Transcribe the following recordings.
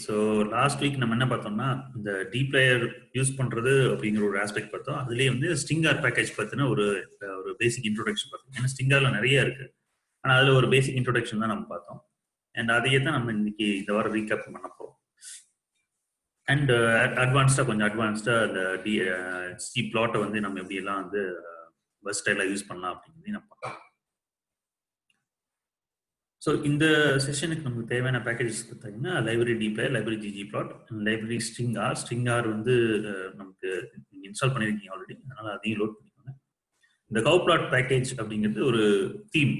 So last week நம்ம என்ன பார்த்தோம்னா இந்த டீப்ளேயர் யூஸ் பண்றது அப்படிங்கிற ஒரு ஆஸ்பெக்ட் பார்த்தோம். அதுலேயே வந்து ஸ்டிங்கார் பேக்கேஜ் பத்தின ஒரு ஒரு பேசிக் இன்ட்ரோடக்ஷன் பார்த்தோம். ஏன்னா ஸ்டிங்கார்ல நிறைய இருக்கு, ஆனால் அதுல ஒரு பேசிக் இன்ட்ரோடக்ஷன் தான் நம்ம பார்த்தோம். அண்ட் அதையே தான் நம்ம இன்னைக்கு இந்த வாரம் ரீகேப் பண்ண போறோம். அண்ட் கொஞ்சம் அட்வான்ஸ்டா அந்த சி பிளாட்டை வந்து நம்ம எப்படி எல்லாம் வந்து வெர்சடைலா யூஸ் பண்ணலாம் அப்படிங்கிறதையும் நம்ம பார்க்கலாம். ஸோ இந்த செஷனுக்கு நமக்கு தேவையான பேக்கேஜஸ் பார்த்தீங்கன்னா library dplyr, library ggplot, library stringr வந்து நமக்கு நீங்கள் இன்ஸ்டால் பண்ணியிருக்கீங்க ஆல்ரெடி, அதனால அதையும் லோட் பண்ணிக்கோங்க. இந்த கவ் பிளாட் பேக்கேஜ் அப்படிங்கிறது ஒரு தீம்,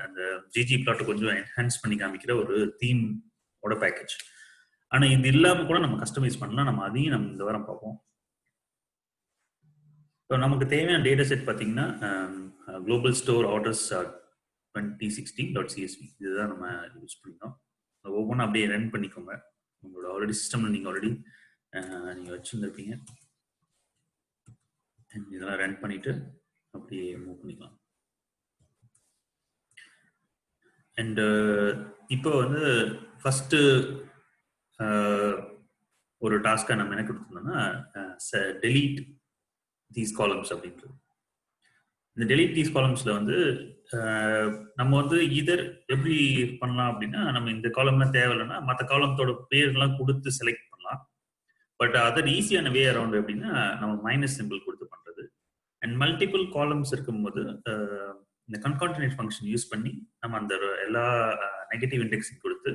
அந்த ggplot கொஞ்சம் என்ஹான்ஸ் பண்ணி காமிக்கிற ஒரு தீமோட பேக்கேஜ். ஆனால் இது இல்லாமல் கூட நம்ம கஸ்டமைஸ் பண்ணலாம். நம்ம அதையும் நம்ம இந்த வாரம் பார்ப்போம். ஸோ நமக்கு தேவையான டேட்டா செட் பார்த்தீங்கன்னா குளோபல் ஸ்டோர் ஆர்டர்ஸ் 2016.csv இதுதான் நம்ம யூஸ் பண்ணிக்கோம். ஒவ்வொன்றும் அப்படியே ரன் பண்ணிக்கோங்க. உங்களோட ஆல்ரெடி சிஸ்டம்ல நீங்கள் ஆல்ரெடி நீங்கள் வச்சுருந்துருப்பீங்க. இதெல்லாம் ரன் பண்ணிட்டு அப்படியே மூவ் பண்ணிக்கலாம். அண்ட் இப்போ வந்து ஃபஸ்ட்டு ஒரு டாஸ்க்காக நம்ம என்ன கொடுத்துருந்தோம்னா டெலீட் தீஸ் காலம்ஸ் அப்படின்றது. இந்த டெலீட் தீஸ் காலம்ஸ்ல வந்து நம்ம வந்து இதர் எப்படி பண்ணலாம் அப்படின்னா, நம்ம இந்த காலம்லாம் தேவையில்லைன்னா மற்ற காலத்தோட பேர்லாம் கொடுத்து செலக்ட் பண்ணலாம். பட் அதர் ஈஸியான வே அரவுண்ட் அப்படின்னா நம்ம மைனஸ் சிம்பிள் கொடுத்து பண்றது. அண்ட் மல்டிபிள் காலம்ஸ் இருக்கும்போது இந்த கன்கான்டினேட் ஃபங்க்ஷன் யூஸ் பண்ணி நம்ம அந்த எல்லா நெகட்டிவ் இண்டெக்ஸையும் கொடுத்து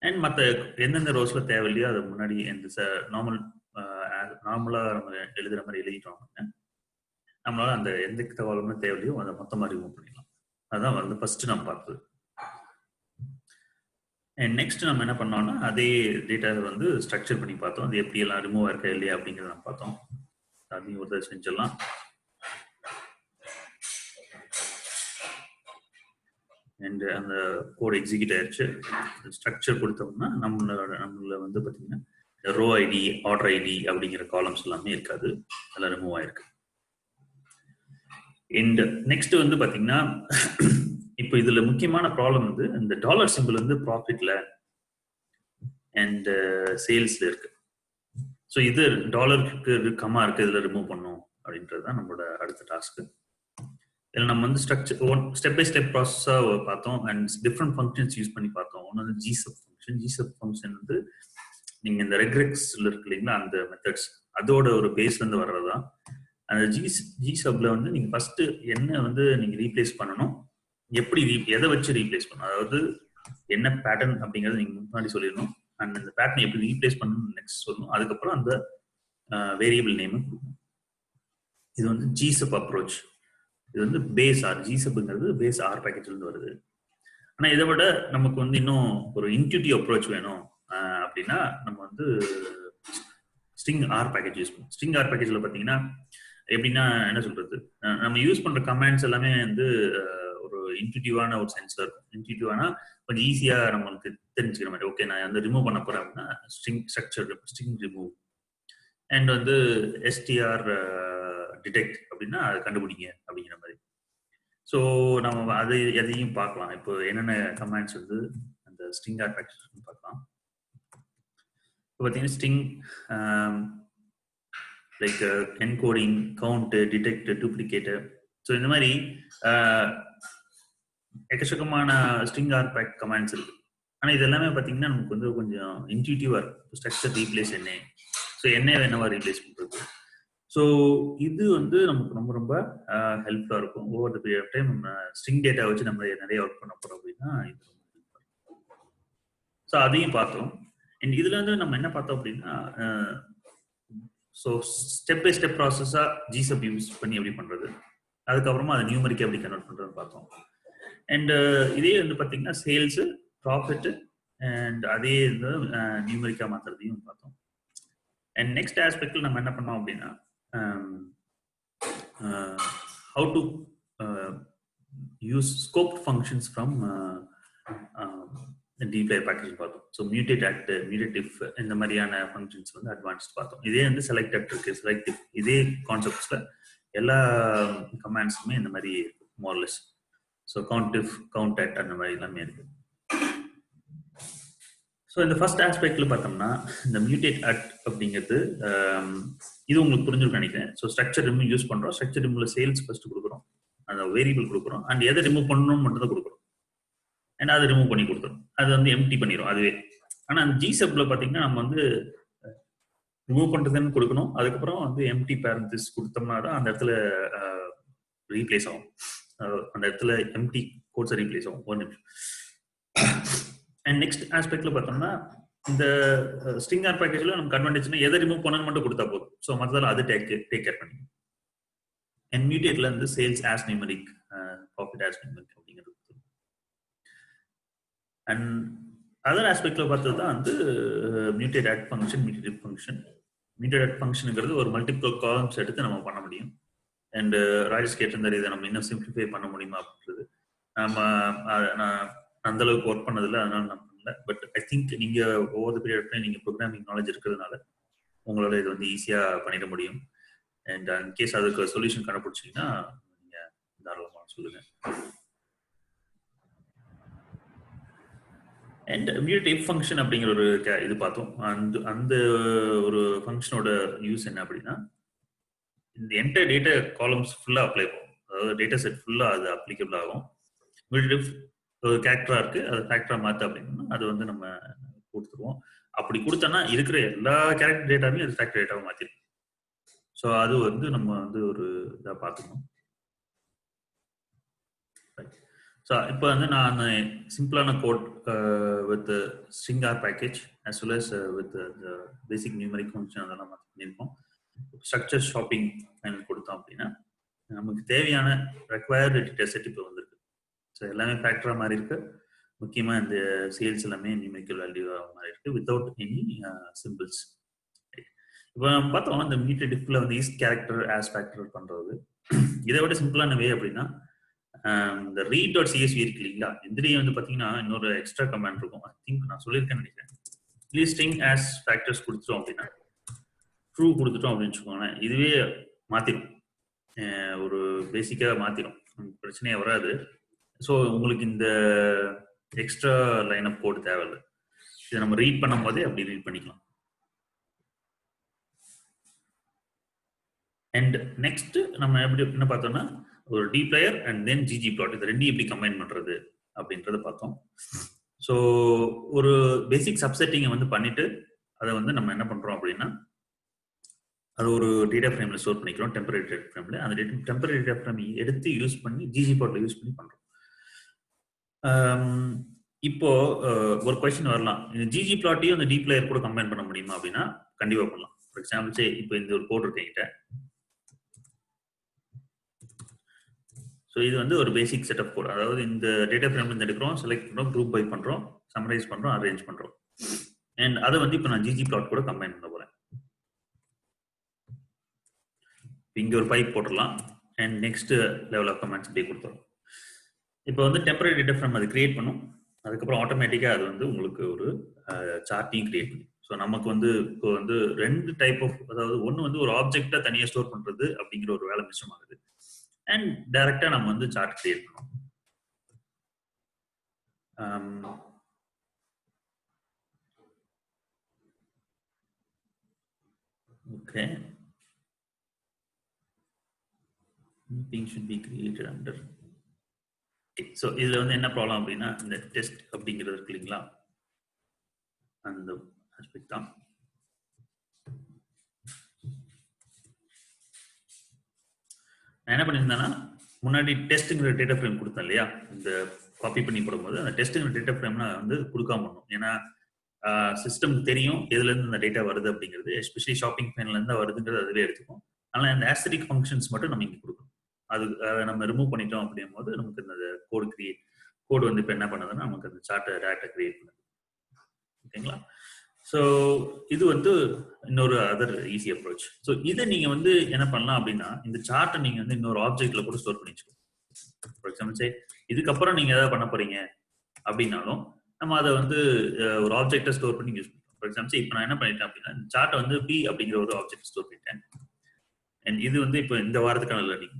அண்ட் மற்ற எந்தெந்த ரோஸ்ல தேவையில்லையோ அதை முன்னாடி இந்த நார்மலா நம்ம எழுதுற மாதிரி எழுதிட்டோம் அப்படின்னா நம்மளால அந்த எந்த காலமும் தேவையோ அதை மொத்தமாக ரிமூவ் பண்ணிடலாம். அதுதான் வந்து ஃபர்ஸ்ட் நம்ம பார்த்தது. அண்ட் நெக்ஸ்ட் நம்ம என்ன பண்ணோம்னா அதே டேட்டாவை வந்து ஸ்ட்ரக்சர் பண்ணி பார்த்தோம். அது எப்படி எல்லாம் ரிமூவ் ஆயிருக்கா இல்லையா அப்படிங்கிறத நம்ம பார்த்தோம். அதையும் ஒரு செஞ்சிடலாம். அண்ட் அந்த கோட் எக்ஸிக்யூட் ஆயிடுச்சு. ஸ்ட்ரக்சர் கொடுத்தோம்னா நம்மள வந்து பார்த்தீங்கன்னா ரோ ஐடி, ஆர்டர் ஐடி அப்படிங்கிற காலம்ஸ் எல்லாமே இருக்காது, அதெல்லாம் ரிமூவ் ஆயிருக்கு. அண்ட் நெக்ஸ்ட் வந்து பாத்தீங்கன்னா இப்போ இதுல முக்கியமான ப்ராப்ளம் வந்து இந்த டாலர் சிம்பிள் வந்து ப்ராஃபிட்ல அண்ட் சேல்ஸ்ல இருக்கு. ஸோ இது டாலருக்கு கம்மா இருக்கு, இதுல ரிமூவ் பண்ணும் அப்படின்றது தான் நம்மளோட அடுத்த டாஸ்க்கு. இதில் நம்ம வந்து ஸ்டெப் பை ஸ்டெப் ப்ராசஸாக பார்த்தோம் அண்ட் டிஃப்ரெண்ட் ஃபங்க்ஷன்ஸ் யூஸ் பண்ணி பார்த்தோம். ஒன்று வந்து ஜிசப் ஃபங்க்ஷன். ஜிசப் ஃபங்க்ஷன் வந்து நீங்கள் இந்த ரெக்ரெக்ஸ்ல இருக்கு இல்லைங்களா, அந்த மெத்தட்ஸ் அதோட ஒரு பேஸ்லேருந்து வர்றதுதான். அந்த ஜிசப்ல வந்து நீங்கள் ஃபர்ஸ்ட் என்ன வந்து நீங்கள் ரீப்ளேஸ் பண்ணணும், எப்படி எதை வச்சு ரீப்ளேஸ் பண்ணணும், அதாவது என்ன பேட்டர்ன் அப்படிங்கிறது நீங்கள் முன்னாடி சொல்லிடணும். அண்ட் அந்த பேட்டர்ன் எப்படி ரீப்ளேஸ் பண்ணணும் நெக்ஸ்ட் சொல்லணும். அதுக்கப்புறம் அந்த வேரியபிள் நேம் கொடுக்கணும். இது வந்து ஜிசப் அப்ரோச். இது வந்து பேஸ் ஆர், ஜிசப்ங்கிறது பேஸ் ஆர் பேக்கேஜ்ல இருந்து வருது. ஆனா இதை விட நமக்கு வந்து இன்னும் ஒரு இன்ட்யூட்டிவ் அப்ரோச் வேணும் அப்படின்னா நம்ம வந்து ஸ்ட்ரிங் ஆர் பேக்கேஜ் யூஸ் பண்ணுவோம். ஸ்ட்ரிங் ஆர் பேக்கேஜ்ல பாத்தீங்கன்னா எப்படின்னா என்ன சொல்றது, நம்ம யூஸ் பண்ற கமாண்ட்ஸ் எல்லாமே வந்து ஒரு இன்ட்யூட்டிவான ஒரு சென்ஸ்ல இருக்கும். இன்ட்யூட்டிவானா கொஞ்சம் ஈஸியா நம்மளுக்கு தெரிஞ்சுக்கிற மாதிரி. ஓகே, நான் வந்து ரிமூவ் பண்ண போறேன் அப்படின்னா string structure string remove and வந்து எஸ்டிஆர் டிடெக்ட் அப்படின்னா அதை கண்டுபிடிங்க அப்படிங்கிற மாதிரி. ஸோ நம்ம அது எதையும் பார்க்கலாம். இப்போ என்னென்ன கமாண்ட்ஸ் வந்து அந்த ஸ்ட்ரிங் ஆர் பேக்கேஜ் பார்க்கலாம். இப்போ பார்த்தீங்கன்னா string like encoding, count, detect, duplicate. So இந்த மாதிரி எக்கச்சக்கமான ஸ்ட்ரிங் ஆர் பேக் கமாண்ட்ஸ் இருக்கு. ஆனால் இது எல்லாமே பார்த்தீங்கன்னா நமக்கு வந்து கொஞ்சம் இன்ட்யூட்டிவா இருக்கும். ஸ்ட்ரக்சர் ரீப்ளேஸ் என்ன, ஸோ என்ன என்னவா ரீப்ளேஸ் பண்றது. ஸோ இது வந்து நமக்கு ரொம்ப ரொம்ப ஹெல்ப்ஃபுல்லாக இருக்கும். Over the period of time நம்ம ஸ்ட்ரிங் டேட்டா வச்சு நம்ம நிறைய ஒர்க் பண்ண போறோம் அப்படின்னா இது ரொம்ப ஹெல்ப்ஃபுல்லாக இருக்கும். ஸோ அதையும் பார்த்தோம். அண்ட் இதுல இருந்து நம்ம என்ன பார்த்தோம் அப்படின்னா ஸோ ஸ்டெப் பை ஸ்டெப் ப்ராசஸா ஜிசப் யூஸ் பண்ணி எப்படி பண்றது, அதுக்கப்புறமா அதை நியூமரிக்கா எப்படி கன்வெர்ட் பண்றதுன்னு பார்த்தோம். அண்ட் இதே வந்து பார்த்தீங்கன்னா சேல்ஸ், ப்ராஃபிட் அண்ட் அதே வந்து நியூமரிக்கா மாத்துறதையும் பார்த்தோம். அண்ட் நெக்ஸ்ட் ஆஸ்பெக்ட்ல நம்ம என்ன பண்ணோம் அப்படின்னா how to use scoped functions from dplyr package பார்த்தோம். ஸோ மியூட்டேட் ஆக்ட், மியூட்டேட்டிவ் இந்த மாதிரியான ஃபங்க்ஷன்ஸ் வந்து அட்வான்ஸ்ட் பார்த்தோம். இதே வந்து செலக்ட் ஆக்ட் இருக்கு, செலக்டிவ், இதே கான்செப்ட்ஸ்ல எல்லா கமாண்ட்ஸுமே இந்த மாதிரி மோர்லெஸ். ஸோ கவுண்டிவ், கவுண்ட் ஆக்ட் அந்த மாதிரி எல்லாமே இருக்கு. ஸோ ஸோ இந்த ஃபர்ஸ்ட் ஆஸ்பெக்ட்ல பார்த்தோம்னா இந்த மியூட்டேட் அட் அப்படிங்கிறது இது உங்களுக்கு புரிஞ்சிருக்கும் நினைக்கிறேன். ஸோ ஸ்ட்ரக்சர் ரிமூவ் யூஸ் பண்றோம். ஸ்ட்ரக்சர் ரிமூவ்ல சேல்ஸ் ஃபர்ஸ்ட் கொடுக்குறோம், அந்த வேரியபிள் கொடுக்குறோம், அண்ட் எதை ரிமூவ் பண்ணணும் மட்டும் தான் கொடுக்குறோம். அண்ட் அதை ரிமூவ் பண்ணி கொடுத்துரும், அது வந்து எம்டி பண்ணிடும் அதுவே. ஆனால் அந்த ஜிசப்ல பார்த்தீங்கன்னா நம்ம வந்து ரிமூவ் பண்றதுன்னு கொடுக்கணும், அதுக்கப்புறம் வந்து எம்டி பேரண்டிஸ் கொடுத்தோம்னா தான் அந்த இடத்துல ரீப்ளேஸ் ஆகும், அந்த இடத்துல எம்டி கோட்ஸை ரீப்ளேஸ் ஆகும். ஒரு நிமிஷம். அண்ட் நெக்ஸ்ட் ஆஸ்பெக்ட்ல பார்த்தோம்னா இந்த ஸ்ட்ரிங் ஆர் பேக்கேஜ்ல நமக்கு அட்வான்டேஜ்னா எதை ரிமூவ் பண்ணணும் மட்டும் கொடுத்தா போதும். ஸோ மற்றதால அது டேக் கேர் பண்ணி. அண்ட் மியூட்டேட்ல இருந்து sales as numeric, profit as numeric அப்படிங்கிறது. அண்ட் அதர் ஆஸ்பெக்ட்ல பார்த்தது தான் வந்து mutate at function, mutate function. Mutate at ஃபங்க்ஷனுங்கிறது ஒரு மல்டிபிள் காலம்ஸ் எடுத்து நம்ம பண்ண முடியும். அண்ட் ராஜேஷ் கேட்டிருந்தாரு இதை நம்ம இன்னும் சிம்பிளிஃபை பண்ண முடியுமா அப்படின்றது. நம்ம நான் அந்த அளவுக்கு ஒர்க் பண்ணதில்லை, அதனால நான் பண்ணல. பட் ஐ திங்க் நீங்க ஒவ்வொரு பீரியட் நீங்க ப்ரோக்ராமிங் நாலேஜ் இருக்கிறதுனால உங்களால இது வந்து ஈஸியா பண்ணிட முடியும். அண்ட் இன்கேஸ் அதுக்கு சொல்யூஷன் கண்டுபிடிச்சிங்கன்னா நீங்க தாராளமாக சொல்லுங்க. அண்ட் மியூட்டேட் ஃபங்க்ஷன் அப்படிங்கிற ஒரு இது பார்த்தோம். அந்த ஒரு ஃபங்க்ஷனோட யூஸ் என்ன அப்படின்னா இந்த என்டையர் டேட்டா காலம்ஸ் ஃபுல்லா அப்ளை ஆகும், அதாவது டேட்டா செட் ஃபுல்லா அது அப்ளிகபிள் ஆகும். மியூட்டேட் ஒரு கேரக்டரா இருக்கு, அது ஃபேக்டரா மாத்து அப்படின்னா அது வந்து நம்ம கொடுத்துருவோம். அப்படி கொடுத்தோம்னா இருக்கிற எல்லா கேரக்டர் டேட்டாவையும் அது ஃபேக்டர் டேட்டாவை மாத்திடும். ஸோ அது வந்து நம்ம வந்து ஒரு இதாக பார்த்துக்கணும். ஸோ இப்போ வந்து நான் சிம்பிளான code with string R package as well as with basic numeric function அதெல்லாம் பண்ணியிருக்கோம். ஸ்ட்ரக்சர் ஷாப்பிங் கொடுத்தோம் அப்படின்னா நமக்கு தேவையான ரெக்வயர்டு டேட்டா செட் இப்போ வந்திருக்கு. ஸோ எல்லாமே ஃபேக்டரா மாதிரி இருக்கு. முக்கியமாக இந்த சேல்ஸ் எல்லாமே நியூமெரிக்கல் வேல்யூவாக மாதிரி இருக்கு வித்தவுட் எனி சிம்பிள்ஸ். இப்போ நம்ம பார்த்தோம் இந்த மியூட்டேட் டிஃப்ல வந்து ஈஸ்ட் கேரக்டர் ஆஸ் ஃபேக்டர் பண்றது. இதை விட சிம்பிளான வே அப்படின்னா இந்த ரீட் டாட் சிஎஸ்வி இருக்கு இல்லைங்களா, இதுலேயே வந்து பார்த்தீங்கன்னா இன்னொரு எக்ஸ்ட்ரா கமாண்ட் இருக்கும். ஐ திங்க் நான் சொல்லியிருக்கேன்னு நினைக்கிறேன். ஸ்ட்ரிங் ஆஸ் ஃபேக்டர்ஸ் கொடுத்துட்டோம் அப்படின்னா ட்ரூ கொடுத்துட்டோம் அப்படின்னு வச்சுக்கோங்களேன், இதுவே மாத்திரும், ஒரு பேசிக்காக மாத்திரும், பிரச்சனையே வராது. ஸோ உங்களுக்கு இந்த எக்ஸ்ட்ரா லைன் ஆஃப் கோட் தேவையில்லை. இதை நம்ம ரீட் பண்ணும் போதே அப்படி ரீட் பண்ணிக்கலாம். அண்ட் நெக்ஸ்ட் நம்ம எப்படி என்ன பார்த்தோம்னா ஒரு dplyr அண்ட் தென் ggplot இது ரெண்டையும் எப்படி கம்பைன் பண்றது அப்படின்றத பார்த்தோம். ஸோ ஒரு பேசிக் சப்செட்டிங்கை வந்து பண்ணிட்டு அதை வந்து நம்ம என்ன பண்றோம் அப்படின்னா அது ஒரு டேட்டா ஃப்ரேம்ல ஸ்டோர் பண்ணிக்கிறோம், டெம்பரரி டேட்டா ஃப்ரேம்ல. அந்த டெம்பரரி டேட்டா ஃப்ரேம் எடுத்து யூஸ் பண்ணி ggplotல யூஸ் பண்ணி பண்றோம். இப்போ ஒரு கொஸ்டின் வரலாம், இந்த ggplotடையும் அந்த dplyr கூட கம்பைன் பண்ண முடியுமா அப்படின்னா கண்டிப்பா பண்ணலாம். ஃபார் எக்ஸாம்பிள் இப்போ இந்த ஒரு கோட் இருக்கு என்கிட்ட. ஸோ இது வந்து ஒரு பேசிக் செட் ஆஃப் கோட், அதாவது இந்த டேட்டா ஃப்ரேம்ல இருந்து எடுக்கிறோம், செலக்ட் பண்ணுறோம், குரூப் பை பண்ணுறோம், சம்மரைஸ் பண்ணுறோம், அரேஞ்ச் பண்ணுறோம். அண்ட் அதை வந்து இப்போ நான் ggplot கூட கம்பைன் பண்ண போறேன். இங்க ஒரு பைப் போட்டுடலாம். And next level of comments இப்படி கொடுத்துரும். இப்போ வந்து டெம்பரரி டேட்டா ஃப்ரேம் அது கிரியேட் பண்ணும், அதுக்கப்புறம் ஆட்டோமேட்டிக்காக அது வந்து உங்களுக்கு ஒரு சார்ட்டையும் கிரியேட் பண்ணும். ஸோ நமக்கு வந்து இப்போ வந்து ரெண்டு டைப் ஆஃப், அதாவது ஒன்று வந்து ஒரு ஆப்ஜெக்டை தனியாக ஸ்டோர் பண்ணுறது அப்படிங்கிற ஒரு வேலை மிச்சமாகுது. அண்ட் டைரக்டா நம்ம வந்து சார்ட் கிரியேட் பண்ணுவோம். Okay, things should be created under. So இதுல வந்து என்ன ப்ராப்ளம் அப்படின்னா இந்த டெஸ்ட் அப்படிங்கிறது இருக்கு இல்லைங்களா, அந்த ஆஸ்பெக்ட் தான். நான் என்ன பண்ணியிருந்தேன்னா முன்னாடி டெஸ்ட்டுங்கிற டேட்டா ஃப்ரேம் கொடுத்தேன் இல்லையா, இந்த காப்பி பண்ணி போடும்போது அந்த டெஸ்ட்டுங்கிற டேட்டா ஃப்ரேம் நான் வந்து கொடுக்காம பண்ணணும். ஏன்னா சிஸ்டம் தெரியும் எதுல இருந்து இந்த டேட்டா வருது அப்படிங்கிறது, எஸ்பெஷலி ஷாப்பிங் ஃபைன்ல இருந்து வருதுங்கிறது அதுலேயே எடுத்துக்கும். அதனால இந்த ஆஸ்டரிக் ஃபங்க்ஷன்ஸ் மட்டும் நம்ம இங்கே கொடுக்கணும். அது நம்ம ரிமூவ் பண்ணிட்டோம் அப்படிங்கும் போது நமக்கு இந்த கோடு வந்து இப்போ என்ன பண்ணுதுன்னா நமக்கு அந்த சார்ட்டை டேரக்டா கிரியேட் பண்ணுது. ஓகேங்களா? ஸோ இது வந்து இன்னொரு அதர் ஈஸி அப்ரோச். ஸோ இதை நீங்க வந்து என்ன பண்ணலாம் அப்படின்னா இந்த சார்ட்டை நீங்க வந்து இன்னொரு ஆப்ஜெக்ட்ல கூட ஸ்டோர் பண்ணி வச்சுக்கோங்க. ஃபார் எக்ஸாம்பிள் இதுக்கப்புறம் நீங்க ஏதாவது பண்ண போறீங்க அப்படின்னாலும் நம்ம அதை வந்து ஒரு ஆப்ஜெக்டை ஸ்டோர் பண்ணி யூஸ் பண்ணுறோம். ஃபார் எக்ஸாம்பிள் இப்போ நான் என்ன பண்ணிட்டேன் அப்படின்னா இந்த சார்ட்டை வந்து பி அப்படிங்கிற ஒரு ஆப்ஜெக்ட் ஸ்டோர் பண்ணிட்டேன். அண்ட் இது வந்து இப்போ இந்த வாரத்துக்கான லேர்னிங்.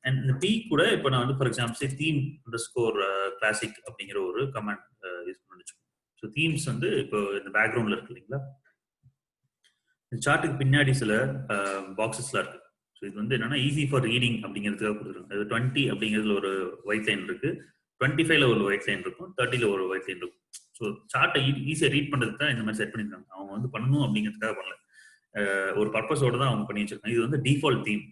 அண்ட் இந்த பி கூட இப்போ நான் வந்து for example theme underscore classic அப்படிங்கிற ஒரு கமாண்ட் யூஸ் பண்ணி வச்சுக்கோங்க. ஸோ தீம்ஸ் வந்து இப்போ இந்த பேக்ரவுண்ட்ல இருக்கு இல்லைங்களா, இந்த சார்ட்டுக்கு பின்னாடி சில பாக்ஸஸ்லாம் இருக்கு. ஸோ இது வந்து என்னன்னா ஈஸி ஃபார் ரீடிங் அப்படிங்கிறதுக்காக கொடுத்துருக்காங்க. அது 20 அப்படிங்கிறதுல ஒரு ஒயிட் லைன் இருக்கு, 25ல ஒரு ஒயிட் லைன் இருக்கும், 30ல ஒரு ஒயிட் லைன் இருக்கும். ஸோ சார்ட்டை ஈஸியாக ரீட் பண்ணுறதுக்கு தான் இந்த மாதிரி செட் பண்ணியிருக்காங்க. அவங்க வந்து பண்ணணும் அப்படிங்கிறதுக்காக பண்ணல, ஒரு பர்பஸோட தான் அவங்க பண்ணி வச்சிருக்காங்க. இது வந்து டிஃபால்ட் தீம்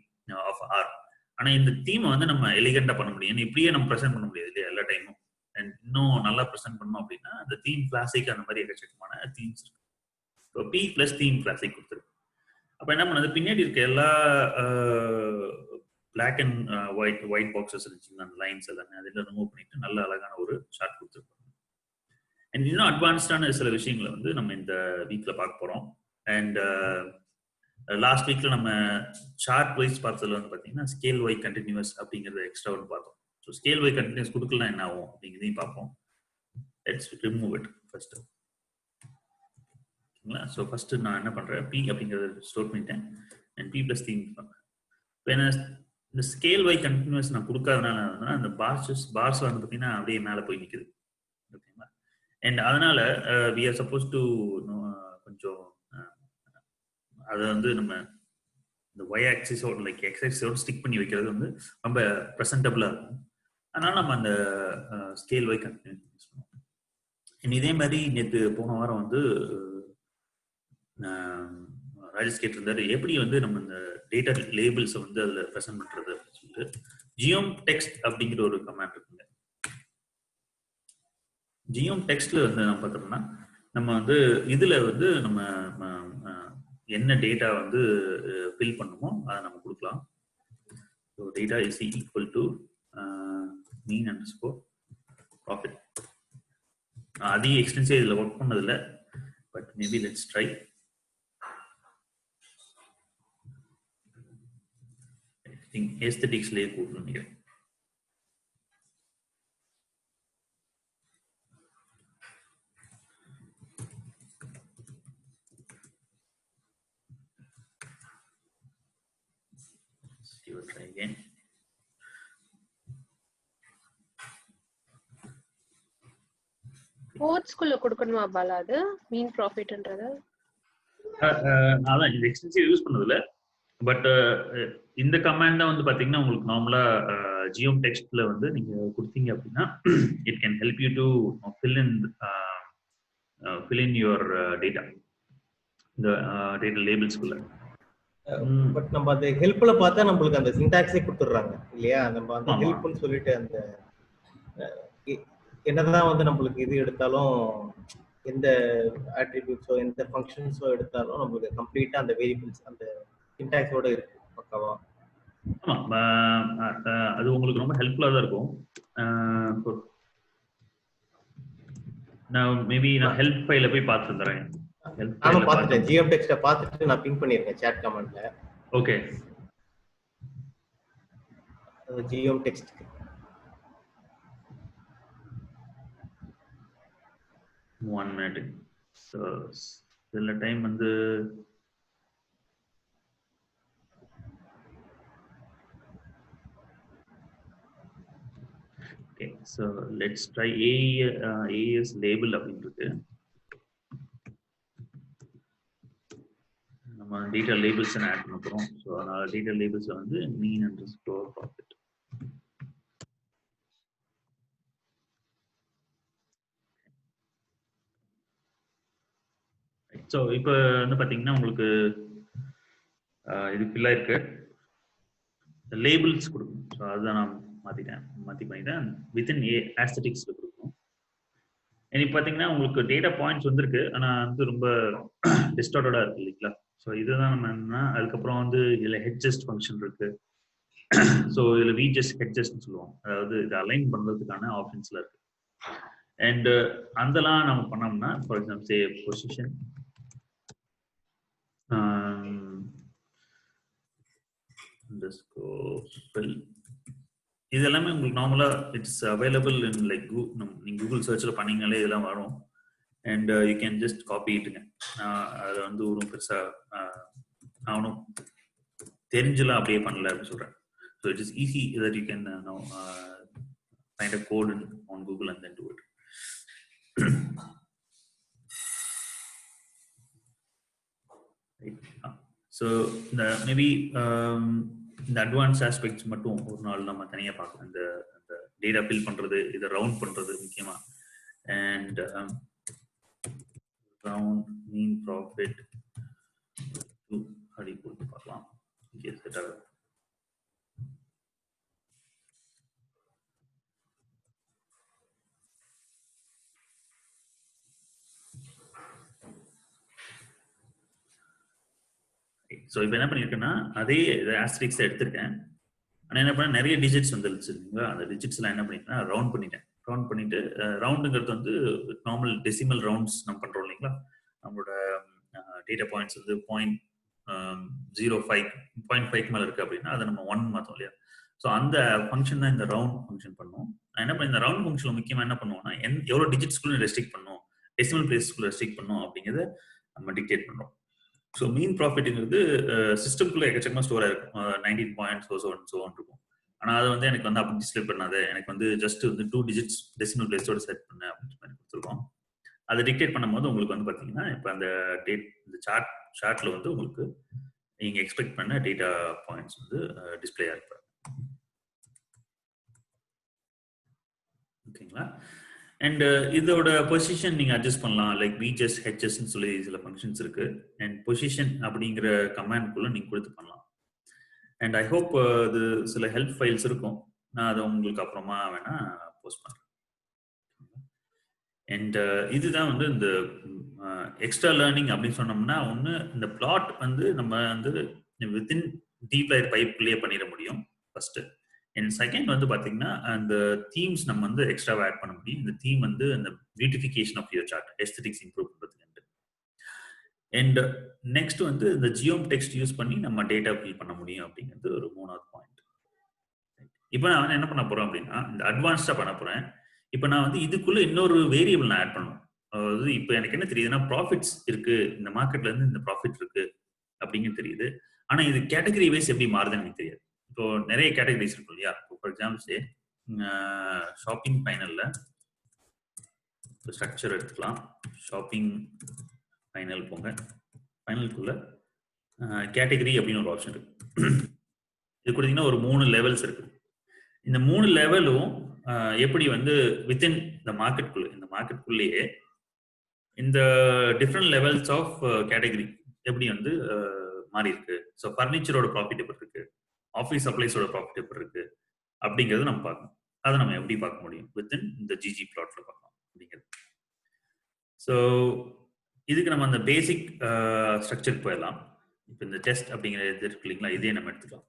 ஆஃப் ஆர். ஆனா இந்த தீமை வந்து நம்ம எலிகண்டா பண்ண முடியும், இப்படியே நம்ம ப்ரெசென்ட் பண்ண முடியாது இல்லையா எல்லா டைமும். அண்ட் இன்னும் நல்லா ப்ரெசென்ட் பண்ணணும் அப்படின்னா அந்த தீம் கிளாசிக் அந்த மாதிரி எக்கச்சக்கமான தீம்ஸ் இருக்கு. So p plus theme classic கொடுத்துருக்கு. அப்ப என்ன பண்ணது, பின்னாடி இருக்க எல்லா பிளாக் அண்ட் ஒயிட் பாக்ஸஸ் இருந்துச்சுங்க, அந்த லைன்ஸ் எல்லாமே அதில் ரிமூவ் பண்ணிட்டு நல்ல அழகான ஒரு ஷார்ட் கொடுத்துருக்கோம். அண்ட் இன்னும் அட்வான்ஸ்டான சில விஷயங்களை வந்து நம்ம இந்த வீக்ல பார்க்க போறோம். அண்ட் லாஸ்ட் வீக்ல நம்ம சார்ட் வைஸ் பார்த்ததுல வந்து பாத்தீங்கன்னா ஸ்கேல் வை கண்டினியூஸ் அப்படிங்கறது எக்ஸ்ட்ரா ஒன்று பார்த்தோம். ஸோ ஸ்கேல் வை கண்டினியூஸ் கொடுக்கலாம் என்ன ஆகும் அப்படிங்கிறதையும் பார்ப்போம். Let's remove it first. ஓகேங்களா? ஸோ ஃபர்ஸ்ட் நான் என்ன பண்றேன், பி அப்படிங்கறத ஸ்டோர் பண்ணிட்டேன் அண்ட் பி பிளஸ் தீம் பண்றேன். இந்த ஸ்கேல் வை கண்டினியூஸ் நான் கொடுக்காதனால அந்த பார்ஸ் வந்து பார்த்தீங்கன்னா அப்படியே மேலே போய் நிற்குது. ஓகேங்களா? அண்ட் அதனால வி ஆர் சப்போஸ் டு கொஞ்சம் அதை வந்து நம்ம இந்த ஒய் ஆக்சிஸோட லைக் எக்ஸ் ஆக்சிஸோட ஸ்டிக் பண்ணி வைக்கிறது வந்து ரொம்ப ப்ரெசன்டபிளாக இருக்கும். அதனால நம்ம அந்த ஸ்கேல் வை கண்டினியூ யூஸ் பண்ணுவோம். இதே மாதிரி நேற்று போன வாரம் வந்து ராஜேஷ் கேட்டிருந்தாரு எப்படி வந்து நம்ம இந்த டேட்டா லேபிள்ஸை வந்து அதில் ப்ரெசென்ட் பண்ணுறது அப்படின்னு சொல்லிட்டு. ஜியோம் டெக்ஸ்ட் அப்படிங்கிற ஒரு கமாண்ட் இருக்குங்க. ஜியோம் டெக்ஸ்ட்ல வந்து நம்ம பார்த்தோம்னா நம்ம வந்து இதுல வந்து நம்ம என்ன டேட்டா வந்து ஃபில் பண்ணுமோ அதை நம்ம கொடுக்கலாம். So data is equal to mean underscore profit. அதிக எக்ஸ்டென்சிவ் இதில் ஒர்க் பண்ணதில்லை, பட் மேபி லெட்ஸ் ட்ரை. ஏஸ்தட்டிக்ஸ்லேயே கூடணும் நினைக்கிறேன். Try again. கோட்ஸ்குள்ள கொடுக்கணுமா பாலா அது மீன் ப்ராஃபிட்ன்றது? அதான் இது எக்ஸ்டென்சிவ் யூஸ் பண்ணதில்ல, பட் இந்த கமாண்ட் தான் வந்து பாத்தீங்கன்னா உங்களுக்கு நார்மலா ஜியோம் டெக்ஸ்ட்ல வந்து நீங்க கொடுத்தீங்க அப்படின்னா it can help you to fill in your data, இந்த டேட்டா லேபிள்ஸ்குள்ள. பட் நம்ம அந்த ஹெல்ப்ல பார்த்தா நம்மளுக்கு அந்த சின்டாக்ஸே கொடுத்துறாங்க இல்லையா? நம்ம அந்த ஹெல்ப்னு சொல்லிட்டு அந்த என்னதான் வந்து நம்மளுக்கு இது எடுத்தாலும் எந்த அட்ரிபியூட்ஸோ எந்த ஃபங்க்ஷன்ஸோ எடுத்தாலும் நம்மளுக்கு கம்ப்ளீட்டா அந்த வேரியபிள்ஸ் அந்த சின்டாக்ஸோட இருக்கு பக்காவா. ஆமா, அது உங்களுக்கு ரொம்ப ஹெல்ப்ஃபுல்லா தான் இருக்கும். நான் மேபி நான் ஹெல்ப் ஃபைல போய் பார்த்துறேன். நானும் பார்த்துட்டேன், ஜியோம் டெக்ஸ்ட பார்த்துட்டு நான் பிங் பண்ணிருக்கேன் சாட் கமெண்ட்ல. ஓகே, அது ஜியோம் டெக்ஸ்ட் one minute. So சில டைம் வந்து okay, so let's try AES label அப்படின்றது. நம்ம டீடைல் லேபிள்ஸ் ஆட் பண்ண போறோம். ஸோ அதனால டீடைல் லேபிள்ஸ் வந்து மீன் அண்டர்ஸ்கோர் ப்ராஃபிட். ஸோ இப்போ வந்து பார்த்தீங்கன்னா உங்களுக்கு இது ஃபில்லாக இருக்கு, லேபிள்ஸ் கொடுக்கணும். ஸோ அதுதான் நான் மாற்றி பண்ணிட்டேன். வித்தின் ஆஸ்தட்டிக்ஸில் கொடுக்கணும். இப்போ பார்த்தீங்கன்னா உங்களுக்கு டேட்டா பாயிண்ட்ஸ் வந்துருக்கு, ஆனால் வந்து ரொம்ப டிஸ்டார்டடாக இருக்கு இல்லைங்களா? ஸோ இதுதான் நம்ம என்னன்னா அதுக்கப்புறம் வந்து இதில் ஹெட்ஜஸ்ட் ஃபங்க்ஷன் இருக்கு. ஸோ இதில் ரீஜஸ்ட் ஹெட்ஜஸ்ட்னு சொல்லுவோம், அதாவது இது அலைன் பண்ணுறதுக்கான ஆப்ஷன்ஸ்ல இருக்கு. அண்ட் அதெல்லாம் நம்ம பண்ணோம்னா ஃபார் எக்ஸாம்பிள் சே பொசிஷன் இது எல்லாமே உங்களுக்கு நார்மலா இட்ஸ் அவைலபிள் இன் லைக் நீங்க கூகுள் சர்ச்ல பண்ணீங்களே இதெல்லாம் வரும். And you can just copy இட்டுங்க. அதை வந்து ஒரு பெருசா நானும் தெரிஞ்சலாம் அப்படியே பண்ணல அப்படின்னு சொல்றேன். So it is easy that you can find a code on Google and then do it. So இந்த மேபி இந்த அட்வான்ஸ் ஆஸ்பெக்ட்ஸ் மட்டும் ஒரு நாள் நம்ம தனியாக பார்க்கலாம். இந்த டேட்டா ஃபில் பண்ணுறது, இதை ரவுண்ட் பண்ணுறது முக்கியமாக. அண்ட் ரவுண்ட் மீன் ப்ராஃபிட் அப்படி போட்டு பார்க்கலாம். ஸோ இப்போ என்ன பண்ணியிருக்கேன்னா அதே ஆஸ்ட்ரிக்ஸ் எடுத்திருக்கேன். ஆனால் என்ன பண்ண நிறைய டிஜிட்ஸ் வந்துருச்சு இல்லைங்களா? அந்த டிஜிட்ஸ்லாம் என்ன பண்ணிட்டேன்னா ரவுண்ட் பண்ணிட்டேன். ரவுண்ட் பண்ணிட்டு ரவுண்டுங்கிறது வந்து நார்மல் டெசிமல் ரவுண்ட்ஸ் நம்ம பண்ணுறோம் இல்லைங்களா? நம்மளோட டேட்டா பாயிண்ட்ஸ் வந்து 0.05 மேலே இருக்குது அப்படின்னா அதை நம்ம 1 மாற்றோம் இல்லையா? ஸோ அந்த ஃபங்க்ஷன் தான் இந்த ரவுண்ட் ஃபங்க்ஷன் பண்ணும். என்ன பண்ண இந்த ரவுண்ட் ஃபங்க்ஷனில் முக்கியமாக என்ன பண்ணுவோம்னா எவ்வளோ டிஜிட்ஸ்குள்ளே ரெஸ்ட்ரிக்ட் பண்ணும், டெசிமல் பிளேஸ்க்குள்ளே ரெஸ்ட்ரிக்ட் பண்ணும் அப்படிங்கிறத நம்ம டிக்டேட் பண்ணுறோம். ஸோ மீன் ப்ராஃபிட்ங்கிறது சிஸ்டம்குள்ளே எக்கச்சக்கமாக ஸ்டோர் ஆயிருக்கும். 19 பாயிண்ட்ஸ் இருக்கும். ஆனால் அதை வந்து எனக்கு வந்து அப்படி டிஸ்பிளே பண்ணாது, எனக்கு வந்து ஜஸ்ட் வந்து 2 டிஜிட்ஸ் டெசிமல் பிளேஸோட செட் பண்ண அப்படின்ற மாதிரி கொடுத்துருக்கோம். அதை டிக்டேட் பண்ணும்போது உங்களுக்கு வந்து பார்த்தீங்கன்னா இப்போ அந்த இந்த சார்ட்ல வந்து உங்களுக்கு நீங்கள் எக்ஸ்பெக்ட் பண்ண டேட்டா பாயிண்ட்ஸ் வந்து டிஸ்பிளே ஆகிருப்பாங்க. ஓகேங்களா? அண்ட் இதோட பொசிஷன் நீங்க அட்ஜஸ்ட் பண்ணலாம். லைக் VHS HS சொல்லி சில ஃபங்க்ஷன்ஸ் இருக்கு. அண்ட் பொசிஷன் அப்படிங்கிற கமாண்ட்குள்ள நீங்க கொடுத்து பண்ணலாம். அண்ட் ஐ ஹோப் இது சில ஹெல்ப் ஃபைல்ஸ் இருக்கும். நான் அதை உங்களுக்கு அப்புறமா வேணா போஸ்ட் பண்றேன். அண்ட் இதுதான் வந்து இந்த எக்ஸ்ட்ரா லேர்னிங் அப்படின்னு சொன்னோம்னா ஒன்று இந்த பிளாட் வந்து நம்ம வந்து வித்தின் டீப் லேயர் பைப்லேயே பண்ணிட முடியும் ஃபர்ஸ்ட். அண்ட் செகண்ட் வந்து பார்த்தீங்கன்னா அந்த தீம்ஸ் நம்ம வந்து எக்ஸ்ட்ராவாக ஆட் பண்ண முடியும். இந்த தீம் வந்து அந்த beautification of your chart aesthetics improve பண்ணுறதுக்கு. அண்ட் நெக்ஸ்ட் வந்து இந்த ஜியோம் டெக்ஸ்ட் யூஸ் பண்ணி நம்ம டேட்டா ஃபில் பண்ண முடியும் அப்படிங்கிறது ஒரு 3வது பாயிண்ட். இப்போ நான் வந்து என்ன பண்ண போறேன் அப்படின்னா இந்த அட்வான்ஸ்டா பண்ண போறேன். இப்போ நான் வந்து இதுக்குள்ள இன்னொரு வேரியபிள் நான் ஆட் பண்ணணும். அதாவது இப்போ எனக்கு என்ன தெரியுதுன்னா ப்ராஃபிட்ஸ் இருக்கு, இந்த மார்க்கெட்ல இருந்து இந்த ப்ராஃபிட் இருக்கு அப்படிங்கிறது தெரியுது. ஆனா இது கேட்டகரி வைஸ் எப்படி மாறுதுன்னு எனக்கு தெரியாது. இப்போ நிறைய கேட்டகரிஸ் இருக்கும் இல்லையா? ஃபார் எக்ஸாம்பிள் ஷாப்பிங் ஃபைனல்ல ஸ்ட்ரக்சர் எடுத்துக்கலாம். ஷாப்பிங் ஃபைனல் போங்க. ஃபைனலுக்குள்ள கேட்டகரி அப்படின்னு ஒரு ஆப்ஷன் இருக்கு. இது கொடுத்தீங்கன்னா ஒரு 3 லெவல்ஸ் இருக்கு. இந்த 3 லெவலும் எப்படி வந்து வித்தின் இந்த மார்க்கெட்டுக்குள்ளேயே இந்த டிஃப்ரெண்ட் லெவல்ஸ் ஆஃப் கேட்டகரி எப்படி வந்து மாறி இருக்கு. ஸோ ஃபர்னிச்சரோட ப்ராஃபிட் எப்படி இருக்கு, ஆஃபீஸ் சப்ளைஸோட ப்ராஃபிட் எப்படி இருக்கு அப்படிங்கிறது நம்ம பார்க்கணும். அதை நம்ம எப்படி பார்க்க முடியும் வித்தின் இந்த GG பிளாட்ல பார்க்கலாம் அப்படிங்கிறது. ஸோ இதுக்கு நம்ம அந்த பேசிக் ஸ்ட்ரக்சர் போயிடலாம். இப்போ இந்த டெஸ்ட் அப்படிங்கிற இது இருக்கு இல்லைங்களா, இதே நம்ம எடுத்துக்கலாம்.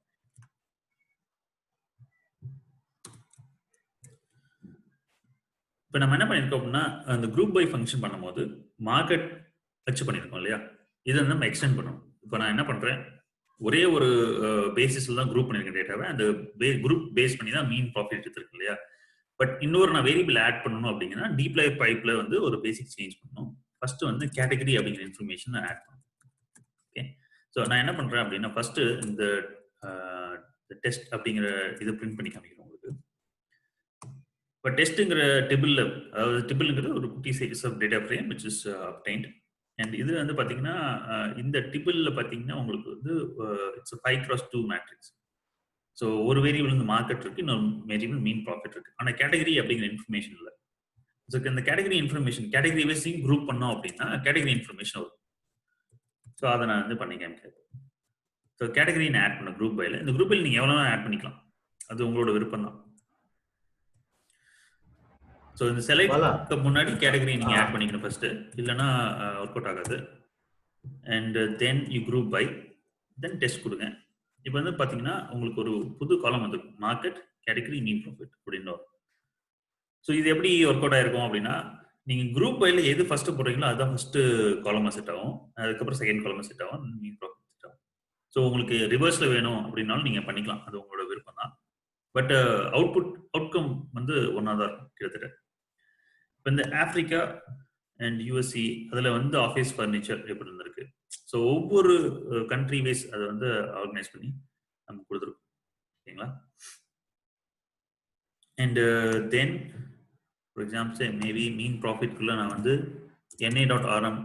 இப்போ நம்ம என்ன பண்ணியிருக்கோம் அப்படின்னா அந்த குரூப் பை ஃபங்க்ஷன் பண்ணும்போது மார்க்கெட் வச்சு பண்ணியிருக்கோம் இல்லையா, இதை வந்து நம்ம எக்ஸ்டெண்ட் பண்ணணும். இப்போ நான் என்ன பண்ணுறேன், ஒரே ஒரு பேசிஸ்ல தான் குரூப் பண்ணியிருக்கேன் டேட்டாவை. அந்த குரூப் பேஸ் பண்ணி தான் மீன் ப்ராஃபிட் எடுத்துருக்கு இல்லையா. பட் இன்னொரு நான் வேரியபிள் ஆட் பண்ணணும் அப்படிங்கன்னா டீப் லேயர் பைப்ல வந்து ஒரு பேசிக் சேஞ்ச் பண்ணணும். ஃபர்ஸ்ட் வந்து கேட்டகரி அப்படிங்கிற இன்ஃபர்மேஷன் ஆட் பண்ணணும். ஓகே, ஸோ நான் என்ன பண்றேன் அப்படின்னா ஃபர்ஸ்ட் இந்த டெஸ்ட் அப்படிங்கிற இதை பிரிண்ட் பண்ணி காமிக்கிறேன் உங்களுக்கு. இப்போ டெஸ்ட்டுங்கிற டேபிள்ல, அதாவது டேபிள்ங்கிறது ஒரு குட்டி size of data frame which is obtained. And இது வந்து பார்த்தீங்கன்னா இந்த டேபிள்ல பார்த்தீங்கன்னா உங்களுக்கு வந்து இட்ஸ் 5x2 மேட்ரிக்ஸ். ஸோ ஒரு வேரியபிள் வந்து மார்க்கெட் இருக்கு, இன்னொரு வேரியபிள் மீன் ப்ராஃபிட் இருக்கு. ஆனால் கேட்டகரி அப்படிங்கிற இன்ஃபர்மேஷன் இல்லை. ஸோ இந்த கேட்டகரி இன்ஃபர்மேஷன் கேட்டகரி வைஸையும் குரூப் பண்ணோம் அப்படின்னா கேட்டகரி இன்ஃபர்மேஷன் வரும். ஸோ அதை நான் வந்து பண்ணி காமிக்கிறேன். ஸோ கேட்டகரி நான் ஆட் பண்ண குரூப் பைல, இந்த குரூப் பைல நீங்கள் எவ்வளோ ஆட் பண்ணிக்கலாம், அது உங்களோட விருப்பம் தான். ஸோ இந்த செலக்ட் முன்னாடி கேட்டகரி நீங்கள் ஆட் பண்ணிக்கணும் ஃபர்ஸ்ட், இல்லைன்னா ஒர்க் அவுட் ஆகாது. And then you group by, then test கொடுங்க. இப்போ வந்து பார்த்தீங்கன்னா உங்களுக்கு ஒரு புது காலம் வந்துருக்கும், மார்க்கெட் கேட்டகரி மீன் ப்ராஃபிட் அப்படின்னு. ஸோ இது எப்படி ஒர்க் அவுட் ஆயிருக்கும் அப்படின்னா நீங்கள் குரூப் பைல எது ஃபர்ஸ்ட் போடுறீங்களோ அதுதான் ஃபர்ஸ்ட் காலமாக செட் ஆகும், அதுக்கப்புறம் செகண்ட் காலமாக செட் ஆகும், மீன் ப்ராஃபிட் செட் ஆகும். ஸோ உங்களுக்கு ரிவர்ஸ்ல வேணும் அப்படின்னாலும் நீங்கள் பண்ணிக்கலாம், அது உங்களோட விருப்பம் தான். பட் அவுட்கம் வந்து ஒன்றா தான் இருக்கும் கிட்டத்தட்ட. இப்போ இந்த ஆப்பிரிக்கா அண்ட் USA அதில் வந்து ஆஃபீஸ் ஃபர்னிச்சர் எப்படி இருந்திருக்கு. ஸோ ஒவ்வொரு கண்ட்ரி வைஸ் அதை வந்து ஆர்கனைஸ் பண்ணி நம்ம கொடுத்துருக்கோம். ஓகேங்களா. And then for example maybe mean ப்ராஃபிட்குள்ளே நான் வந்து NA.RM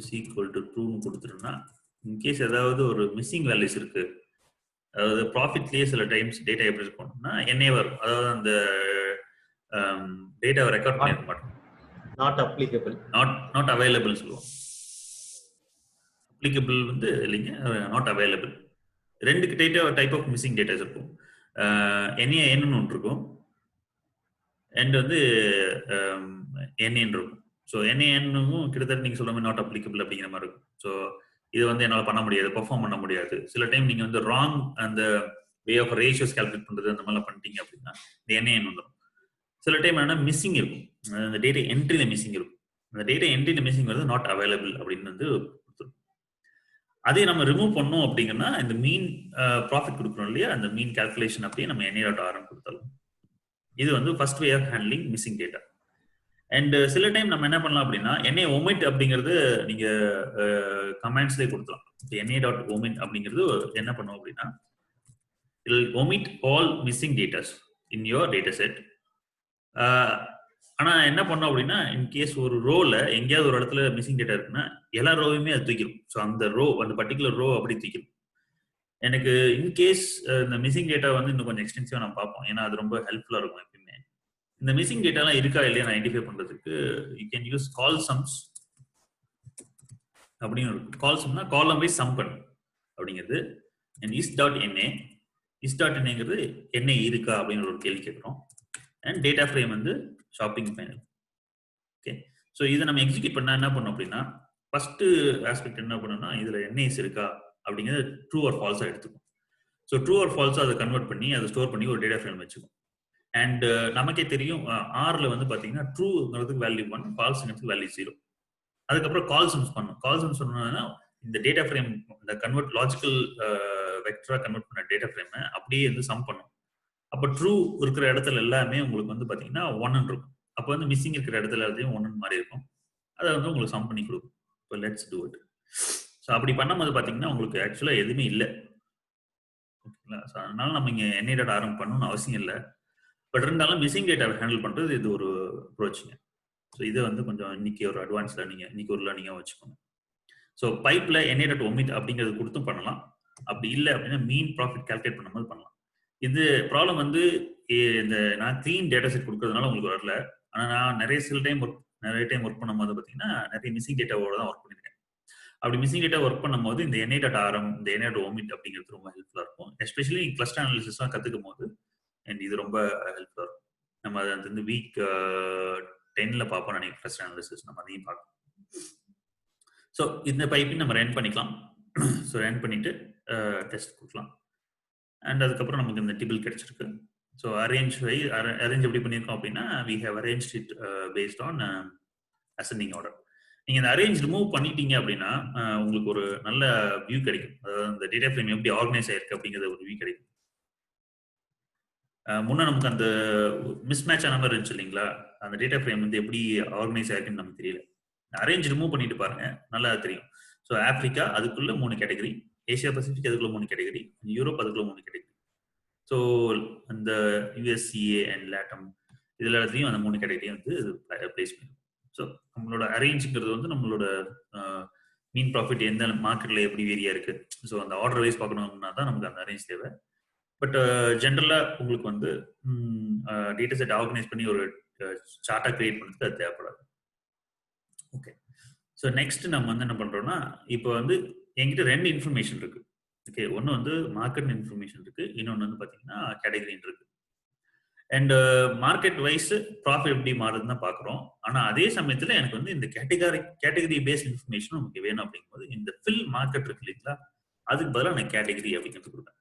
is equal to 2ன்னு கொடுத்துருன்னா இன்கேஸ் ஏதாவது ஒரு மிஸ்ஸிங் வேல்யூஸ் இருக்கு, அதாவது ப்ராஃபிட்லயே சில டைம்ஸ் டேட்டா எப்படி இருக்கும்னா NA வரும், அதாவது அந்த டேட்டாவை ரெக்கார்ட் பண்ணிருக்க மாட்டோம், நாட் அப்ளிகபிள், நாட் அவைலபிள் சொல்லுவோம். அப்ளிகபிள் வந்து இல்லைங்க, நாட் அவைலபிள். ரெண்டு டைப் ஆஃப் மிஸ்ஸிங் டேட்டாஸ் இருக்கும். NAN ஒன்று இருக்கும், அண்ட் வந்து NN இருக்கும். ஸோ NAN-ம் கிட்டத்தட்ட நீங்க சொல்ற மாதிரி நாட் அப்ளிகபிள் அப்படிங்கிற மாதிரி இருக்கும். ஸோ இது வந்து என்னால் பண்ண முடியாது, பெர்ஃபார்ம் பண்ண முடியாது. சில டைம் நீங்க வந்து ராங் அந்த வே ஆஃப் ரேஷியோஸ் கால்குலேட் பண்றது அந்த மாதிரிலாம் பண்ணிட்டீங்க அப்படின்னா இந்த NAN வந்துடும். சில டைம் என்னன்னா மிஸ்ஸிங் இருக்கும், அந்த டேட்டா என்ட்ரியில மிஸ்ஸிங் இருக்கும். அந்த டேட்டா என்ட்ரியில மிஸ்ஸிங் வருது நாட் அவைலபிள் அப்படின்னு வந்து கொடுத்துரும். அதே நம்ம ரிமூவ் பண்ணோம் அப்படிங்கன்னா இந்த மீன் ப்ராஃபிட் கொடுக்குறோம் இல்லையா, அந்த மீன் கால்குலேஷன் அப்படியே நம்ம NA.RM கொடுத்தாலும் இது வந்து first way of handling missing data. And சில டைம் நம்ம என்ன பண்ணலாம் அப்படின்னா NA omit அப்படிங்கிறது நீங்க கமெண்ட்ஸ்லேயே கொடுக்கலாம். NA.omit அப்படிங்கிறது என்ன பண்ணுவோம் அப்படின்னா it will omit all missing data in your data set. ஆனா என்ன பண்ணோம் அப்படின்னா இன்கேஸ் ஒரு ரோல எங்கேயாவது ஒரு இடத்துல மிஸ்ஸிங் டேட்டா இருக்குன்னா எல்லா ரோவையுமே அது தூக்கிடும். ஸோ அந்த அந்த பர்டிகுலர் ரோ அப்படி தூக்கிடும். எனக்கு இன்கேஸ் இந்த மிஸ்ஸிங் டேட்டா வந்து இன்னும் கொஞ்சம் எக்ஸ்டென்சிவா நம்ம பார்ப்போம், ஏன்னா அது ரொம்ப ஹெல்ப்ஃபுல்லா இருக்கும். எப்பயுமே இந்த மிஸ்ஸிங் டேட்டாலாம் இருக்கா இல்லையா ஐடென்டிஃபை பண்றதுக்கு you can use call sums அப்படின்னு இருக்கும். கால் சம்னா காலம் வைஸ் சம் பண்ணும் அப்படிங்கிறது. அண்ட் is.NA is.NAங்கிறது NA இருக்கா அப்படின்னு ஒரு கேள்வி கேட்குறோம். அண்ட் டேட்டா ஃப்ரேம் வந்து ஷாப்பிங் பேனல். ஓகே, ஸோ இதை நம்ம எக்ஸிக்யூட் பண்ணா என்ன பண்ணோம் அப்படின்னா ஃபர்ஸ்ட் ஆஸ்பெக்ட் என்ன பண்ணணும்னா இதுல NAs இருக்கா அப்படிங்கிறது ட்ரூ ஆர் ஃபால்ஸா எடுத்துக்கும். ஸோ ட்ரூ ஆர் ஃபால்ஸா அதை கன்வெர்ட் பண்ணி அதை ஸ்டோர் பண்ணி ஒரு டேட்டா ஃப்ரேம் வச்சுக்கும். அண்ட் நமக்கே தெரியும் ஆர்ல வந்து பாத்தீங்கன்னா ட்ரூங்கிறதுக்கு வேல்யூ 1, ஃபால்ஸ்ங்கிறதுக்கு வேல்யூ 0. அதுக்கப்புறம் கால் சம்ஸ் பண்ணும். கால் சம்ஸ் சொன்னோம்னா இந்த டேட்டா ஃப்ரேம் இந்த கன்வெர்ட் லாஜிக்கல் வெக்டரா கன்வெர்ட் பண்ண டேட்டா ஃப்ரேமை அப்படியே வந்து சம் பண்ணும். அப்போ ட்ரூ இருக்கிற இடத்துல எல்லாமே உங்களுக்கு வந்து பாத்தீங்கன்னா 1 இருக்கும். அப்போ வந்து மிஸ்ஸிங் இருக்கிற இடத்துல எல்லாத்தையும் 1 மாதிரி இருக்கும். அதை வந்து உங்களுக்கு சம் பண்ணி கொடுக்கும். இப்போ லெட்ஸ் டூ இட். ஸோ அப்படி பண்ணும்போது பாத்தீங்கன்னா உங்களுக்கு ஆக்சுவலா எதுவுமே இல்லை. ஓகேங்களா? ஸோ அதனால நம்ம இங்க NA.RM பண்ணணும்னு அவசியம் இல்லை. பட் இருந்தாலும் மிஸ்ஸிங் டேட்டாவை ஹேண்டில் பண்றது இது ஒரு அப்ரோச்சுங்க. ஸோ இதை வந்து கொஞ்சம் இன்னைக்கு ஒரு அட்வான்ஸ்ல நீங்க இன்னைக்கு ஒரு லேர்னிங்கா வச்சுக்கோங்க. ஸோ பைப்ல NA.omit அப்படிங்கிறது கொடுத்தும் பண்ணலாம். அப்படி இல்லை அப்படின்னா மீன் ப்ராஃபிட் கால்குலேட் பண்ணும்போது பண்ணலாம். இது ப்ராப்ளம் வந்து இந்த நான் க்ளீன் டேட்டா செட் கொடுக்கறதுனால உங்களுக்கு வரல. ஆனால் நான் நிறைய டைம் ஒர்க் பண்ணும்போது பார்த்தீங்கன்னா நிறைய மிஸ்ஸிங் டேட்டாவோட தான் ஒர்க் பண்ணிருக்கேன். அப்படி மிஸ்ஸிங் டேட்டா ஒர்க் பண்ணும்போது இந்த NA.RM இந்த NA.omit அப்படிங்கிறது ரொம்ப ஹெல்ப்ஃபுல்லாக இருக்கும். எஸ்பெஷலி கிளஸ்டர் அனாலிசிஸ்லாம் கற்றுக்கும் போது அண்ட் இது ரொம்ப ஹெல்ப்ஃபுல்லாக இருக்கும். நம்ம அதை வந்து வீக் 10ல பார்ப்போம் நினைக்கிறேன். கிளஸ்டர் அனாலிசிஸ் நம்ம அதையும் பார்க்கலாம். ஸோ இந்த பைப்பையும் நம்ம ரன் பண்ணிக்கலாம். ஸோ ரன் பண்ணிட்டு டெஸ்ட் கொடுக்கலாம். அண்ட் அதுக்கப்புறம் நமக்கு இந்த டிபிள் கிடைச்சிருக்கு. ஸோ அரேஞ்ச் எப்படி பண்ணியிருக்கோம் அப்படின்னா we have arranged it based on ascending order. நீங்க இந்த அரேஞ்ச் ரிமூவ் பண்ணிட்டீங்க அப்படின்னா உங்களுக்கு ஒரு நல்ல வியூ கிடைக்கும். அதாவது இந்த டேட்டா ஃப்ரேம் எப்படி ஆர்கனைஸ் ஆயிருக்கு அப்படிங்கிற ஒரு வியூ கிடைக்கும். முன்ன நமக்கு அந்த மிஸ்மேட்ச் ஆன மாதிரி இருந்துச்சு இல்லைங்களா, அந்த டேட்டா ஃப்ரேம் வந்து எப்படி ஆர்கனைஸ் ஆயிருக்குன்னு நமக்கு தெரியல. அரேஞ்ச் ரிமூவ் பண்ணிட்டு பாருங்க, நல்லா தெரியும். ஸோ ஆப்பிரிக்கா அதுக்குள்ள 3 கேட்டகரி, ஏசியா பசிபிக் அதுக்குள்ள 3 கேட்டகரி, யூரோப் அதுக்குள்ள 3 கேட்டகரி. ஸோ அந்த USCA அண்ட் லேட்டம் இதுல எல்லாத்தையும் அந்த 3 கேட்டகரியும் வந்து பிளேஸ் பண்ணும். ஸோ நம்மளோட அரேஞ்சுங்கிறது வந்து நம்மளோட மீன் ப்ராஃபிட் எந்த மார்க்கெட்ல எப்படி வேரியா இருக்கு, ஸோ அந்த ஆர்டர் வைஸ் பார்க்கணும்னா தான் நமக்கு அந்த அரேஞ்ச் தேவை. பட் ஜென்ரலா உங்களுக்கு வந்து டேட்டா செட் ஆர்கனைஸ் பண்ணி ஒரு சார்ட்டா கிரியேட் பண்ணுறதுக்கு அது தேவைப்படாது. ஓகே, ஸோ நெக்ஸ்ட் நம்ம வந்து என்ன பண்றோம்னா இப்போ வந்து என்கிட்ட 2 இன்ஃபர்மேஷன் இருக்கு. ஓகே, ஒன்று வந்து மார்க்கெட் இன்ஃபர்மேஷன் இருக்கு, இன்னொன்று வந்து பார்த்தீங்கன்னா கேட்டகரின்னு இருக்கு. அண்ட் மார்க்கெட் வைஸ் ப்ராஃபிட் எப்படி மாறுதுன்னு தான் பார்க்குறோம். ஆனால் அதே சமயத்தில் எனக்கு வந்து இந்த கேட்டகரி பேஸ்ட் இன்ஃபர்மேஷனும் நமக்கு வேணும். அப்படிங்கும்போது இந்த ஃபில் மார்க்கெட் இருக்கு இல்லைங்களா, அதுக்கு பதிலாக நான் கேட்டகரி அப்படிங்கிறது கொடுப்பேன்.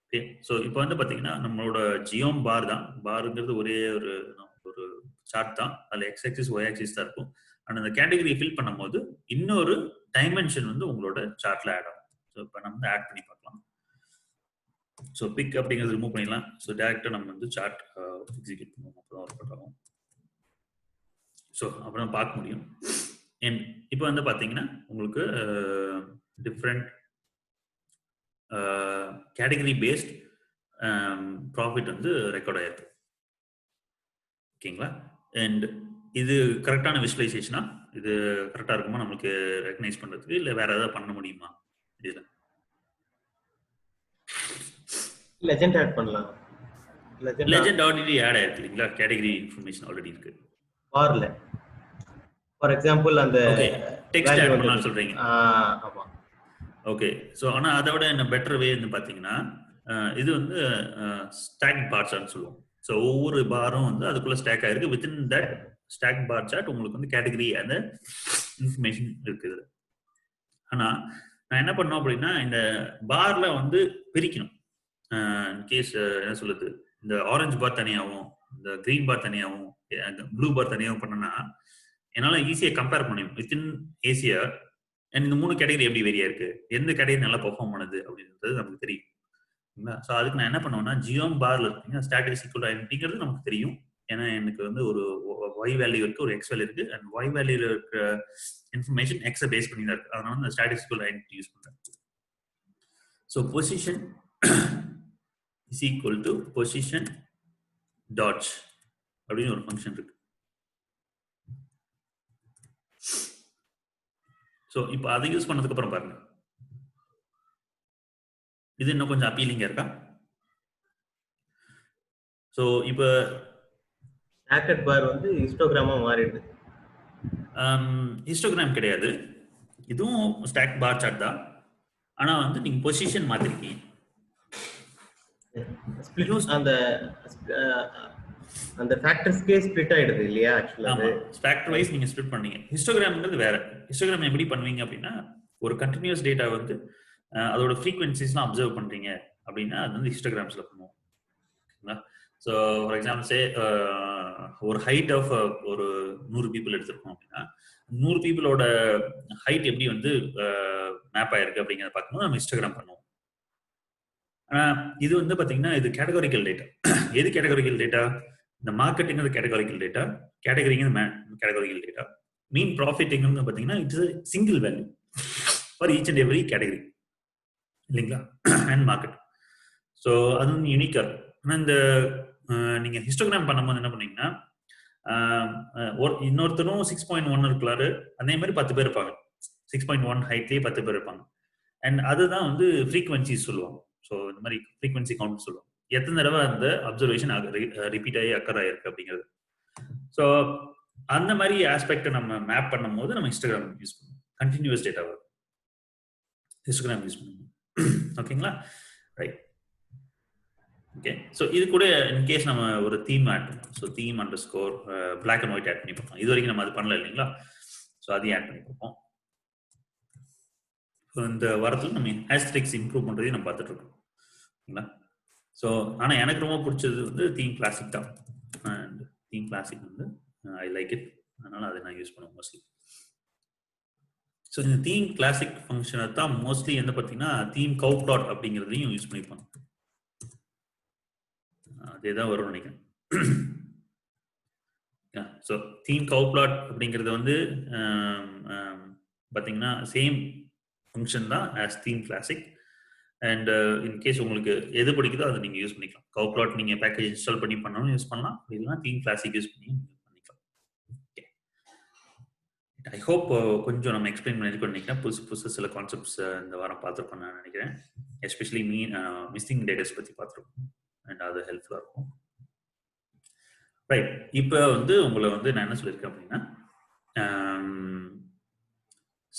ஓகே, ஸோ இப்போ வந்து பார்த்தீங்கன்னா நம்மளோட ஜியோம் பார் தான். பாருங்கிறது ஒரே ஒரு சார்ட் தான், அதில் எக்ஸ் ஆக்சிஸ் ஒய் ஆக்சிஸ் தான் இருக்கும். ஆனால் அந்த கேட்டகரி ஃபில் பண்ணும்போது இன்னொரு டைமென்ஷன் வந்து உங்களோட சார்ட்ல ஆட் ஆகும். ஸோ இப்போ நம்ம வந்து ஆட் பண்ணி பார்க்கலாம். ஸோ பிக் அப்படிங்கிறது ரிமூவ் பண்ணிடலாம். ஸோ டேரக்டாக நம்ம வந்து சார்ட் எக்ஸிக்யூட் பண்ணுவோம், அப்போ தான் ஒர்க் ஆகும். ஸோ அப்புறம் பார்க்க முடியும். அண்ட் இப்போ வந்து பார்த்தீங்கன்னா உங்களுக்கு டிஃப்ரெண்ட் கேட்டகரி பேஸ்ட் ப்ராஃபிட் வந்து ரெக்கார்ட் ஆயிருக்கு. ஓகேங்களா? அண்ட் இது கரெக்டான விஷுவலைசேஷனா? இது கரெக்டா இருக்குமா நமக்கு ரெகக்னைஸ் பண்றதுக்கு, இல்ல வேற ஏதாவது பண்ண முடியுமா இதுல? லெஜெண்ட் ஆட் பண்ணலாம். லெஜெண்ட் ஆல்ரெடி ஆட் ஆயிருக்கு இல்லைங்களா? கேட்டகரி இன்ஃபர்மேஷன் ஆல்ரெடி இருக்கு. பார்ல ஃபார் எக்ஸாம்பிள் அந்த ஓகே, டெக்ஸ்ட் வேல்யூ ஆட் வந்து பண்ணலாம்னு சொல்றீங்க. ஆமா. ஓகே, ஸோ ஆனா அதை விட என்ன பெட்டர் வேன்னு பார்த்தீங்கன்னா, இது வந்து ஸ்டாக் பார் சார்ட்னு சொல்லுவோம். ஸோ ஒவ்வொரு பாரும் வந்து அதுக்குள்ள ஸ்டாக் ஆயிருக்கு. Within that stack bar chart உங்களுக்கு வந்து கேட்டகரி அந்த இன்ஃபர்மேஷன் இருக்குது. ஆனா நான் என்ன பண்ணோம் அப்படின்னா, இந்த பார்ல வந்து பிரிக்கணும். இன்கேஸ் என்ன சொல்லுது, இந்த ஆரஞ்சு பார் தனியாகவும், இந்த கிரீன் பார் தனியாகவும், ப்ளூ பார் தனியாகவும் பண்ணனா என்னால ஈஸியா கம்பேர் பண்ண முடியும் வித்தின் ஏசியா. அண்ட் இந்த 3 கேட்டகரி எப்படி வேரியா இருக்கு, எந்த கேட்டகரி நல்லா பெர்ஃபார்ம் பண்ணுது அப்படின்றது நமக்கு தெரியும். ஸோ அதுக்கு நான் என்ன பண்ணுவேன்னா, ஜியோம் பார்ல இருக்கீங்க ஸ்டாட்டிஸ்டிக்கல் ஐடென்டிங்கிறது நமக்கு தெரியும். ஏன்னா எனக்கு வந்து ஒரு ஒய் வேல்யூ இருக்கு, ஒரு எக்ஸ் வேல்யூ இருக்கு. அண்ட் ஒய் வேல்யூல இருக்க இன்ஃபர்மேஷன் எக்ஸை பேஸ் பண்ணி தான் இருக்கு. அதனால நான் ஸ்டாட்டிஸ்டிக்கல் ஐடென்டிட்டி யூஸ் பண்றேன். So position is equal to position dodge அப்படின்னு ஒரு ஃபங்க்ஷன் இருக்கு. ஸோ இப்போ அதை யூஸ் பண்ணதுக்கு அப்புறம் பாருங்க, இது இன்னும் கொஞ்சம் அப்பீலிங்கா இருக்கா? ஸோ இப்போ ஸ்டாக்கட் பார் வந்து ஹிஸ்டோகிராமா மாறிடுது. ஹிஸ்டோகிராம் கிடையாது, இதுவும் ஸ்டாக் பார் சார்ட் தான். ஆனா வந்து நீங்க பொசிஷன் மாத்திருக்கீங்க. அந்த ஃபேக்டர்ஸ்க்கே ஸ்ப்ளிட் ஆயிடுது இல்லையா? ஆக்சுவலா ஆமா, ஃபேக்டர் வைஸ் நீங்க ஸ்ப்ளிட் பண்ணீங்க. ஹிஸ்டோகிராம்ங்கிறது வேற. ஹிஸ்டோகிராம் எப்படி பண்ணுவீங்க அப்படின்னா, ஒரு கண்டினியூஸ் டேட்டா வந்து அதோட ஃப்ரீக்வன்சிஸ்லாம் அப்சர்வ் பண்றீங்க அப்படின்னா அது வந்து ஹிஸ்டோகிராம்ஸ்ல பண்ணுவோம். ஸோ ஃபார் எக்ஸாம்பிள் சே ஒரு ஹைட் ஆஃப் ஒரு 100 பீப்புள் எடுத்திருக்கோம் அப்படின்னா 100 பீப்புளோட ஹைட் எப்படி வந்து மேப் ஆயிருக்கு அப்படிங்கிறத பார்க்கும்போது நம்ம ஹிஸ்டோகிராம் பண்ணுவோம். இது வந்து பாத்தீங்கன்னா இது கேட்டகரிக்கல் டேட்டா. எது கேட்டகரிக்கல் டேட்டா? இந்த மார்க்கெட்டிங் கேட்டகரிக்கல் டேட்டா, கேட்டகரிங் கேட்டகரிக்கல் டேட்டா. மீன் ப்ராஃபிட்டிங் பாத்தீங்கன்னா it's single value for each and every category இல்லைங்களா? And market. ஸோ அது வந்து யூனிக்கா இருக்கும். ஆனால் இந்த நீங்க ஹிஸ்டோகிராம் பண்ணும்போது என்ன பண்ணீங்கன்னா, இன்னொருத்தரும் 6.1 இருக்கலாரு, அதே மாதிரி 10 பேர் இருப்பாங்க. 6.1 ஹைட்லயே 10 பேர் இருப்பாங்க. அண்ட் அதுதான் வந்து ஃப்ரீக்வன்சி சொல்லுவாங்க. ஸோ இந்த மாதிரி ஃப்ரீக்வன்சி கவுண்ட் சொல்லுவாங்க. எத்தனை தடவை அந்த அப்சர்வேஷன் ரிப்பீட் ஆகி அக்கர் ஆயிருக்கு அப்படிங்கிறது. ஸோ அந்த மாதிரி ஆஸ்பெக்டை நம்ம மேப் பண்ணும் போது நம்ம ஹிஸ்டோகிராம் யூஸ் பண்ணுவோம். கண்டினியூஸ் டேட்டா வரும், ஹிஸ்டோகிராம் யூஸ் பண்ணுவோம். ஓகேங்களா? ரைட். ஓகே, ஸோ இது கூட இன்கேஸ் நம்ம ஒரு தீம் ஆட் பண்ணலாம். So theme underscore black and white add பண்ணி பார்ப்போம். இது வரைக்கும் நம்ம அது பண்ணல இல்லைங்களா? ஸோ அதையும் ஆட் பண்ணி பார்ப்போம். ஸோ இந்த வாரத்தில் நம்ம ஆஸ்ட்ரிக்ஸ் இம்ப்ரூவ் பண்ணுறதையும் நம்ம பார்த்துட்டு இருக்கோம். ஓகேங்களா? ஸோ ஆனால் எனக்கு ரொம்ப பிடிச்சது வந்து தீம் கிளாசிக் தான். அண்ட் தீம் கிளாசிக் வந்து ஐ லைக் இட், அதனால அதை நான் யூஸ் பண்ணுவேன் மோஸ்ட்லி. ஸோ இந்த தீம் கிளாசிக் ஃபங்க்ஷனை தான் மோஸ்ட்லி என்ன பார்த்தீங்கன்னா தீம் கவு பிளாட் அப்படிங்கிறதையும் யூஸ் பண்ணிப்பாங்க. அதேதான் வரும்னு நினைக்கிறேன். ஸோ தீம் கவு பிளாட் அப்படிங்கிறது வந்து பார்த்தீங்கன்னா சேம் ஃபங்க்ஷன் தான் as theme classic. And in case உங்களுக்கு எது பிடிக்குதோ அதை நீங்கள் யூஸ் பண்ணிக்கலாம். கவு பிளாட் நீங்கள் பேக்கேஜ் இன்ஸ்டால் பண்ணி பண்ணாலும் யூஸ் பண்ணலாம், இல்லைன்னா தீம் கிளாசிக் யூஸ் பண்ணி பண்ணிக்கலாம். ஓகே, ஐ ஹோப் கொஞ்சம் நம்ம எக்ஸ்பிளைன் பண்ணிருக்கோம் நினைக்கிறேன். புதுசு சில கான்செப்ட்ஸ் இந்த வாரம் பார்த்துருப்போம் நான் நினைக்கிறேன். எஸ்பெஷலி மிஸ்ஸிங் டேட்டாஸ் பற்றி பார்த்துருக்கோம். அண்ட் அது ஹெல்ப்ஃபுல்லாக இருக்கும். ரைட், இப்போ வந்து உங்களை வந்து நான் என்ன சொல்லியிருக்கேன் அப்படின்னா,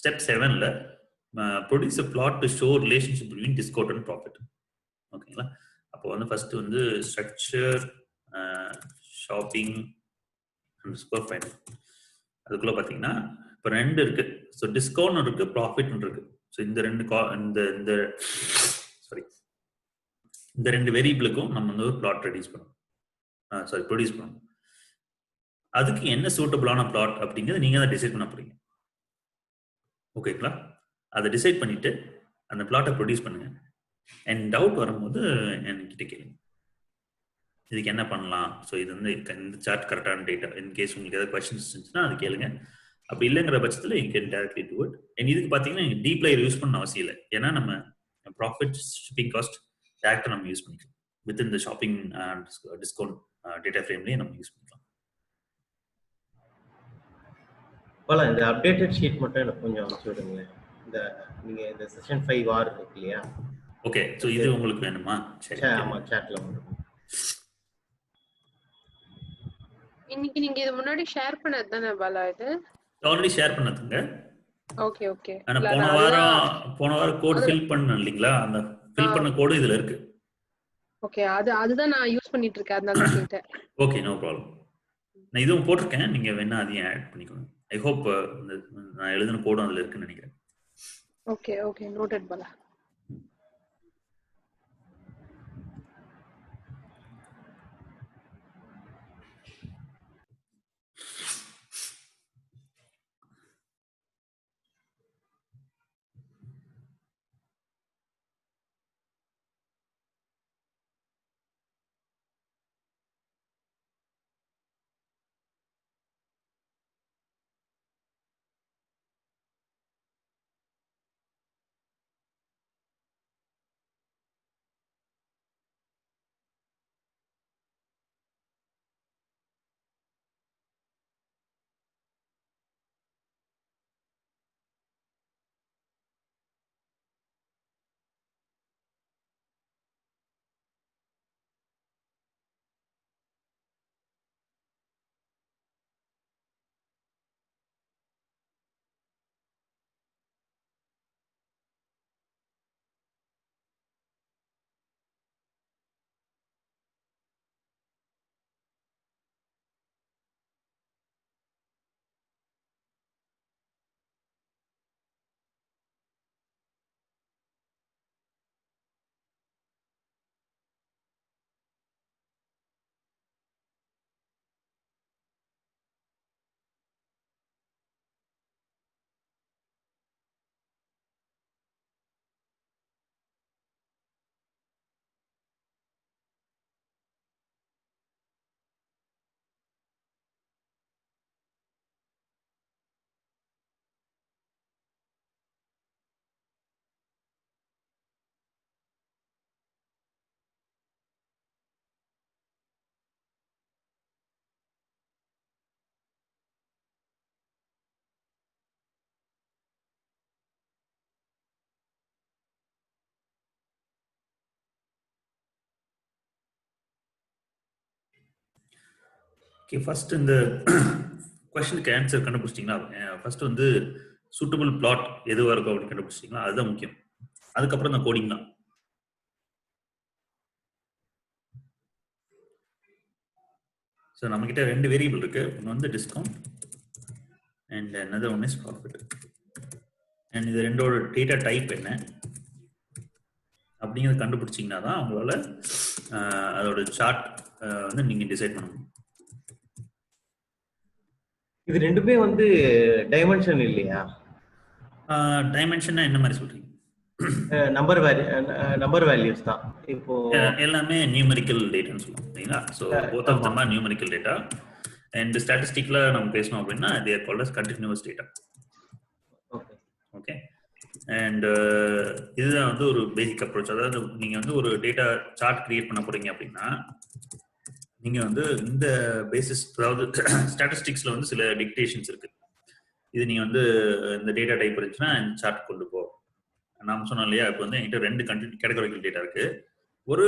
ஸ்டெப் 7ல produce a plot to show relationship between discount and profit. ஓகேங்களா? அப்போ வந்து ஃபர்ஸ்ட் வந்து structure shopping and score final. அதுக்குள்ள பார்த்தீங்கன்னா இப்போ 2 இருக்கு. ஸோ டிஸ்கவுண்ட் இருக்கு, ப்ராஃபிட் இருக்கு. ஸோ இந்த ரெண்டு வேரியபிளுக்கும் நம்ம வந்து ஒரு பிளாட் ப்ரொடியூஸ் பண்ணணும். அதுக்கு என்ன சூட்டபிளான பிளாட் அப்படிங்கிறது நீங்க தான் டிசைட் பண்ண போறீங்க. ஓகேங்களா? அதை டிசைட் பண்ணிட்டு அந்த பிளாட்டை ப்ரொடியூஸ் பண்ணுங்க. அண்ட் டவுட் வரும்போது என்கிட்ட கேளுங்க, இதுக்கு என்ன பண்ணலாம், ஸோ இது வந்து இந்த சார்ட் கரெக்டான டேட்டா. இன்கேஸ் உங்களுக்கு ஏதாவது கொஸ்டின்ஸ் இருந்துச்சுன்னா அது கேளுங்க. அப்படி இல்லைங்கிற பட்சத்தில் you can directly to it. And இதுக்கு பார்த்தீங்கன்னா நீங்கள் டீப் லேயர் யூஸ் பண்ண அவசியம் இல்லை. ஏன்னா நம்ம ப்ராஃபிட், ஷிப்பிங் காஸ்ட் டேரக்டாக நம்ம யூஸ் பண்ணிக்கலாம். வித் இந்த ஷாப்பிங் டிஸ்கவுண்ட் டேட்டா ஃப்ரேம்லேயே நம்ம யூஸ் பண்ணிக்கலாம். போலாம். இந்த அப்டேட்டட் ஷீட் மட்டும் எனக்கு கொஞ்சம் அனுப்பிச்சு விடுங்களேன். இந்த நீங்க இந்த செஷன் 5 ஆர் இருக்கு இல்லையா? ஓகே, ஸோ இது உங்களுக்கு வேணுமா? சரி, ஆமா, சாட்ல வந்துடும். இன்னைக்கு நீங்க இது முன்னாடி ஷேர் பண்ணது தானே பாலா இது? ஆல்ரெடி ஷேர் பண்ணதுங்க. Okay okay. ஆனா இல்ல போன வாரம் கோட் அதுல ஃபில் பண்ண இல்லைங்களா, அந்த ஃபில் பண்ண கோடு இதுல இருக்கு. ஓகே, அதுதான் நான் யூஸ் பண்ணிட்டு இருக்கேன், அதனால தான் கேட்டேன். Okay, no problem. நான் இதுவும் போட்டிருக்கேன், நீங்க வேணா அதையும் ஆட் பண்ணிக்கோங்க. ஐ ஹோப் நான் எழுதின கோடும் அதுல இருக்குன்னு நினைக்கிறேன். Okay okay, noted Bala. Okay, first இந்த கொஸ்டினுக்கு ஆன்சர் கண்டுபிடிச்சிட்டிங்களா? ஃபர்ஸ்ட் வந்து சூட்டபிள் பிளாட் எதுவாக இருக்கும் அப்படின்னு கண்டுபிடிச்சிட்டிங்களா? அதுதான் முக்கியம். அதுக்கப்புறம் தான் கோடிங் தான். ஸோ நம்மக்கிட்ட 2 வேரியபிள் இருக்கு. ஒன்று வந்து discount and another one is profit. And இது ரெண்டோட டேட்டா டைப் என்ன அப்படிங்கிறத கண்டுபிடிச்சிங்கன்னா தான் உங்களால் அதோட சார்ட் வந்து நீங்கள் டிசைட் பண்ண முடியும். இது ரெண்டுமே வந்து டைமென்ஷன் இல்லையா? டைமென்ஷன்னா என்ன மாதிரி சொல்றீங்க? நம்பர் வேல்யூஸ் தான். இப்போ எல்லாமே நியூமெரிக்கல் டேட்டான்னு சொல்லுவோம் இல்லைங்களா? So both of them are numerical data. And ஸ்டாட்டிஸ்டிக்ல நம்ம பேசணும் அப்படின்னா they are called as continuous data. Okay, and இதுதான் வந்து ஒரு பேசிக் அப்ரோச். அதாவது நீங்க வந்து ஒரு டேட்டா சார்ட் கிரியேட் பண்ண போறீங்க அப்படின்னா நீங்க வந்து இந்த பேசிஸ், அதாவது ஸ்டாட்டிஸ்டிக்ஸ்ல வந்து சில டிக்டேஷன்ஸ் இருக்கு. இது நீங்க வந்து இந்த டேட்டா டைப் இருந்துச்சுன்னா இந்த சார்ட் கொண்டு போ. நாம சொன்னோம் இல்லையா, இப்போ வந்து என்கிட்ட 2 கேட்டகரிக்கல் டேட்டா இருக்கு, ஒரு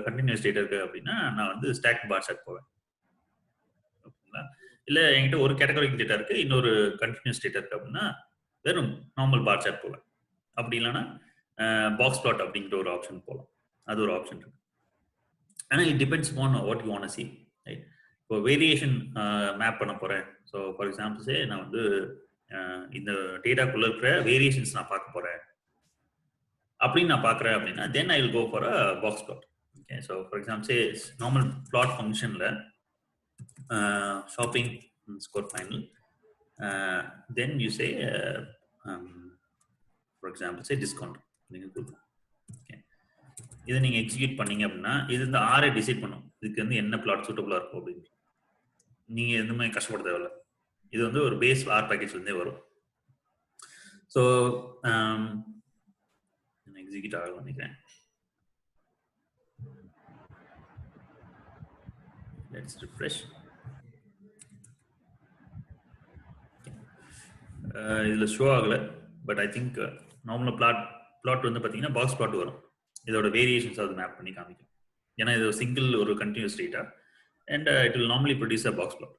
கண்டினியூஸ் டேட்டா இருக்கு அப்படின்னா நான் வந்து ஸ்டாக் பார் சார்ட் போவேன். ஓகேங்களா? இல்ல என்கிட்ட ஒரு கேட்டகரிக்கல் டேட்டா இருக்கு, இன்னொரு கண்டினியூஸ் டேட்டா இருக்கு அப்படின்னா வெறும் நார்மல் பார் சார்ட் போவேன். அப்படி இல்லைன்னா பாக்ஸ் பிளாட் அப்படிங்கிற ஒரு ஆப்ஷன் போகலாம். அது ஒரு ஆப்ஷன் இருக்கு. ஆனால் it depends on what you want to see, right? இப்போ வேரியேஷன் மேப் பண்ண போறேன். ஸோ ஃபார் எக்ஸாம்பிள்ஸே நான் வந்து இந்த டேட்டாக்குள்ள இருக்கிற வேரியேஷன்ஸ் நான் பார்க்க போறேன் அப்படின்னு நான் பார்க்குறேன் அப்படின்னா then I will go for a box plot. Okay, so for எக்ஸாம்பிள்ஸே நார்மல் பிளாட் ஃபங்க்ஷனில் shopping score final, then you say for example say discount நீங்கள் கொடுக்கணும். ஓகே, இதை நீங்கள் எக்ஸிக்யூட் பண்ணீங்க அப்படின்னா இது இந்த ஆரே டிசைட் பண்ணும் இதுக்கு வந்து என்ன பிளாட் சூட்டபுளாக இருக்கும் அப்படின்னு. நீங்கள் எதுவுமே கஷ்டப்பட தேவையில்ல, இது வந்து ஒரு பேஸ் ஆர் பேக்கேஜ் வந்து வரும். ஸோ எக்ஸிக்யூட் ஆகும் நினைக்கிறேன். Let's refresh. Okay. இதில் ஷோ ஆகலை, பட் ஐ திங்க் நார்மலாக பிளாட் வந்து பார்த்தீங்கன்னா பாக்ஸ் பிளாட் வரும். இதோட வேரியேஷன்ஸ் அது மேப் பண்ணி காமிக்கும். ஏன்னா இது சிங்கிள் ஒரு continuous data and it will normally produce a box plot.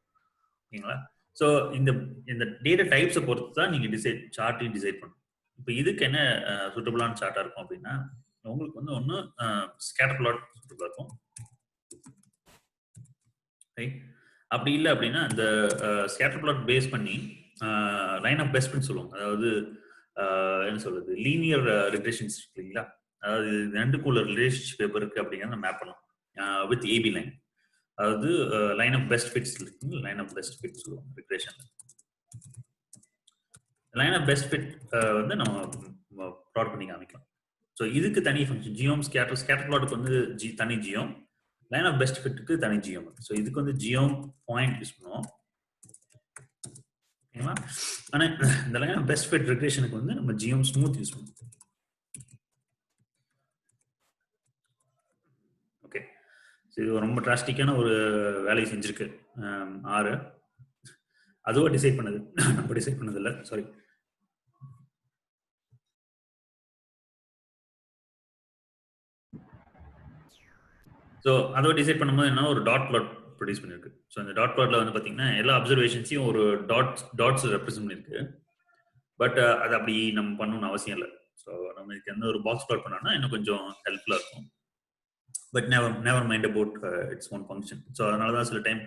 ஓகேங்களா? ஸோ இந்த டேட்டா டைப்ஸை பொறுத்து தான் நீங்கள் சார்ட்டையும் டிசைட் பண்ணணும். இப்போ இதுக்கு என்ன சூட்டபிளான சார்ட்டாக இருக்கும் அப்படின்னா, உங்களுக்கு வந்து ஒன்று ஸ்கேட்டர் பிளாட் சூட்டபிளாக இருக்கும். ரைட்? அப்படி இல்லை அப்படின்னா இந்த ஸ்கேட்டர் பிளாட் பேஸ் பண்ணி லைன் ஆஃப் பெஸ்ட் ஃபிட் சொல்லுவாங்க. அதாவது என்ன சொல்றது, லீனியர் ரிக்ரெஷன்ஸ் இருக்கு இல்லைங்களா? அதாவது ரெண்டுக்குள்ள ரிலேஷன்ஷிப் பேப்பர் இருக்கு அப்படிங்கிறத மேப் பண்ணலாம் வித் ஏபி லைன். அதாவது லைன் ஆஃப் பெஸ்ட் ஃபிட்ஸ் இருக்கு, லைன் ஆஃப் பெஸ்ட் ஃபிட் சொல்லுவாங்க regression. Line of best fit வந்து நம்ம ப்ளாட் பண்ணி காமிக்கலாம். ஸோ இதுக்கு தனி ஃபங்க்ஷன் ஜியோம் ஸ்கேட்டர் பிளாட்டுக்கு வந்து தனி ஜியோம், லைன் ஆஃப் பெஸ்ட் ஃபிட்டுக்கு தனி ஜியோம். ஸோ இதுக்கு வந்து ஜியோம் பாயிண்ட் யூஸ் பண்ணுவோம். ஓகேங்களா? ஆனால் இந்த லைன் ஆஃப் பெஸ்ட் ஃபிட் ரிக்ரெஷனுக்கு வந்து நம்ம ஜியோம் ஸ்மூத் யூஸ் பண்ணுவோம். ஓகே, இது ரொம்ப டிராஸ்டிக்கான ஒரு வேலையை செஞ்சிருக்கு ஆறு. அதுவும் டிசைட் பண்ணது, நம்ம டிசைட் பண்ணது இல்லை, சாரி. ஸோ அதோட டிசைட் பண்ணும்போது என்ன ஒரு டாட் பிளாட் ப்ரொடியூஸ் பண்ணிருக்கு. ஸோ இந்த டாட் பிளாட்ல வந்து பார்த்தீங்கன்னா எல்லா அப்சர்வேஷன்ஸையும் ஒரு டாட்ஸ் ரெப்ரசென்ட் பண்ணிருக்கு. பட் அது அப்படி நம்ம பண்ணணும்னு அவசியம் இல்லை. ஸோ நம்ம இதுக்கு எந்த ஒரு பாக்ஸ் பிளாட் பண்ணோம்னா இன்னும் கொஞ்சம் ஹெல்ப்ஃபுல்லாக இருக்கும். But never mind about its own function. So அதனால தான் சில time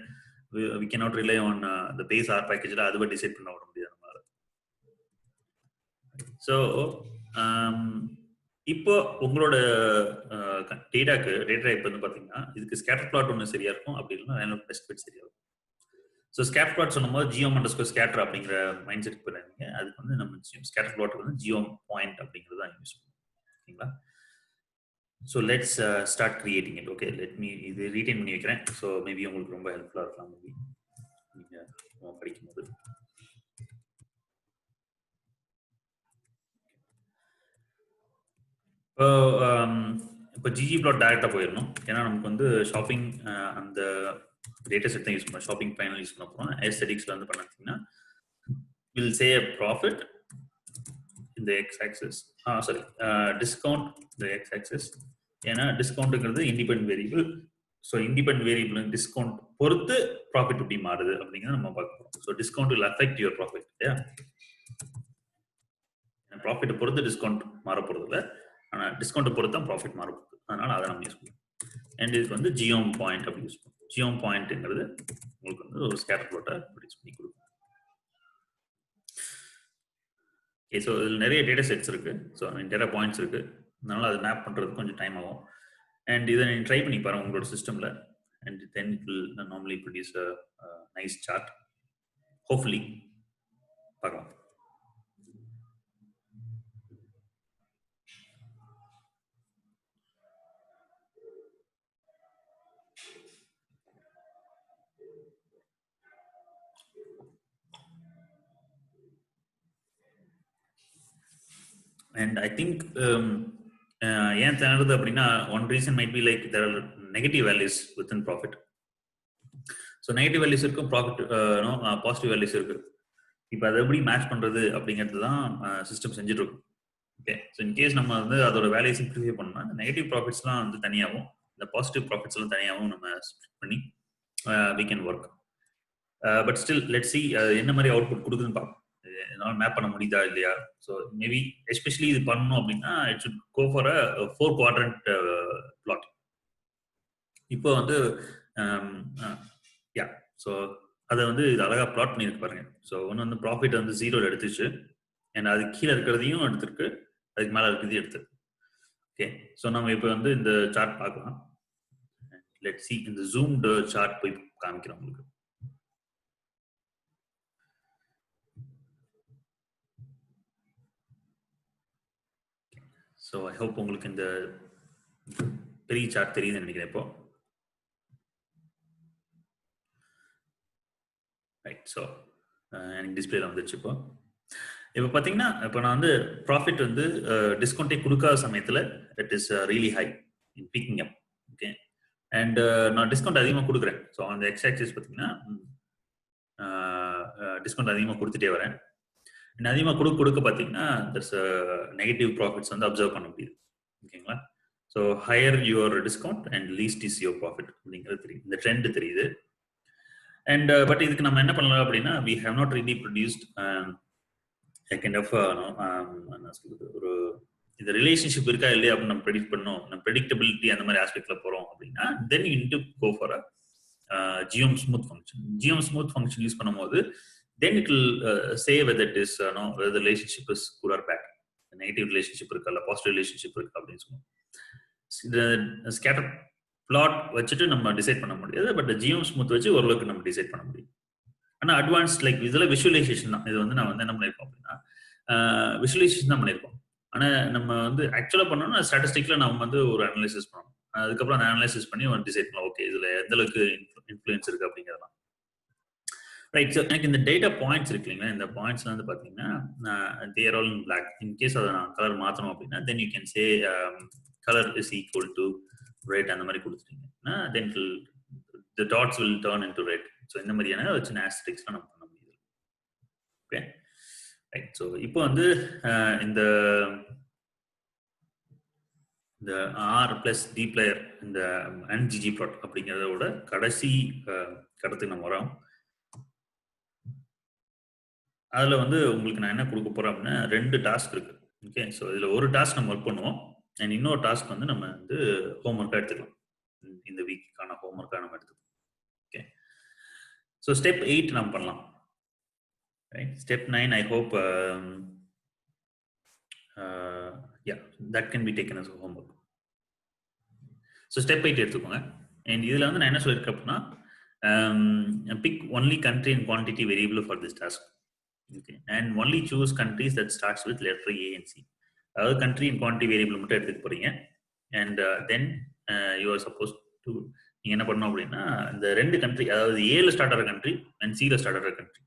we cannot rely on the base R package-ல அதுவே டிசைட் பண்ண விட முடியாது நம்மளால. ஸோ இப்போ உங்களோட டேட்டா டைப் வந்து பார்த்தீங்கன்னா இதுக்கு ஸ்கேட்டர் பிளாட் ஒன்று சரியா இருக்கும், அப்படி இல்லைன்னா லைன் ஆஃப் பெஸ்ட் ஃபிட் சரியா இருக்கும். ஸோ ஸ்கேட்டர் பிளாட் சொன்னும்போது ஜியோம் அண்டர்ஸ்கோர் ஸ்கேட்டர் அப்படிங்கிற மைண்ட் செட் போயிருந்தீங்க. அதுக்கு வந்து நம்ம ஸ்கேட்டர் பிளாட்டுக்கு வந்து ஜியோம் பாயிண்ட் அப்படிங்கிறது தான் யூஸ் பண்ணுவோம். ஓகேங்களா? So let's start creating it. Okay, let me இது ரீடைன் பண்ணி வைக்கிறேன். ஸோ மேபி உங்களுக்கு ரொம்ப ஹெல்ப்ஃபுல்லாக இருக்கலாம் மேபி நீங்கள் படிக்கும்போது. இப்போ ஜிஜி பிளாட் டேரெக்டாக போயிடணும். ஏன்னா நமக்கு வந்து ஷாப்பிங் அந்த டேட்டா செட் தான் யூஸ் பண்ணோம். ஷாப்பிங் ஃபைனல் யூஸ் பண்ண போகிறோம். எஸ்தெட்டிக்ஸில் வந்து பார்த்தீங்கன்னா will say a profit in the x-axis, sorry, discount the x-axis. ஏன்னா டிஸ்கவுண்ட்டுங்கிறது independent variable. So independent variable discount பொறுத்து ப்ராஃபிட் எப்படி மாறுது அப்படிங்கிறத நம்ம பார்க்க போகிறோம். So discount will affect your profit. இல்லையா? ப்ராஃபிட்டை பொறுத்து டிஸ்கவுண்ட் மாற போகிறது இல்லை, ஆனால் டிஸ்கவுண்ட்டை பொறுத்து தான் ப்ராஃபிட் மாற போகுது. அதனால அதை நம்ம யூஸ் பண்ணுவோம். அண்ட் இதுக்கு வந்து ஜியோம் பாயிண்ட் அப்படி யூஸ் பண்ணுவோம். ஜியோம் பாயிண்ட்ங்கிறது உங்களுக்கு வந்து ஒரு ஸ்கேட்டர் பிளாட்டை ப்ரொடியூஸ் பண்ணி கொடுக்கும். ஓகே, ஸோ இதில் நிறைய டேட்டா செட்ஸ் இருக்கு. ஸோ டேட்டா பாயிண்ட்ஸ் இருக்கு. அதனால அதை மேப் பண்ணுறதுக்கு கொஞ்சம் டைம் ஆகும். அண்ட் இதை நீங்கள் ட்ரை பண்ணி பாருங்க உங்களோட சிஸ்டமில். And then it will normally produce a nice chart. Hopefully பார்க்கலாம். And I think ஏன் திணறுது அப்படின்னா one reason might be like there are negative values within profit. So negative values இருக்கும், ப்ராஃபிட் பாசிட்டிவ் வேல்யூஸ் இருக்கு. இப்போ அதை எப்படி மேட்ச் பண்றது அப்படிங்கிறது தான் சிஸ்டம் செஞ்சுட்டு இருக்கும். ஓகே, ஸோ இன்கேஸ் நம்ம வந்து அதோட வேல்யூ சிம்பிளிஃபை பண்ணோம்னா நெகட்டிவ் ப்ராஃபிட்ஸ்லாம் வந்து தனியாகவும் இந்த பாசிட்டிவ் ப்ராஃபிட்ஸ்லாம் தனியாகவும் நம்ம ஸ்ப்ளிட் பண்ணி we can work. But still let's see என்ன மாதிரி அவுட்புட் கொடுக்குதுன்னு பார்ப்போம். என்னால் மேப் பண்ண முடியுதா இல்லையா. ஸோ மேபி எஸ்பெஷலி இது பண்ணணும் அப்படின்னா it should go for a 4 quadrant plot. இப்போ வந்து யா, ஸோ அதை வந்து இது அழகாக பிளாட் பண்ணியிருக்கு பாருங்க. ஸோ ஒன்று வந்து ப்ராஃபிட் வந்து 0 எடுத்துச்சு, அண்ட் அது கீழே இருக்கிறதையும் எடுத்துருக்கு, அதுக்கு மேலே இருக்கிறதையும் எடுத்துருக்கு. ஓகே, ஸோ நம்ம இப்போ வந்து இந்த சார்ட் பார்க்கலாம். லெட்ஸ் see இந்த ஜூம்டு சார்ட் போய் காமிக்கிறோம் உங்களுக்கு. ஸோ ஐ ஹோப் உங்களுக்கு இந்த பெரிய சார்ட் தெரியுதுன்னு நினைக்கிறேன். இப்போ ரைட், ஸோ எனக்கு டிஸ்பிளேல வந்துச்சு. இப்போ பார்த்தீங்கன்னா இப்போ நான் வந்து ப்ராஃபிட் வந்து டிஸ்கவுண்டே கொடுக்காத சமயத்தில் it is really high in picking up. Okay, and நான் டிஸ்கவுண்ட் அதிகமாக கொடுக்குறேன். ஸோ அந்த எக்ஸ் ஆக்சிஸ் பார்த்தீங்கன்னா டிஸ்கவுண்ட் அதிகமாக கொடுத்துட்டே வரேன். அதிகமாக கொடுக்க பார்த்தீங்கன்னா தட்ஸ் நெகட்டிவ் ப்ராஃபிட்ஸ் வந்து அப்சர்வ் பண்ண முடியுது. ஓகேங்களா? So higher your discount and least is your profit அப்படிங்கிறது தெரியுது. இந்த ட்ரெண்ட் தெரியுது. அண்ட் பட் இதுக்கு நம்ம என்ன பண்ணலாம் அப்படின்னா, we have not really produced kind of என்ன சொல்றது, ஒரு இந்த ரிலேஷன்ஷிப் இருக்கா இல்லையா அப்படின்னு நம்ம ப்ரெடிக்ட் பண்ணோம். நம்ம ப்ரெடிக்டபிலிட்டி அந்த மாதிரி ஆஸ்பெக்ட்ல போறோம் அப்படின்னா, then you need to go for GM smooth function. GM smooth function use பண்ணும்போது then it will say whether it is whether the relationship is good or bad, negative relationship இருக்கா இல்ல பாசிட்டிவ் ரிலேஷன்ஷிப் இருக்கா அப்படின்னு சொல்லுவோம். இந்த scatter plot வச்சுட்டு நம்ம decide பண்ண முடியாது. பட் GM smooth வச்சு ஓரளவுக்கு நம்ம டிசைட் பண்ண முடியும். ஆனா அட்வான்ஸ்ட் லைக் இதெல்லாம் விஷுவலைசேஷன் தான். இது வந்து நான் வந்து என்ன பண்ணிருக்கோம் அப்படின்னா விஷுவலைசேஷன் தான் பண்ணிருக்கோம். ஆனா நம்ம வந்து ஆக்சுவலா பண்ணோம்னா ஸ்டாட்டிஸ்டிக்ல நம்ம வந்து ஒரு அனலைசிஸ் பண்ணணும். அதுக்கப்புறம் அந்த அனலைசிஸ் பண்ணி ஒரு டிசைட் பண்ணலாம். ஓகே, இதுல எந்த அளவுக்கு இன்ஃப்ளூயன்ஸ் இருக்கு அப்படிங்கிறதெல்லாம். ரைட். ஸோ எனக்கு இந்த டேட்டா பாயிண்ட்ஸ் இருக்கு இல்லைங்களா, இந்த பாயிண்ட்ஸ்ல வந்து பார்த்தீங்கன்னா they're all in black. In case அதை நான் கலர் மாற்றணும் அப்படின்னா then you can say colour is equal to red அந்த மாதிரி கொடுத்துட்டீங்கன்னா then the dots will turn into red. So இந்த மாதிரியான சின்ன ஆஸ்டெரிக்ஸ்லாம் நம்ம பண்ண முடியுது. Okay right. ஸோ இப்போ வந்து இந்த ஆர் பிளஸ் டி பிளேயர் இந்த என்ஜிஜி ப்ளாட் அப்படிங்கிறதோட கடைசி கடத்துக்கு நம்ம வரோம். அதுல வந்து உங்களுக்கு நான் என்ன கொடுக்க போறேன் அப்படின்னா 2 டாஸ்க் இருக்கு. ஓகே, ஸோ இதுல ஒரு டாஸ்க் நம்ம ஒர்க் பண்ணுவோம் அண்ட் இன்னொரு டாஸ்க் வந்து நம்ம வந்து ஹோம் ஒர்க்கா எடுத்துக்கலாம். இந்த வீக்கான ஹோம் ஒர்க்கா நம்ம எடுத்துக்கலாம். ஓகே, ஸோ ஸ்டெப் 8 நம்ம பண்ணலாம். Right. Step 9 I hope that can be taken as a homework. So step 8 எடுத்துக்கோங்க. அண்ட் இதுல வந்து நான் என்ன சொல்லியிருக்கேன் அப்படின்னா pick only country and quantity variable for this task. Okay, and only choose countries that starts with letter A and C. அதாவது country and quantity variable மட்டும் எடுத்துக்க போறீங்க. and then you are supposed to நீங்க என்ன பண்ணணும் அப்படின்னா இந்த 2 country, அதாவது ஏல ஸ்டார்ட் ஆகிற கண்ட்ரி அண்ட் சில ஸ்டார்ட் ஆகிற கண்ட்ரி,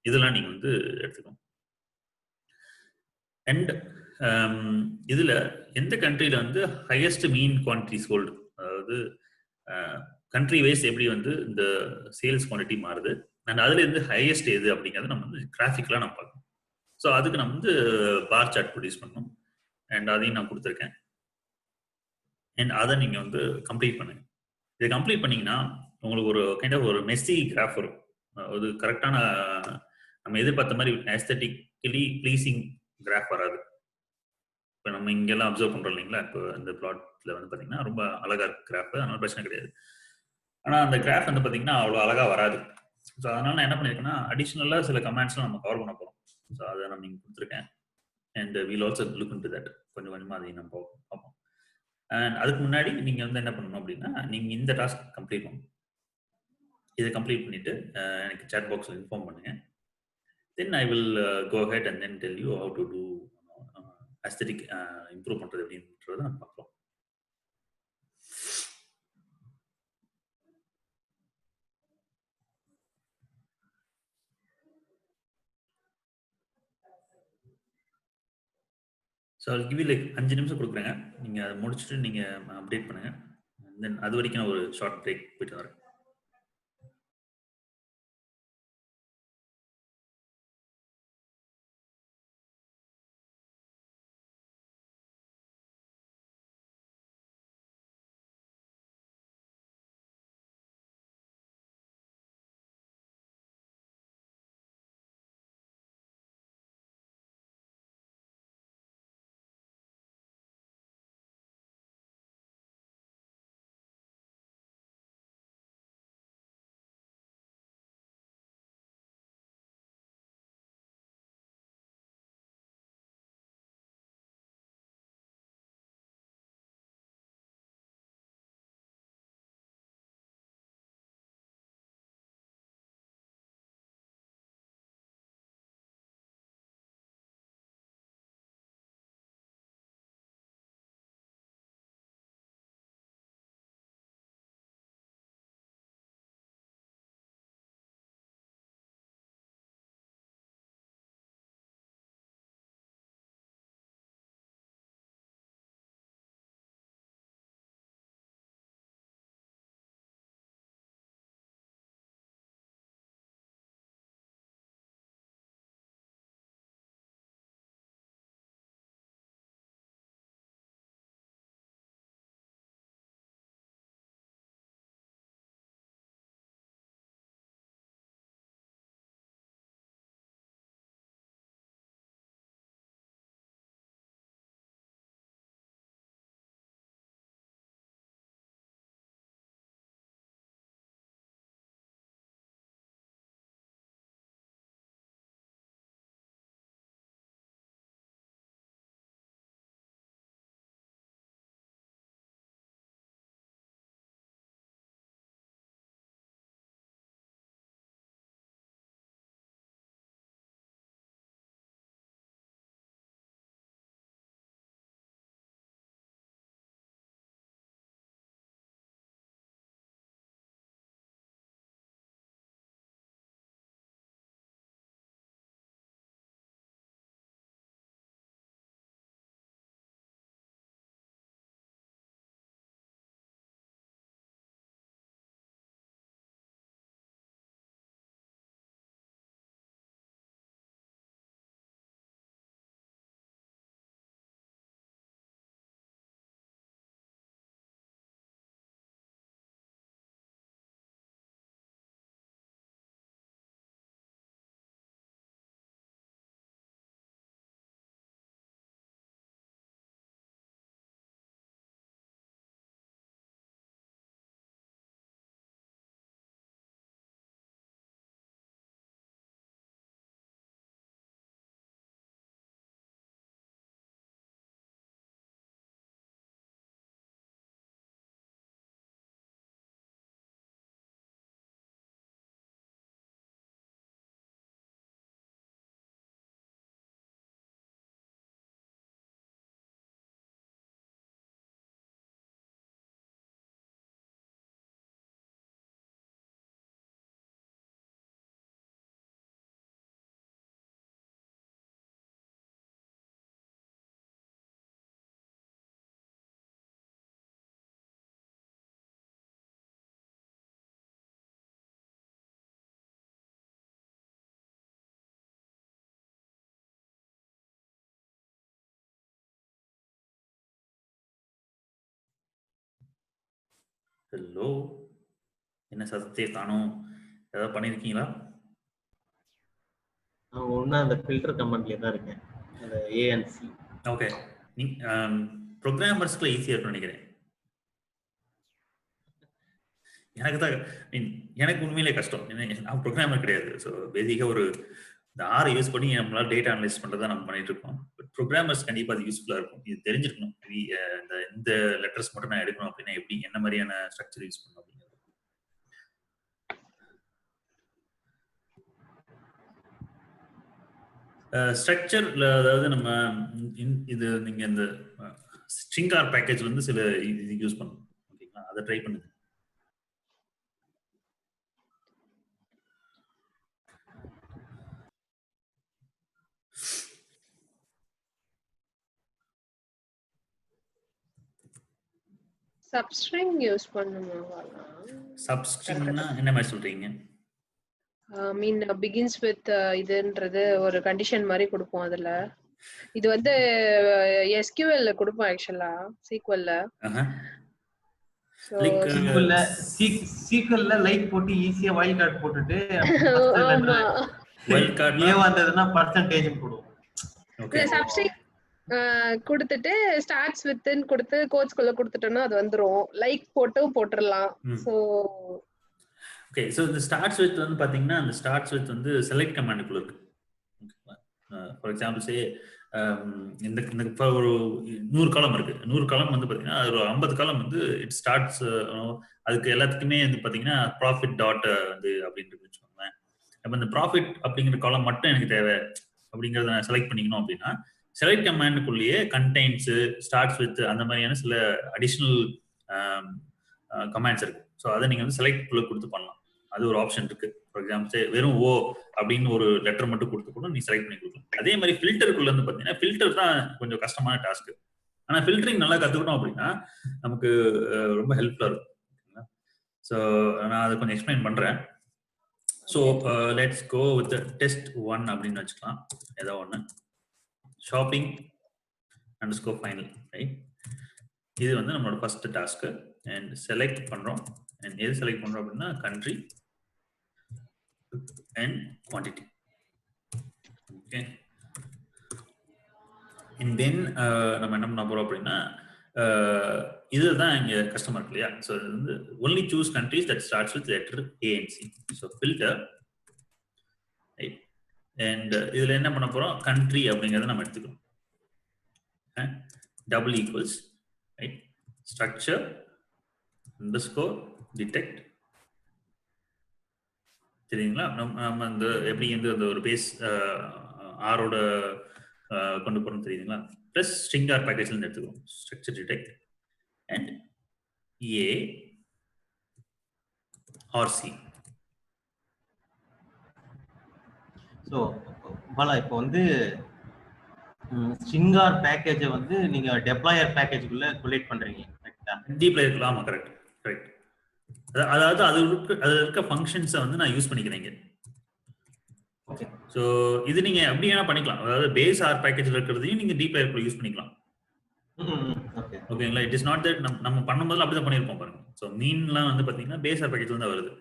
இதெல்லாம் நீங்க வந்து எடுத்துக்கணும். அண்ட் இதுல எந்த கண்ட்ரியில வந்து ஹையஸ்ட் மீன் குவான்டிட்டி சோல்டு, அதாவது கண்ட்ரி வைஸ் எப்படி வந்து இந்த சேல்ஸ் குவான்டிட்டி மாறுது அண்ட் அதுல இருந்து ஹையஸ்ட் எது அப்படிங்கிறது நம்ம வந்து கிராஃபிக்லாம் நம்ம பார்க்கணும். ஸோ அதுக்கு நம்ம வந்து பார் சார்ட் ப்ரொடியூஸ் பண்ணணும் அண்ட் அதையும் நான் கொடுத்துருக்கேன். அண்ட் அதை நீங்க வந்து கம்ப்ளீட் பண்ணுங்க. இதை கம்ப்ளீட் பண்ணீங்கன்னா உங்களுக்கு ஒரு கைண்ட் ஆஃப் ஒரு மெஸ்ஸி கிராஃப் வரும். அது கரெக்டான நம்ம எதிர்பார்த்த மாதிரி எஸ்தட்டிக்கலி ப்ளீசிங் கிராஃப் வராது. இப்போ நம்ம இங்கெல்லாம் அப்சர்வ் பண்றோம் இல்லைங்களா, இப்போ இந்த பிளாட்ல வந்து பார்த்தீங்கன்னா ரொம்ப அழகா இருக்கு கிராஃப், அதனால பிரச்சனை கிடையாது. ஆனால் அந்த கிராஃப் வந்து பார்த்தீங்கன்னா அவ்வளோ அழகா வராது. ஸோ அதனால நான் என்ன பண்ணியிருக்கேன்னா அடிஷ்னலாக சில கமெண்ட்ஸ்லாம் நம்ம கவர் பண்ண போகிறோம். ஸோ அதை நம்ம இங்கே கொடுத்துருக்கேன். And we'll also look into that. கொஞ்சம் கொஞ்சமாக அதையும் நம்ம பார்ப்போம். அண்ட் அதுக்கு முன்னாடி நீங்கள் வந்து என்ன பண்ணணும் அப்படின்னா நீங்கள் இந்த டாஸ்க் கம்ப்ளீட் பண்ணணும். இதை கம்ப்ளீட் பண்ணிட்டு எனக்கு chat பாக்ஸில் இன்ஃபார்ம் பண்ணுங்க. Then I will go ahead and then tell you how to do aesthetic improve பண்ணுறது அப்படின்றத நம்ம பார்க்கலாம். ஸோ அது கிவி லைக் 5 நிமிஷம் கொடுக்குறேங்க. நீங்கள் அதை முடிச்சுட்டு நீங்கள் அப்டேட் பண்ணுங்கள். தென் அது வரைக்கும் நான் ஒரு ஷார்ட் பிரேக் போயிட்டு வரேன். ஹலோ, என்ன சத்தத்தையே காணோம்? ஏதாவது பண்ணியிருக்கீங்களா? நான் ஒன்றும் அந்த ஃபில்டர் கமெண்ட்லேயே தான் இருக்கேன், அந்த ஏஎன்சி. ஓகே, நீ ப்ரோக்ராமர்ஸ்க்குள்ள ஈஸியாக இருக்கும்னு நினைக்கிறேன். எனக்கு தான் எனக்கு உண்மையிலே கஷ்டம். நான் ப்ரோக்ராமர் கிடையாது. ஸோ பேசிக்காக ஒரு இந்த ஆரை யூஸ் பண்ணி நம்மளால டேட்டா அனலைஸ் பண்ணுறதா நம்ம பண்ணிட்டு இருக்கோம். பட் ப்ரோக்ராமர்ஸ் கண்டிப்பாக அது யூஸ்ஃபுல்லாக இருக்கும். இது தெரிஞ்சிருக்கணும். இந்த லெட்டர்ஸ் மட்டும் நான் எடுக்கணும் அப்படின்னா எப்படி, என்ன மாதிரியான ஸ்ட்ரக்சர் யூஸ் பண்ணணும் அப்படிங்கிறது. ஸ்ட்ரக்சர்ல அதாவது நம்ம இது நீங்க இந்த ஸ்ட்ரிங் ஆர் பேக்கேஜ் வந்து சில இது யூஸ் பண்ணணும். ஓகேங்களா, அதை ட்ரை பண்ணுங்க. சப்ஸ்ட்ரிங் யூஸ் பண்ணுவாங்களா? சப்ஸ்ட்ரிங்னா என்ன மாதிரி சொல்றீங்க? மீன் பிகின்ஸ் வித் இதுன்றது ஒரு கண்டிஷன் மாதிரி கொடுப்போம். அதுல இது வந்து SQL ல கொடுப்போம் ஆக்சுவலா, SQL ல. லைக் சீக்வல்ல லைக் போட்டு ஈஸியா வைல்ட் கார்டு போட்டுட்டு ஆமா, வைல்ட் கார்டு ஏ வந்ததுன்னா பர்சன்டேஜ் போடுவோம். ஓகே, சப்ஸ்ட்ரிங் கொடுத்துட்டு ஸ்டார்ட்ஸ் வித்ன்னு கொடுத்து கோட்ஸ்குள்ள கொடுத்துட்டோம்னா அது வந்துரும். லைக் போட்டுறலாம். சோ ஓகே, ஸோ இந்த ஸ்டார்ட்ஸ் வித் வந்து பார்த்தீங்கன்னா அந்த ஸ்டார்ட்ஸ் வித் வந்து செலக்ட் கமாண்டுக்குள்ள இருக்கு. ஃபார் எக்ஸாம்பிள் சே இந்த ஒரு 100 காலம் இருக்கு. 100 காலம் வந்து பார்த்தீங்கன்னா ஒரு 50 காலம் வந்து இட் ஸ்டார்ட்ஸ், அதுக்கு எல்லாத்துக்குமே வந்து பார்த்தீங்கன்னா ப்ராஃபிட் டாட் வந்து அப்படின்னு வச்சுக்கோங்களேன். அப்போ இந்த ப்ராஃபிட் அப்படிங்கிற காலம் மட்டும் எனக்கு தேவை அப்படிங்கிறத நான் செலக்ட் பண்ணிக்கணும் அப்படின்னா செலக்ட் கமாண்டுக்குள்ளேயே கண்டெய்ன்ஸ், ஸ்டார்ட்ஸ் வித் அந்த மாதிரியான சில அடிஷ்னல் கமாண்ட்ஸ் இருக்கு. ஸோ அதை நீங்கள் வந்து செலக்ட் குள்ள கொடுத்து பண்ணலாம். அது ஒரு ஆப்ஷன் இருக்கு. ஃபார் எக்ஸாம்பிள் வெறும் ஓ அப்படின்னு ஒரு லெட்டர் மட்டும் கொடுத்து கூட நீ செலக்ட் பண்ணி கொடுக்கலாம். அதே மாதிரி ஃபில்டருக்குள்ள வந்து பார்த்தீங்கன்னா ஃபில்டர் தான் கொஞ்சம் கஷ்டமான டாஸ்க். ஆனால் ஃபில்டரிங் நல்லா கற்றுக்கணும் அப்படின்னா நமக்கு ரொம்ப ஹெல்ப்ஃபுல்லாக இருக்கும். ஸோ நான் அதை கொஞ்சம் எக்ஸ்பிளைன் பண்ணுறேன். So let's go with test 1 அப்படின்னு வச்சுக்கலாம். ஏதோ ஒன்று ஷாப்பிங் அண்டர்ஸ்கோர் ஃபைனல், ரைட்? இது வந்து நம்மளோட ஃபர்ஸ்ட் டாஸ்க்கு. அண்ட் செலக்ட் பண்ணுறோம். அண்ட் எது செலக்ட் பண்ணுறோம் அப்படின்னா country and quantity. Okay, and then நம்ம என்ன பண்ண போகிறோம் அப்படின்னா இதுதான் இங்கே கஸ்டமர் இருக்கு இல்லையா? ஸோ இது வந்து only choose countries that starts with letter A and C. So filter, right? And இதில் என்ன பண்ண போகிறோம், கண்ட்ரி அப்படிங்கிறத நம்ம எடுத்துக்கிறோம். Double equals, right? Structure underscore detect. சரிங்களா? நம்ம இந்த எப்படி வந்து அந்த ஒரு பேஸ் ஆரோட கொண்டு போகிறோம் தெரியுதுங்களா? ப்ளஸ் ஸ்ட்ரிங் ஆர் பேக்கேஜ்லேருந்து எடுத்துக்கிறோம். Structure detect and A or C. So Bala, இப்போ வந்து ஸ்ட்ரிங் ஆர் பேக்கேஜை வந்து நீங்க டெப்ளாயர் பேக்கேஜுக்குள்ள கொலேட் பண்றீங்க, கரெக்ட்டா? டீப்ளேயர், ஆமா, கரெக்ட் கரெக்ட். அதாவது அது இருக்க ஃபங்க்ஷன்ஸை வந்து நான் யூஸ் பண்ணிக்கிறேங்க. ஓகே, ஸோ இது நீங்க அப்படி வேணா பண்ணிக்கலாம். அதாவது பேஸ் ஆர் பேக்கேஜ்ல இருக்கிறதையும் நீங்க டீப்ளேயர் யூஸ் பண்ணிக்கலாம். ஓகே, ஓகேங்களா? இட் இஸ் நாட் தட் நம்ம பண்ணும்போது அப்படிதான் பண்ணியிருப்போம் பாருங்க. ஸோ மீன்லாம் வந்து பாத்தீங்கன்னா பேஸ் ஆர் பேக்கேஜ் வந்து வருது.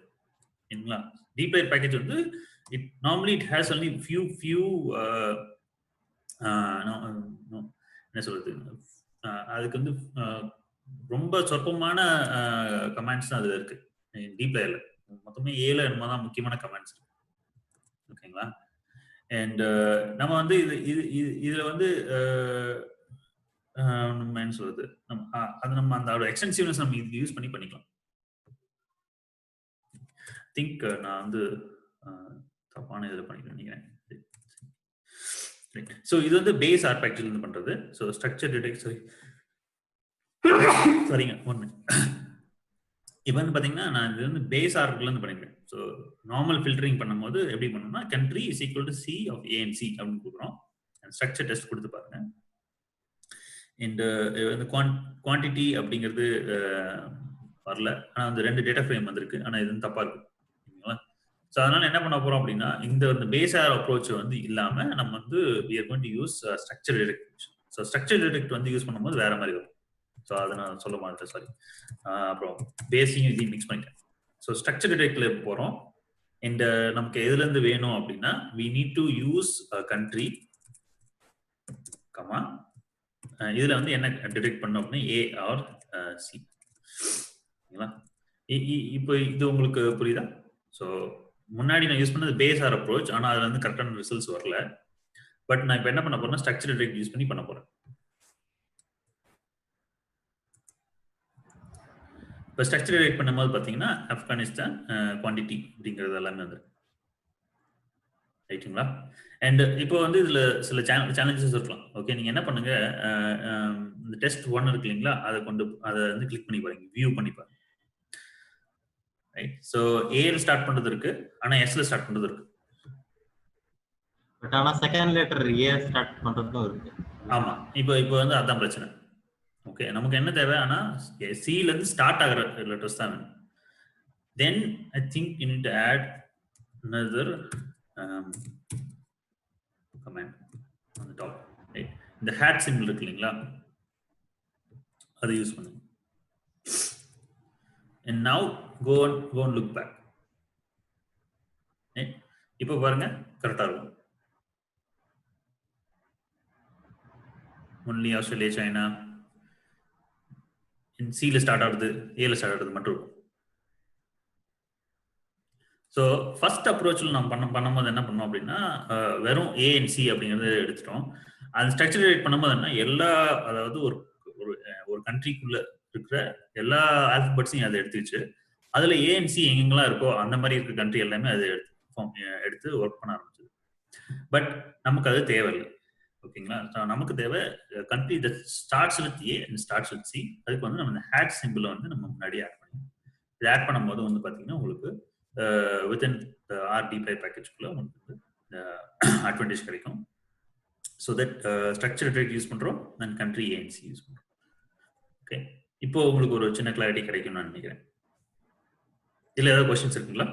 சரிங்களா? டீப்ளேயர் பேக்கேஜ் வந்து it normally it has only few என்ன சொல்றது, அதுக்கு வந்து ரொம்ப சொற்பமான கமாண்ட்ஸ் தான் அதுல இருக்கு. டீப்ளேயர்ல மொத்தமே 7 என்னமோ தான் முக்கியமான கமாண்ட்ஸ் இருக்கு. ஓகேங்களா? அண்ட் நம்ம வந்து இதுல வந்து நம்ம என்ன சொல்றது, அது நம்ம அந்த எக்ஸ்டென்சிவ்னஸ் நம்ம இது யூஸ் பண்ணிக்கலாம். திங்க் நான் வந்து தப்பான இதில் பண்ணிக்கிறேன் நினைக்கிறேன். ஸோ இது வந்து பேஸ் ஆர் பேக்கேஜ்ல இருந்து பண்றது. ஸோ ஸ்ட்ரக்சர் டிடெக்ட், சரிங்க ஒன்று. இப்போ வந்து பார்த்தீங்கன்னா நான் இது வந்து பேஸ் ஆர்ல இருந்து பண்ணிக்கிறேன். ஸோ நார்மல் ஃபில்டரிங் பண்ணும்போது எப்படி பண்ணணும்னா country is equal to C of A and C அப்படின்னு கொடுக்குறோம். ஸ்ட்ரக்சர் டெஸ்ட் கொடுத்து பாருங்க. இந்த வந்து குவான்டிட்டி அப்படிங்கிறது வரல, ஆனால் அந்த 2 டேட்டா ஃப்ரேம் வந்திருக்கு, ஆனால் இது வந்து தப்பா இருக்கு. ஓகேங்களா? ஸோ அதனால என்ன பண்ண போறோம் அப்படின்னா இந்த பேஸ் ஆர் அப்ரோச் வந்து இல்லாம நம்ம வந்து we are going to use structure detect. So structure detect வந்து யூஸ் பண்ணும்போது வேற மாதிரி வரும். ஸோ அதை நான் சொல்ல மாட்டேன், சாரி. அப்புறம் பேஸையும் இதையும் மிக்ஸ் பண்ணிட்டேன். ஸோ ஸ்ட்ரக்சர் டிடெக்ட்ல போகிறோம். அண்ட் நமக்கு எதுலேருந்து வேணும் அப்படின்னா we need to use a country, comma இதில் வந்து என்ன டிடெக்ட் பண்ணோம் அப்படின்னா A or C. ஓகேங்களா? இப்போ இது உங்களுக்கு புரியுதா? ஸோ முன்னாடி நான் யூஸ் பண்ணது பேஸ் ஆர் அப்ரோச், ஆனால் அதில் வந்து கரெக்டான ரிசல்ட்ஸ் வரல. பட் நான் இப்போ என்ன பண்ண போறேன்னா ஸ்ட்ரக்சர் டிடெக்ட் யூஸ் பண்ணி பண்ண போறேன். இப்போ ஸ்ட்ரக்சர் டிடெக்ட் பண்ணும்போது பார்த்தீங்கன்னா ஆப்கானிஸ்தான் குவான்டிட்டி அப்படிங்கிறது எல்லாமே வந்து ரைட்டுங்களா? அண்ட் இப்போ வந்து இதில் சில சேலஞ்சஸ் இருக்கலாம். ஓகே, நீங்கள் என்ன பண்ணுங்க, இந்த டெஸ்ட் 1 இருக்கு இல்லைங்களா, அதை வந்து கிளிக் பண்ணி பாருங்க, வியூ பண்ணி பாருங்க. ரைட். ஸோ ஏல ஸ்டார்ட் பண்றது இருக்கு, ஆனா எஸ்ல ஸ்டார்ட் பண்றது இருக்கு. பட் ஆனா செகண்ட் லெட்டர் ஏ ஸ்டார்ட் பண்றதும் இருக்கு. ஆமா, இப்போ வந்து அதான் பிரச்சனை. ஓகே, நமக்கு என்ன தேவை, ஆனா சில இருந்து ஸ்டார்ட் ஆகிற லெட்டர்ஸ் தான் வேணும். Then I think you need to add another command on the top. Right, இந்த ஹேட் சிம்பிள் இருக்கு இல்லைங்களா, அதை யூஸ் பண்ணுங்க. and now go and look back. இப்போ பாருங்க கரெக்டா இருக்கும். ஒன்லி ஆஸ்திரேலியா, சைனா சில ஸ்டார்ட் ஆகுது, ஏல ஸ்டார்ட் ஆகுது மட்டும் இருக்கும். ஸோ ஃபர்ஸ்ட் அப்ரோச்சில் நம்ம பண்ணும்போது என்ன பண்ணோம் அப்படின்னா வெறும் ஏ அண்ட் சி அப்படிங்கிறத எடுத்துட்டோம். அது ஸ்ட்ரக்சர் டிடெக்ட் பண்ணும்போது என்ன, எல்லா அதாவது ஒரு கண்ட்ரிக்குள்ள இருக்கிற எல்லா ஆல்பபெட்ஸையும் அதை எடுத்துச்சு. அதுல ஏ அண்ட் சி எங்கெங்கெல்லாம் இருக்கோ அந்த மாதிரி இருக்கிற கண்ட்ரி எல்லாமே அதை எடுத்து ஒர்க் பண்ண ஆரம்பிச்சது. பட் நமக்கு அது தேவையில்லை. ஓகேங்களா? நமக்கு தேவை country that starts with A and starts with C. அதுக்கு வந்து நம்ம இந்த ஹேட் சிம்பிளை வந்து நம்ம முன்னாடி ஆட் பண்ணணும். இது ஆட் பண்ணும்போது வந்து பார்த்தீங்கன்னா உங்களுக்கு வித்தின் RDPy பேக்கேஜ்குள்ள உங்களுக்கு அட்வான்டேஜ் கிடைக்கும். So that structure detect use பண்றோம், then country A and C use பண்றோம். ஓகே, இப்போ உங்களுக்கு ஒரு சின்ன கிளாரிட்டி கிடைக்கும் நான் நினைக்கிறேன். இதுல ஏதாவது क्वेश्चंस இருக்குங்களா?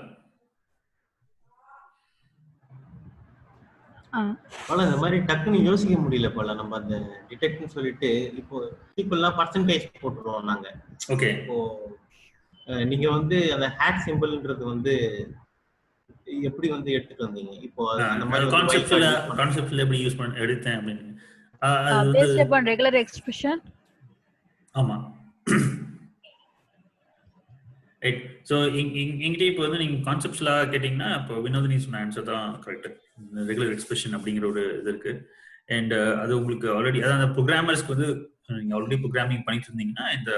போல இந்த மாதிரி டக்குன்னு யோசிக்க முடியல போல. நம்ம அந்த டிடெக்ட்னு சொல்லிட்டு இப்போ பீப்புள்லாம் பர்சன்டேஜ் போட்டுருவோம் நாங்க. ஓகே, இப்போ நீங்க வந்து அந்த ஹேட் சிம்பிள்ன்றது வந்து எப்படி வந்து எடுத்துட்டு வந்தீங்க? இப்போ அந்த மாதிரி கான்செப்ட்ல எப்படி யூஸ் பண்ண எடுத்தேன் அப்படின்னு based upon regular expression. ஆமா, ரைட். ஸோ எங்கிட்ட இப்போ வந்து நீங்கள் கான்செப்ட்ஸ்லாம் கேட்டிங்கன்னா இப்போ வினோதினி சொன்ன ஆன்சர் தான் கரெக்ட். ரெகுலர் எக்ஸ்பிரஷன் அப்படிங்கிற ஒரு இது இருக்கு. அண்ட் அது உங்களுக்கு ஆல்ரெடி, அதாவது அந்த ப்ரோக்ராமர்ஸ்க்கு வந்து நீங்கள் ஆல்ரெடி ப்ரோக்ராமிங் பண்ணிட்டு இருந்தீங்கன்னா இந்த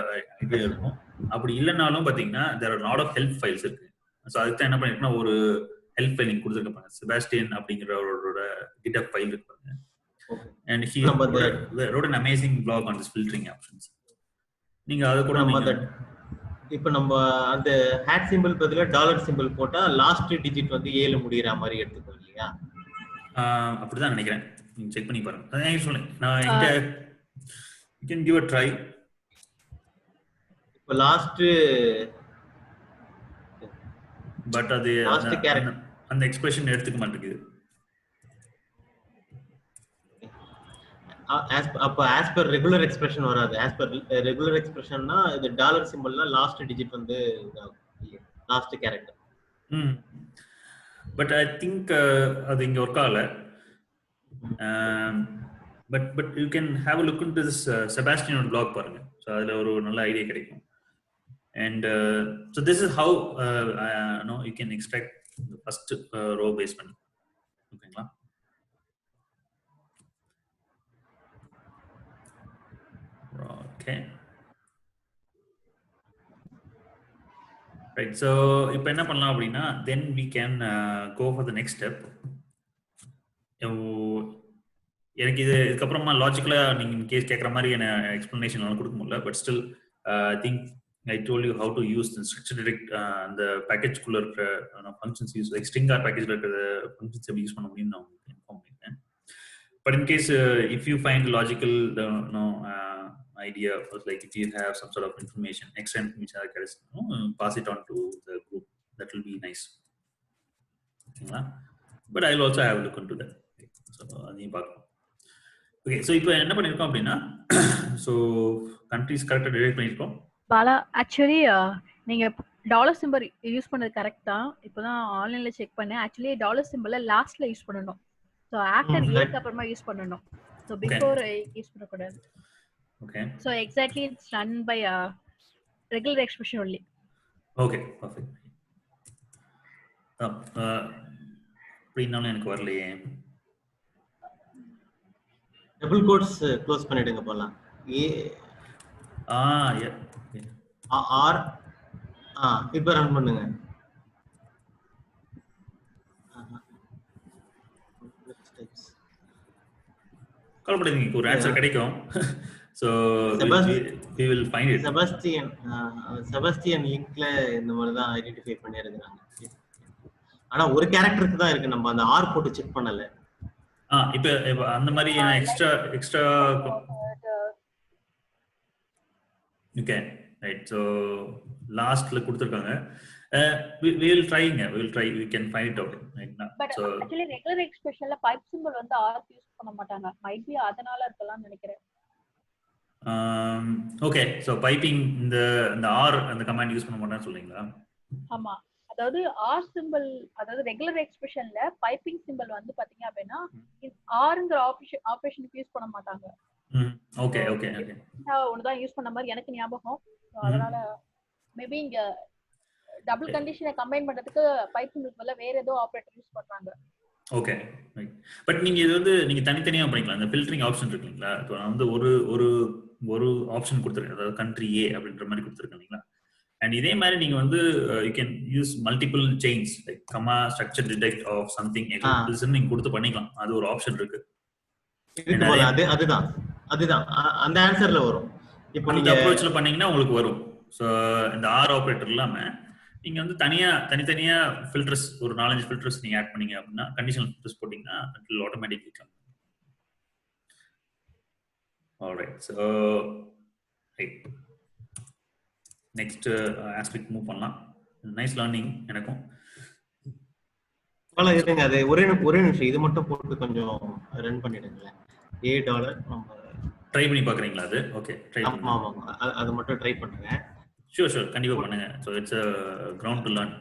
ஐடியா இருக்கும். அப்படி இல்லைனாலும் பார்த்தீங்கன்னா there are lot of help files இருக்கு. ஸோ அதுக்கு தான் என்ன பண்ணிருக்கேன்னா ஒரு ஹெல்ப் ஃபைல் நீங்கள் கொடுத்துருப்பாங்க, செபாஸ்டியன் அப்படிங்கிறவரோட கிட்டப் ஃபைல் இருப்பாங்க. And he wrote an amazing blog on this filtering options. நீங்க அதை கூட இப்போ நம்ம அந்த ஹேட் சிம்பிள் பதிலா டாலர் சிம்பிள் போட்டா லாஸ்ட் டிஜிட் வந்து ஏல முடியற மாதிரி எடுத்துக்கோ இல்லையா? அப்படிதான் நினைக்கிறேன். நீங்க செக் பண்ணி பாருங்க. அதான் சொல்றேன், நான் இங்க you can give a try. இப்போ லாஸ்ட் பட் அது அந்த எக்ஸ்பிரஷன் எடுத்துக்க மாட்டேங்குது. அப்ப as per ரெகுலர் எக்ஸ்பிரஷன் வராது. as per ரெகுலர் எக்ஸ்பிரஷன்னா இது டாலர் சிம்பல்ல லாஸ்ட் டிஜிட் வந்து last character. But I think அது இங்க ஒர்க் ஆகல. But you can have a look into this செபாஸ்டியனோட blog பாருங்க. ஸோ அதுல ஒரு நல்ல ஐடியா கிடைக்கும். And so this is how you can extract the first row base பண்ணி. ஓகேங்களா? Okay, right. So இப்போ என்ன பண்ணலாம் அப்படின்னா then we can go for the next step. எனக்கு இதுக்கப்புறமா லாஜிக்கலா நீங்க கேஸ் கேட்குற மாதிரி என்ன எக்ஸ்பிளனேஷன் எல்லாம் கொடுக்க முடியல. But still I think I told you how to use the structure direct the package குள்ள இருக்கிற functions use like string or package இருக்கிற functions எப்படி யூஸ் பண்ண முடியும்னு நான் உங்களுக்கு இன்ஃபார்ம் பண்ணிட்டேன். But in case if you find logical idea, or like if you have some sort of information, extra information, pass it on to the group. That will be nice. But I'll also have a look into that. So அதையும் பார்க்கலாம். Okay, so இப்போ என்ன பண்ணிருக்கோம் அப்படின்னா so countries கரெக்டா divide பண்ணிருக்கோம். Bala actually நீங்க dollar symbol use பண்ணது கரெக்ட் தான். இப்போதான் ஆன்லைன்ல செக் பண்ணேன். ஆக்சுவலி டாலர் சிம்பலை லாஸ்ட்ல யூஸ் பண்ணணும். ஸோ ஆஃப்டர் ஏக்கு அப்புறமா யூஸ் பண்ணணும். ஸோ பிஃபோர் யூஸ் பண்ணக்கூடாது. Okay. So exactly it's done by regular expression only. Okay perfect. அப்படின்னாலும் எனக்கு வரலையே. டபுள் கோட்ஸ் க்ளோஸ் பண்ணிடுங்க போலாம். ஏ ஆர் இப்போ ரன் பண்ணுங்க. கவலைப்படாதீங்க, ஒரு ஆன்சர் கிடைக்கும். So we will find it. Sebastian லிங்க்ல இந்த மாதிரி தான் ஐடென்டிஃபை பண்ணிருக்காங்க. ஆனா ஒரு கேரக்டருக்கு தான் இருக்கு, நம்ம அந்த ஆர் போட்டு செக் பண்ணல. இப்ப அந்த மாதிரி எக்ஸ்ட்ரா ஓகே ரைட். ஸோ லாஸ்ட்ல கொடுத்துருக்காங்க. we will try we can find it out right now. But actually regular expressionல பைப் சிம்பல் வந்து ஆர் யூஸ் பண்ண மாட்டாங்க. மைட் பி அதனால இருக்கலாம் நினைக்கிறேன். ஓகே. ஸோ பைப்பிங் இந்த ஆர் அந்த கமாண்ட் யூஸ் பண்ண மாட்டான்னு சொல்றீங்களா? ஆமா, அதாவது ஆர் சிம்பல், அதாவது ரெகுலர் எக்ஸ்பிரஷன்ல பைப்பிங் சிம்பல் வந்து பாத்தீங்க அப்படின்னா ஆர்ங்கிற ஆபரேஷனுக்கு யூஸ் பண்ண மாட்டாங்க. Okay okay okay. ஒண்ணுதான் யூஸ் பண்ண மாதிரி எனக்கு ஞாபகம். அதனால மேபி இங்க டபுள் கண்டிஷனை கம்பைன் பண்றதுக்கு பைப் சிம்பல் பதிலா வேற ஏதோ ஆபரேட்டர் யூஸ் பண்றாங்க. Okay right. பட் நீங்க இது வந்து நீங்க தனித்தனியா பண்ணிக்கலாம். இந்த ஃபில்டரிங் ஆப்ஷன் இருக்கு இல்லைங்களா? இப்போ நான் வந்து ஒரு ஆப்ஷன் கொடுத்துருக்கேன், அதாவது கண்ட்ரி ஏ அப்படின்ற மாதிரி கொடுத்துருக்கேன் இல்லைங்களா? அண்ட் இதே மாதிரி நீங்க வந்து you can use multiple chains like comma structure detect of something நீங்க கொடுத்து பண்ணிக்கலாம். அது ஒரு ஆப்ஷன் இருக்கு. அதுதான் அந்த ஆன்சர்ல வரும். இப்போ நீங்க அப்ரோச்ல பண்ணீங்கன்னா உங்களுக்கு வரும். ஸோ இந்த ஆர் ஆபரேட்டர் இல்லாம நீங்க வந்து தனித்தனியா ஃபில்டர்ஸ் ஒரு 4-5 ஃபில்டர்ஸ் நீங்க ஆட் பண்ணீங்க அப்படின்னா, கண்டிஷனல் ஃபில்டர்ஸ் போட்டீங்கன்னா it will automatically come. All right. So right. Next aspect move பண்ணலாம். நைஸ் லேர்னிங் எனக்கும். பல இருங்க, அது ஒரே நிமிஷம் இது மட்டும் போட்டு கொஞ்சம் ரன் பண்ணிடுங்களேன். $8 நம்ம ட்ரை பண்ணி பாக்குறீங்களா? அது ஓகே ட்ரை பண்ணுங்க. ஆமா அது மட்டும் ட்ரை பண்ணுங்க. ஷூர் கண்டிப்பா பண்ணுங்க. So it's ground to learn.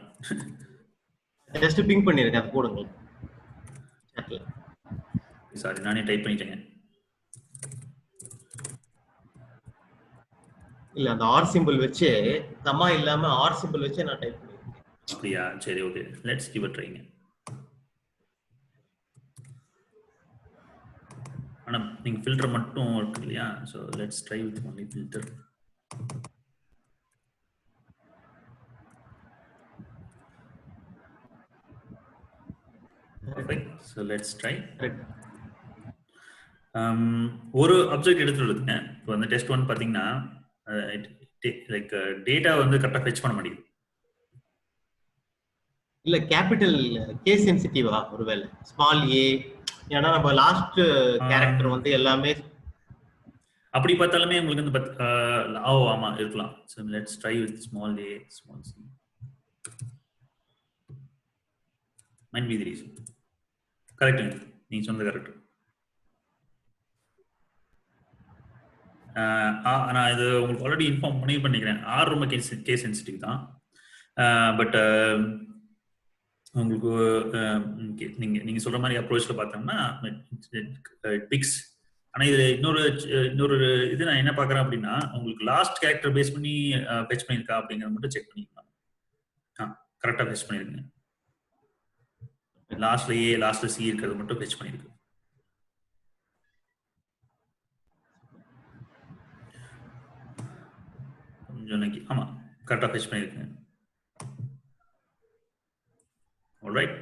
Just ping பண்ணிருங்க, அது போடுங்க. சாரி, நானே டைப் பண்ணிட்டேங்க. இல்ல அந்த ஆர் சிம்பிள் வச்சு கமா இல்லாம ஆர் சிம்பிள் வச்சு நான் டைப் பண்ணிருக்கேன். அப்படியா? சரி ஓகே, லெட்ஸ் கிவ் இட் ட்ரைங்க. ஆனா நீங்க ஃபில்டர் மட்டும் இருக்கு இல்லையா? So let's try with only filter. Perfect. So let's try. ஒரு ஆப்ஜெக்ட் எடுத்துருங்க. இப்போ அந்த டெஸ்ட் 1 பாத்தீங்கன்னா லைக் டேட்டா வந்து கரெக்டா ஃபெட்ச் பண்ண முடியும். இல்ல கேபிட்டல் கே சென்சிட்டிவா ஒருவேளை ஸ்மால் ஏ? ஏன்னா நம்ம லாஸ்ட் கேரக்டர் வந்து எல்லாமே அப்படி பார்த்தாலுமே உங்களுக்கு வந்து ஆமா இருக்கலாம். So let's try with small a small c. might be the reason. Correct, நீங்க சொன்னது கரெக்ட். நான் இது உங்களுக்கு ஆல்ரெடி இன்ஃபார்ம் பண்ணிக்கிறேன். ஆர் ரொம்ப கே சென்சிட்டிவ் தான். பட் உங்களுக்கு நீங்க சொல்ற மாதிரி அப்ரோச்ல பார்த்தோம்னா பிக்ஸ். ஆனா இது இன்னொரு இது நான் என்ன பாக்குறேன் அப்படின்னா, உங்களுக்கு லாஸ்ட் கேரக்டர் பேஸ் பண்ணி ஃபெட்ச் பண்ணிருக்கா அப்படிங்கறத மட்டும் செக் பண்ணிக்கலாம். கரெக்டா ஃபெட்ச் பண்ணிருக்கீங்க. லாஸ்ட்ல ஏ லாஸ்ட்ல சி இருக்கிறது மட்டும் ஃபெட்ச் பண்ணிருக்கு. கொஞ்சம் ஆமா கரெக்டா ஃபெட்ச் பண்ணிருக்கீங்க. All right,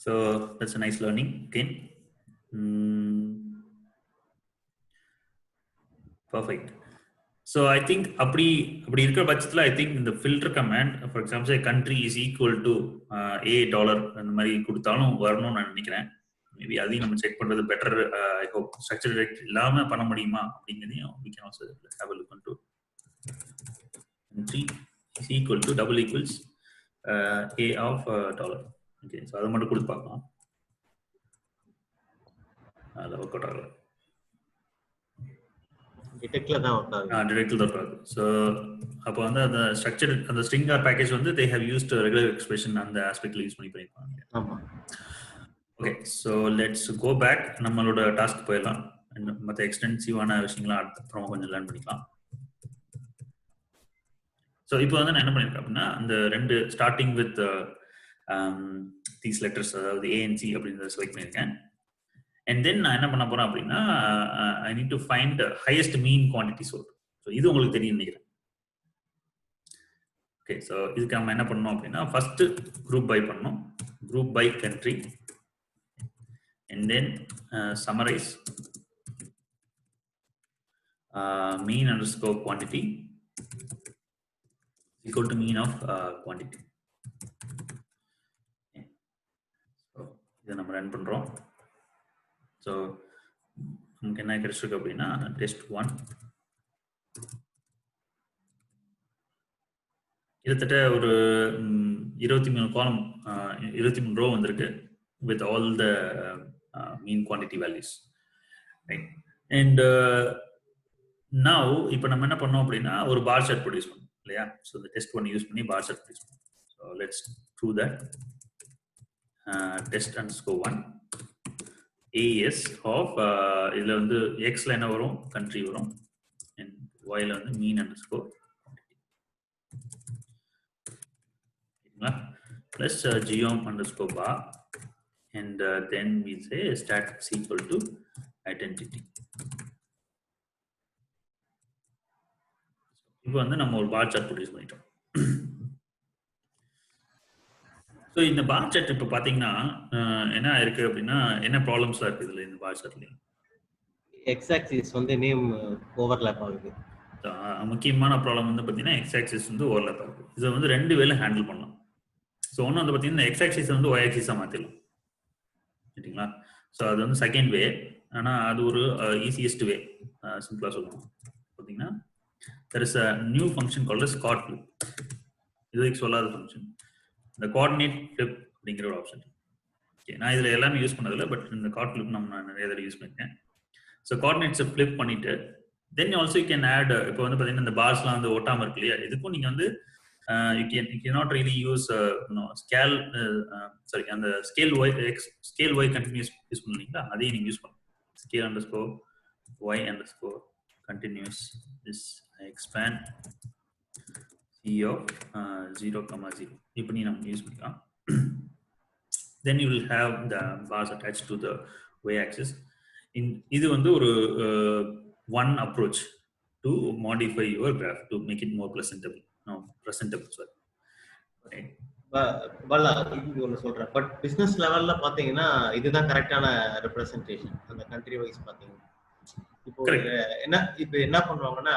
so that's a nice learning again. Perfect. So I think அப்படி இருக்கிற பட்சத்துல I think இந்த filter command, for example say country is equal to $a அந்த மாதிரி கொடுத்தாலும் வரணும்னு நான் நினைக்கிறேன். மேபி அதையும் நம்ம செக் பண்றது better. I hope structure direct இல்லாம பண்ண முடியுமா அப்படிங்கறதையும் we can also have a look into. Country is equal to double equals a of $. Okay, so அதை மட்டும் கொடுத்து பார்க்கலாம். அதில் ஒர்க் அவுட் ஆகல. டிடெக்ட்ல தான் ஒர்க் ஆகுது. டிரெக்ட்ல தான் வராது. ஸோ அப்போ வந்து அந்த ஸ்ட்ரக்சர் அந்த ஸ்ட்ரிங் ஆர் பேக்கேஜ் வந்து they have used regular expression அந்த ஆஸ்பெக்ட்ல யூஸ் பண்ணிருப்பாங்க. ஆமா. Okay, so let's go back, நம்மளோட டாஸ்க் போயிடலாம். மற்ற எக்ஸ்டென்சிவான விஷயங்கள்லாம் அப்புறம் கொஞ்சம் லேர்ன் பண்ணிக்கலாம். ஸோ இப்போ வந்து நான் என்ன பண்ணியிருக்கேன் அப்படின்னா, அந்த ரெண்டு ஸ்டார்டிங் வித் தீஸ் லெட்டர்ஸ், அதாவது ஏஎன்சி அப்படின்றத செலக்ட் பண்ணியிருக்கேன். அண்ட் தென் நான் என்ன பண்ண போறேன் அப்படின்னா, I need to find highest mean quantity sort. So இது உங்களுக்கு தெரியும் நினைக்கிறேன். ஓகே, ஸோ இதுக்கு நம்ம என்ன பண்ணணும் அப்படின்னா, ஃபர்ஸ்ட் குரூப் பை பண்ணணும். Group by country and then summarise mean underscore quantity equal to mean of quantity. So இதை நம்ம ரன் பண்றோம். ஸோ நமக்கு என்ன கிடைச்சிருக்கு அப்படின்னா, டெஸ்ட் 1 கிட்டத்தட்ட ஒரு 23 காலம் 23 ரோ வந்திருக்கு with all the mean quantity values, right? And now இப்போ நம்ம என்ன பண்ணோம் அப்படின்னா, ஒரு பார் சார்ட் ப்ரொடியூஸ் பண்ணோம் இல்லையா? ஸோ இந்த டெஸ்ட் 1 யூஸ் பண்ணி பார் சார்ட் ப்ரொடியூஸ் பண்ணோம். So let's draw that test underscore 1 AS of இதில் வந்து எக்ஸில் என்ன வரும், கண்ட்ரி வரும், அண்ட் ஒய்ல வந்து மீன் underscore plus geom underscore bar, and then we say stat is equal to identity. இப்போ வந்து நம்ம ஒரு பார் சார்ட் ப்ரொடியூஸ் பண்ணிட்டோம். ஸோ இந்த பார் சார்ட் இப்போ பார்த்தீங்கன்னா என்ன இருக்கு அப்படின்னா, என்ன ப்ராப்ளம்ஸ்லாம் இருக்கு இதில் இந்த பார் சார்ட்லையும்? எக்ஸ் ஆக்சிஸ் வந்து நேம் ஓவர்லாப் ஆகுது. முக்கியமான ப்ராப்ளம் வந்து பார்த்தீங்கன்னா எக்ஸ் ஆக்சிஸ் வந்து ஓவர்லாப் ஆகுது. இதை வந்து ரெண்டு வேலை ஹேண்டில் பண்ணலாம். ஸோ ஒன்று வந்து பார்த்தீங்கன்னா எக்ஸ் ஆக்சிஸ் வந்து ஒய் ஆக்சிஸாக மாற்றிடலாம், சரிங்களா? ஸோ அது வந்து செகண்ட் வே, ஆனால் அது ஒரு ஈஸியஸ்ட் வே. சிம்பிளாக சொல்லணும் பார்த்தீங்கன்னா, there is a new function called as chord flip. இதுக்கு சொல்லாத ஃபங்க்ஷன் இந்த கோஆர்டினேட் ஃபிளிப் அப்படிங்கிற ஒரு ஆப்ஷன். ஓகே, நான் இதில் எல்லாமே யூஸ் பண்ணதில்லை, பட் இந்த கார்ட் ஃபிளிப் நம்ம நான் நிறைய இதில் யூஸ் பண்ணியிருக்கேன். ஸோ கோஆர்டினேட்ஸை ஃபிளிப் பண்ணிட்டு then also you can add, இப்போ வந்து பார்த்தீங்கன்னா இந்த பார்ஸ்லாம் வந்து ஒட்டாமல் இருக்கு இல்லையா? இதுக்கும் நீங்கள் வந்து you cannot really use scale sorry அந்த scale y continuous யூஸ் பண்ணீங்களா, அதையும் நீங்க யூஸ் பண்ணலாம். scale underscore y underscore continuous this expand c of 0,0 இப்படி நம்ம யூஸ் பண்ணிக்கலாம். then you will have the bars attached to the y axis. இது வந்து ஒரு one approach to modify your graph to make it more presentable. Sorry. Okay. பல இது ஒன்று சொல்றேன். பட் பிசினஸ் லெவல்ல பாத்தீங்கன்னா இதுதான் கரெக்டான ரெப்ரசன்டேஷன். அந்த கண்ட்ரி வைஸ் பாத்தீங்கன்னா இப்போ என்ன பண்ணுவாங்கன்னா,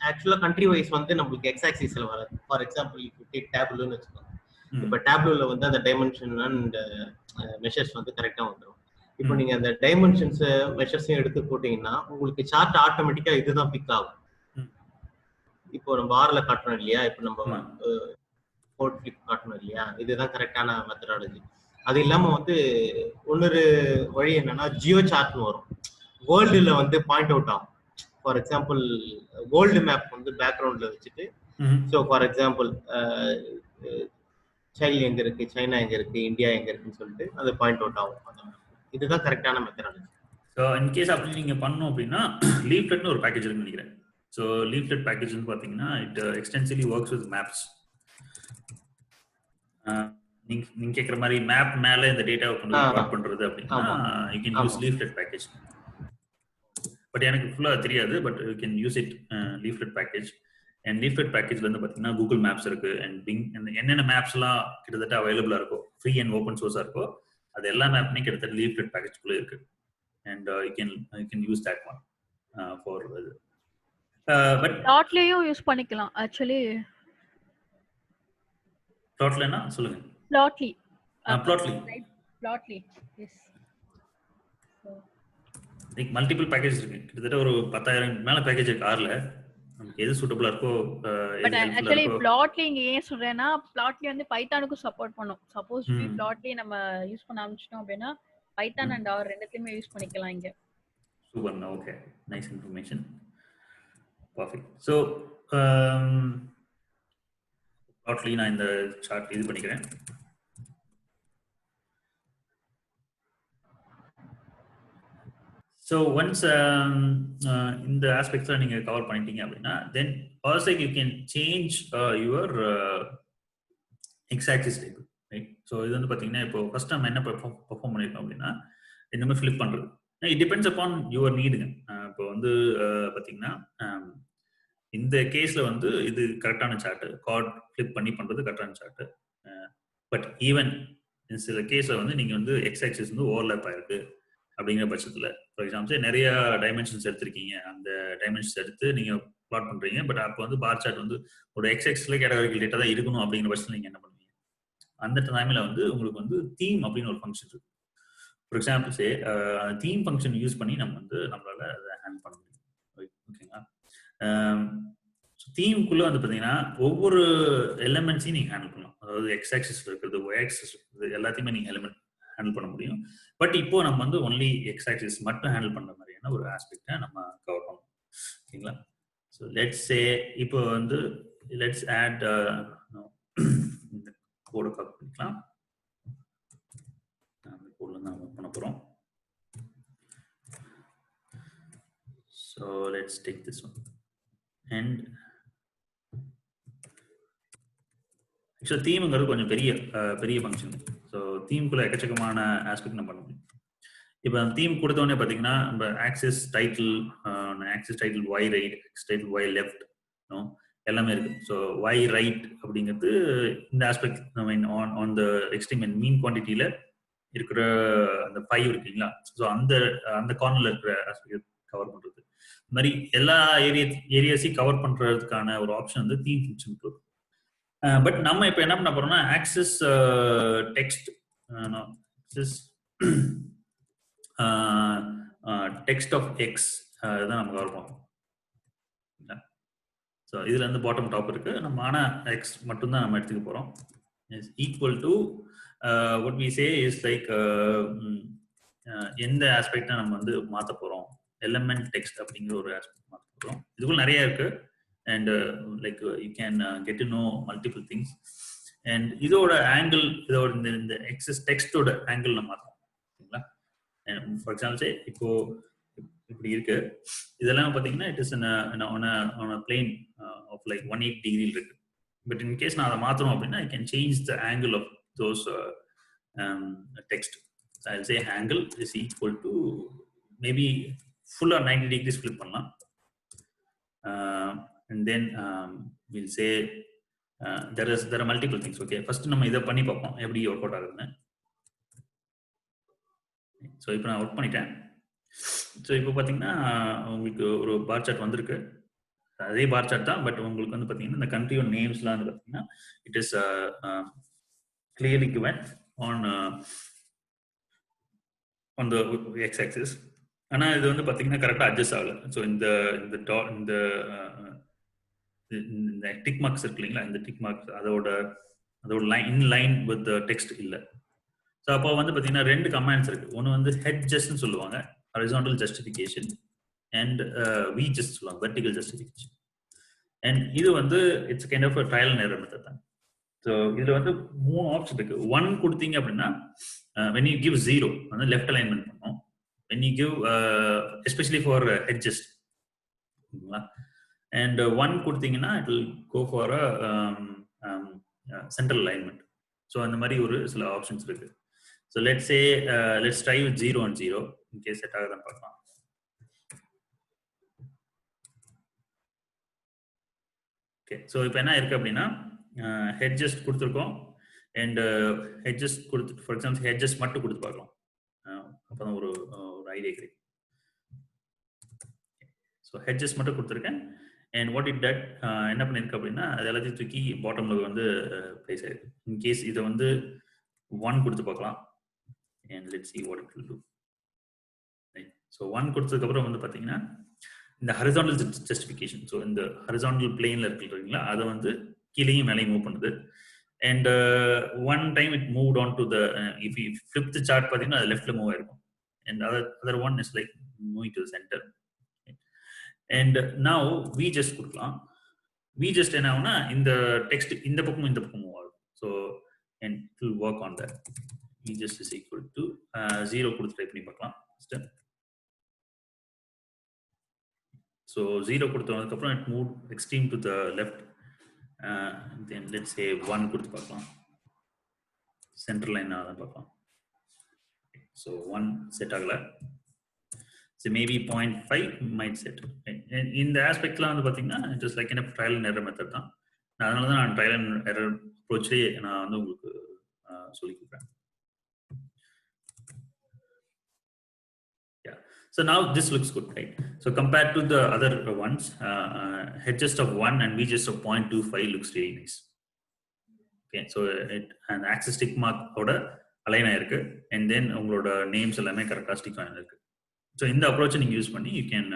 ஆக்சுவலா கண்ட்ரி வைஸ் வந்து நம்மளுக்கு எக்ஸ் ஆக்சிஸ்ல வராது. ஃபார் எக்ஸாம்பிள் இப்போ டேக் டேப்லூன்னு வச்சுக்கோங்க. இப்போ டேப்லூல வந்து அந்த டைமென்ஷன் அண்ட் மெஷர்ஸ் வந்து கரெக்டா வந்துடும். இப்போ நீங்க அந்த டைமென்ஷன்ஸ் மெஷர்ஸையும் எடுத்து போட்டீங்கன்னா உங்களுக்கு சார்ட் ஆட்டோமேட்டிக்கா இதுதான் பிக் ஆகும். இப்போ நம்ம ஆர்ல காட்டணும் இல்லையா, இப்போ நம்ம கோட் ஃபிளிப் காட்டணும் இல்லையா, இதுதான் கரெக்டான மெத்தடாலஜி. அது இல்லாம வந்து இன்னொரு வழி என்னன்னா, ஜியோ சார்ட்னு வரும். வேர்ல்டுல வந்து பாயிண்ட் அவுட் ஆகும். ஃபார் எக்ஸாம்பிள் வேர்ல்டு மேப் வந்து பேக்ரவுண்ட்ல வச்சுட்டு, ஸோ ஃபார் எக்ஸாம்பிள் சைனா எங்க இருக்கு, சைனா எங்க இருக்கு, இந்தியா எங்க இருக்குன்னு சொல்லிட்டு அது பாயிண்ட் அவுட் ஆகும். இதுதான் கரெக்டான மெத்தடாலஜி. ஸோ இன்கேஸ் அப்படி நீங்க பண்ணணும் அப்படின்னா, லீஃப்லெட்னு ஒரு பேக்கேஜ் இருக்குன்னு நினைக்கிறேன். ஸோ லீஃப்லெட் பேக்கேஜ் வந்து பார்த்தீங்கன்னா it extensively works with maps. நீங்க கேட்குற மாதிரி மேப் மேலே இந்த டேட்டாவை கொண்டு ஒர்க் பண்றது அப்படின்னா you can use leaflet package. But எனக்கு ஃபுல்லாக தெரியாது, but you can use it leaflet package. And leaflet பேக்கேஜ்ல வந்து பார்த்தீங்கன்னா கூகுள் மேப்ஸ் இருக்கு அண்ட் பிங், என்னென்ன மேப்ஸ்லாம் கிட்டத்தட்ட அவைலபிளாக இருக்கோ, ஃப்ரீ அண்ட் ஓப்பன் சோர்ஸாக இருக்கோ, அது எல்லா மேப்மே கிட்டத்தட்ட லீஃப்லெட் பேக்கேஜ்குள்ளே இருக்கு. And you can use that one for இது. பட் ப்ளாட்லயும் யூஸ் பண்ணிக்கலாம் ஆக்சுவலி. ப்ளாட்லனா சொல்லுங்க. ப்ளாட்லி எஸ். லைக் மல்டிபிள் பேக்கேஜ் இருக்கு, கிட்டத்தட்ட ஒரு 10,000 மேல பேக்கேஜ் இருக்கு ஆர்ல. நமக்கு எது சூட்டபிளா இருக்கோ. பட் ஆக்சுவலி ப்ளாட்லி இங்க ஏன் சொல்றேன்னா, ப்ளாட்லி வந்து பைத்தானுக்கு சப்போர்ட் பண்ணும். சப்போஸ் ப்ளாட்லி நம்ம யூஸ் பண்ண ஆரம்பிச்சிட்டோம் அப்படின்னா பைத்தான் அண்ட் ஆர் ரெண்டுத்தையுமே யூஸ் பண்ணிக்கலாம் இங்க. Super. Okay. Nice information. Perfect. So, shortly நான் இந்த சார்ட் இது பண்ணிக்கிறேன். So once இந்த aspects நீங்க கவர் பண்ணிட்டீங்க அப்படின்னா then also you can change your x-axis table, right? So இது வந்து பாத்தீங்கன்னா இப்போ ஃபர்ஸ்ட் நம்ம என்ன பெர்ஃபார்ம் பண்ணிருக்கோம் அப்படின்னா இந்த மாதிரி ஃபிளிப் பண்றது. இட் டிபெண்ட்ஸ் அப்பான் யுவர் நீடுங்க. இப்போ வந்து பாத்தீங்கன்னா இந்த கேஸ்ல வந்து இது கரெக்டான சார்ட், கார்ட் ஃபிளிப் பண்ணி பண்றது கரெக்டான சார்ட். பட் ஈவன் சில கேஸ்ல வந்து நீங்க வந்து x-axis வந்து ஓவர்லாப் ஆயிருக்கு அப்படிங்கிற பட்சத்துல ஃபார் எக்ஸாம்பிள் நிறைய டைமென்ஷன்ஸ் எடுத்திருக்கீங்க, அந்த டைமென்ஷன்ஸ் எடுத்து நீங்க பிளாட் பண்றீங்க. பட் அப்போ வந்து பார் சார்ட் வந்து ஒரு x-axisல கேட்டகரிக்கல் டேட்டா தான் இருக்கணும் அப்படிங்கிற பட்சத்துல நீங்க என்ன பண்ணுவீங்க? அந்த டைம்ல வந்து உங்களுக்கு வந்து தீம் அப்படின்னு ஒரு ஃபங்க்ஷன் இருக்கு. For example say theme function use பண்ணி நம்ம வந்து நம்மளால அதை ஹேண்டில் பண்ண முடியும். ஓகேங்களா? தீமுக்குள்ள வந்து பாத்தீங்கன்னா ஒவ்வொரு எலிமெண்ட்ஸையும் நீங்க ஹேண்டில் பண்ணலாம். அதாவது x-axisல இருக்கிறது, y-axis இருக்கிறது எல்லாத்தையுமே நீங்க எலிமெண்ட் ஹேண்டில் பண்ண முடியும். பட் இப்போ நம்ம வந்து ஒன்லி x-axis மட்டும் ஹேண்டில் பண்ற மாதிரியான ஒரு ஆஸ்பெக்டை நம்ம கவர் பண்ணோம். ஓகேங்களா? ஸோ லெட்ஸ் சே இப்போ வந்து லெட்ஸ் ஆட் இந்த கோடை காப்பி பண்ணிக்கலாம். அந்த கோட்ல தான் நம்ம பண்ண போறோம். So let's take this one and ஆக்சுவலாக தீமுங்கிறது கொஞ்சம் பெரிய ஃபங்க்ஷன். ஸோ தீமுக்குள்ள எக்கச்சக்கமான ஆஸ்பெக்ட் நம்ம பண்ண முடியும். இப்போ அந்த தீம் கொடுத்தோடனே பார்த்தீங்கன்னா நம்ம axis title y right, axis title y left எல்லாமே இருக்கு. ஸோ ஒய் ரைட் அப்படிங்கிறது இந்த ஆஸ்பெக்ட் நம்ம on the extreme and mean குவான்டிட்டியில இருக்கிற அந்த 5 இருக்குங்களா? ஸோ அந்த கார்னர்ல இருக்கிற ஆஸ்பெக்ட் கவர் பண்றது. இந்த மாதிரி எல்லா ஏரியாஸையும் கவர் பண்றதுக்கான ஒரு ஆப்ஷன் வந்து தீம் ஃபங்க்ஷன் இருக்கு. பட் நம்ம இப்போ என்ன பண்ண போறோம்னா axis text text of x இதுதான் நம்ம கவர் பண்ணுவோம். ஸோ இதுல இருந்து பாட்டம் டாப் இருக்கு. நம்ம ஆனா எக்ஸ் மட்டும் தான் நம்ம எடுத்துக்க போறோம். Is equal to what we say is like எந்த ஆஸ்பெக்டை நம்ம வந்து மாற்ற போறோம், எலிமெண்ட் டெக்ஸ்ட் அப்படிங்கிற ஒரு ஆஸ்பெக்ட் மாற்ற போறோம். இதுக்குள்ள நிறைய இருக்கு. And like you can get to know multiple things. And இதோட ஆங்கிள், இதோட இந்த எக்ஸஸ் டெக்ஸ்டோட ஆங்கிள் நம்ம மாற்றோம். ஓகேங்களா? ஃபார் எக்ஸாம்பிள் சே இப்போ இப்படி இருக்கு, இதெல்லாம் பார்த்தீங்கன்னா it is on a plane of like 180 degree இருக்கு. பட் இன் கேஸ் நான் அதை மாற்றணும் அப்படின்னா I can change the angle of those text. So I'll say angle is equal to maybe full 90 degrees flip பண்ணலாம். And then we'll say there are multiple things. Okay, first நம்ம இதை பண்ணி பார்ப்போம் எப்படி ஒர்க் அவுட் ஆகுதுன்னு. So இப்போ நான் work பண்ணிட்டேன். ஸோ இப்போ பார்த்தீங்கன்னா உங்களுக்கு ஒரு பார் சார்ட் வந்திருக்கு. அதே பார் சார்ட் தான், பட் உங்களுக்கு வந்து பார்த்தீங்கன்னா இந்த கண்ட்ரியோட நேம்ஸ்லாம் வந்து பார்த்தீங்கன்னா it is clearly given on the x-axis. ஆனால் இது வந்து பார்த்தீங்கன்னா கரெக்டாக அட்ஜஸ்ட் ஆகல. ஸோ இந்த டிக் மார்க்ஸ் இருக்கு இல்லைங்களா, இந்த டிக் மார்க்ஸ் அதோட லைன் வித் டெக்ஸ்ட் இல்லை. ஸோ அப்போ வந்து பார்த்தீங்கன்னா 2 கமாண்ட்ஸ் இருக்கு. ஒன்று வந்து ஹெட் ஜஸ்ட்னு சொல்லுவாங்க, horizontal justification, and vjust சொல்லுவாங்க, வெர்டிகல் ஜஸ்டிஃபிகேஷன். அண்ட் இது வந்து it's kind of trial and error method தான். ஸோ இதுல வந்து 3 ஆப்ஷன் இருக்கு. 1 கொடுத்தீங்க அப்படின்னா when you give 0 வந்து லெஃப்ட் அலைன்மெண்ட் பண்ணும். when you give especially for head gist, and 1 கொடுத்தீங்கன்னா it will go for a central alignment. so அந்த மாதிரி ஒரு சில ஆப்ஷன்ஸ் இருக்கு. so let's say let's try with 0 and 0 in case set ஆகுதான்னு பார்க்கலாம். ஓகே, ஸோ இப்போ என்ன இருக்கு அப்படின்னா ஹெட் ஜஸ்ட் கொடுத்துருக்கோம் அண்ட் ஹெட் ஜஸ்ட் கொடுத்துட்டு ஃபார் எக்ஸாம்பிள் ஹெட் ஜஸ்ட் மட்டும் கொடுத்து பார்க்கலாம். அப்போதான் ஒரு ஐடியா கிடைக்கும். ஸோ ஹெட் ஜஸ்ட் மட்டும் கொடுத்துருக்கேன். அண்ட் வாட் இட் தட் என்ன பண்ணிருக்கு அப்படின்னா அது எல்லாத்தையும் தூக்கி பாட்டம்ல வந்து பிளேஸ் ஆயிருக்கு. இன்கேஸ் இதை வந்து 1 கொடுத்து பார்க்கலாம். And let's see what it will do. So 1 கொடுத்ததுக்கப்புறம் வந்து பார்த்தீங்கன்னா இந்த ஹரிசாண்டல் ஜஸ்டிஃபிகேஷன், ஸோ இந்த ஹரிசாண்டல் பிளேன்ல இருக்குங்களா அதை வந்து கீழேயும் மேலேயும் மூவ் பண்ணுது. And 1 time it moved on to the if you flip the chart பார்த்தீங்கன்னா அது லெஃப்ட்ல மூவ் ஆயிருக்கும். and other one is like moving to the center. And now we just கொடுக்கலாம். we just என்ன ஆகும்னா இந்த டெக்ஸ்ட் இந்த பக்கமும் இந்த பக்கமும் ஆகும். So and it will work on that. we just is equal to 0 கொடுத்து டைப் பண்ணி பார்க்கலாம். So 0 கொடுத்ததுக்கு அப்புறம் it moved extreme to the left. Then let's say 1 கொடுத்து பார்க்கலாம். சென்டர் லைன் ஆக பார்க்கலாம். So 1 செட் ஆகல. So maybe 0.5 might set. இந்த ஆஸ்பெக்ட்லாம் வந்து பாத்தீங்கன்னா just like in a trial and error method தான். அதனால தான் நான் trial and error approach-லே நான் வந்து உங்களுக்கு சொல்லி கொடுக்குறேன். Yeah. So now this looks good, right? So compared to the other ones, hedgest of 1 and vgest of 0.25 looks really nice. Okay, so an axis tick mark ஓட அலைன் ஆயிருக்கு, and then உங்களோட names எல்லாமே கரெக்டாக stick ஆகிருக்கு. So இந்த அப்ரோச்சை நீங்கள் use பண்ணி you can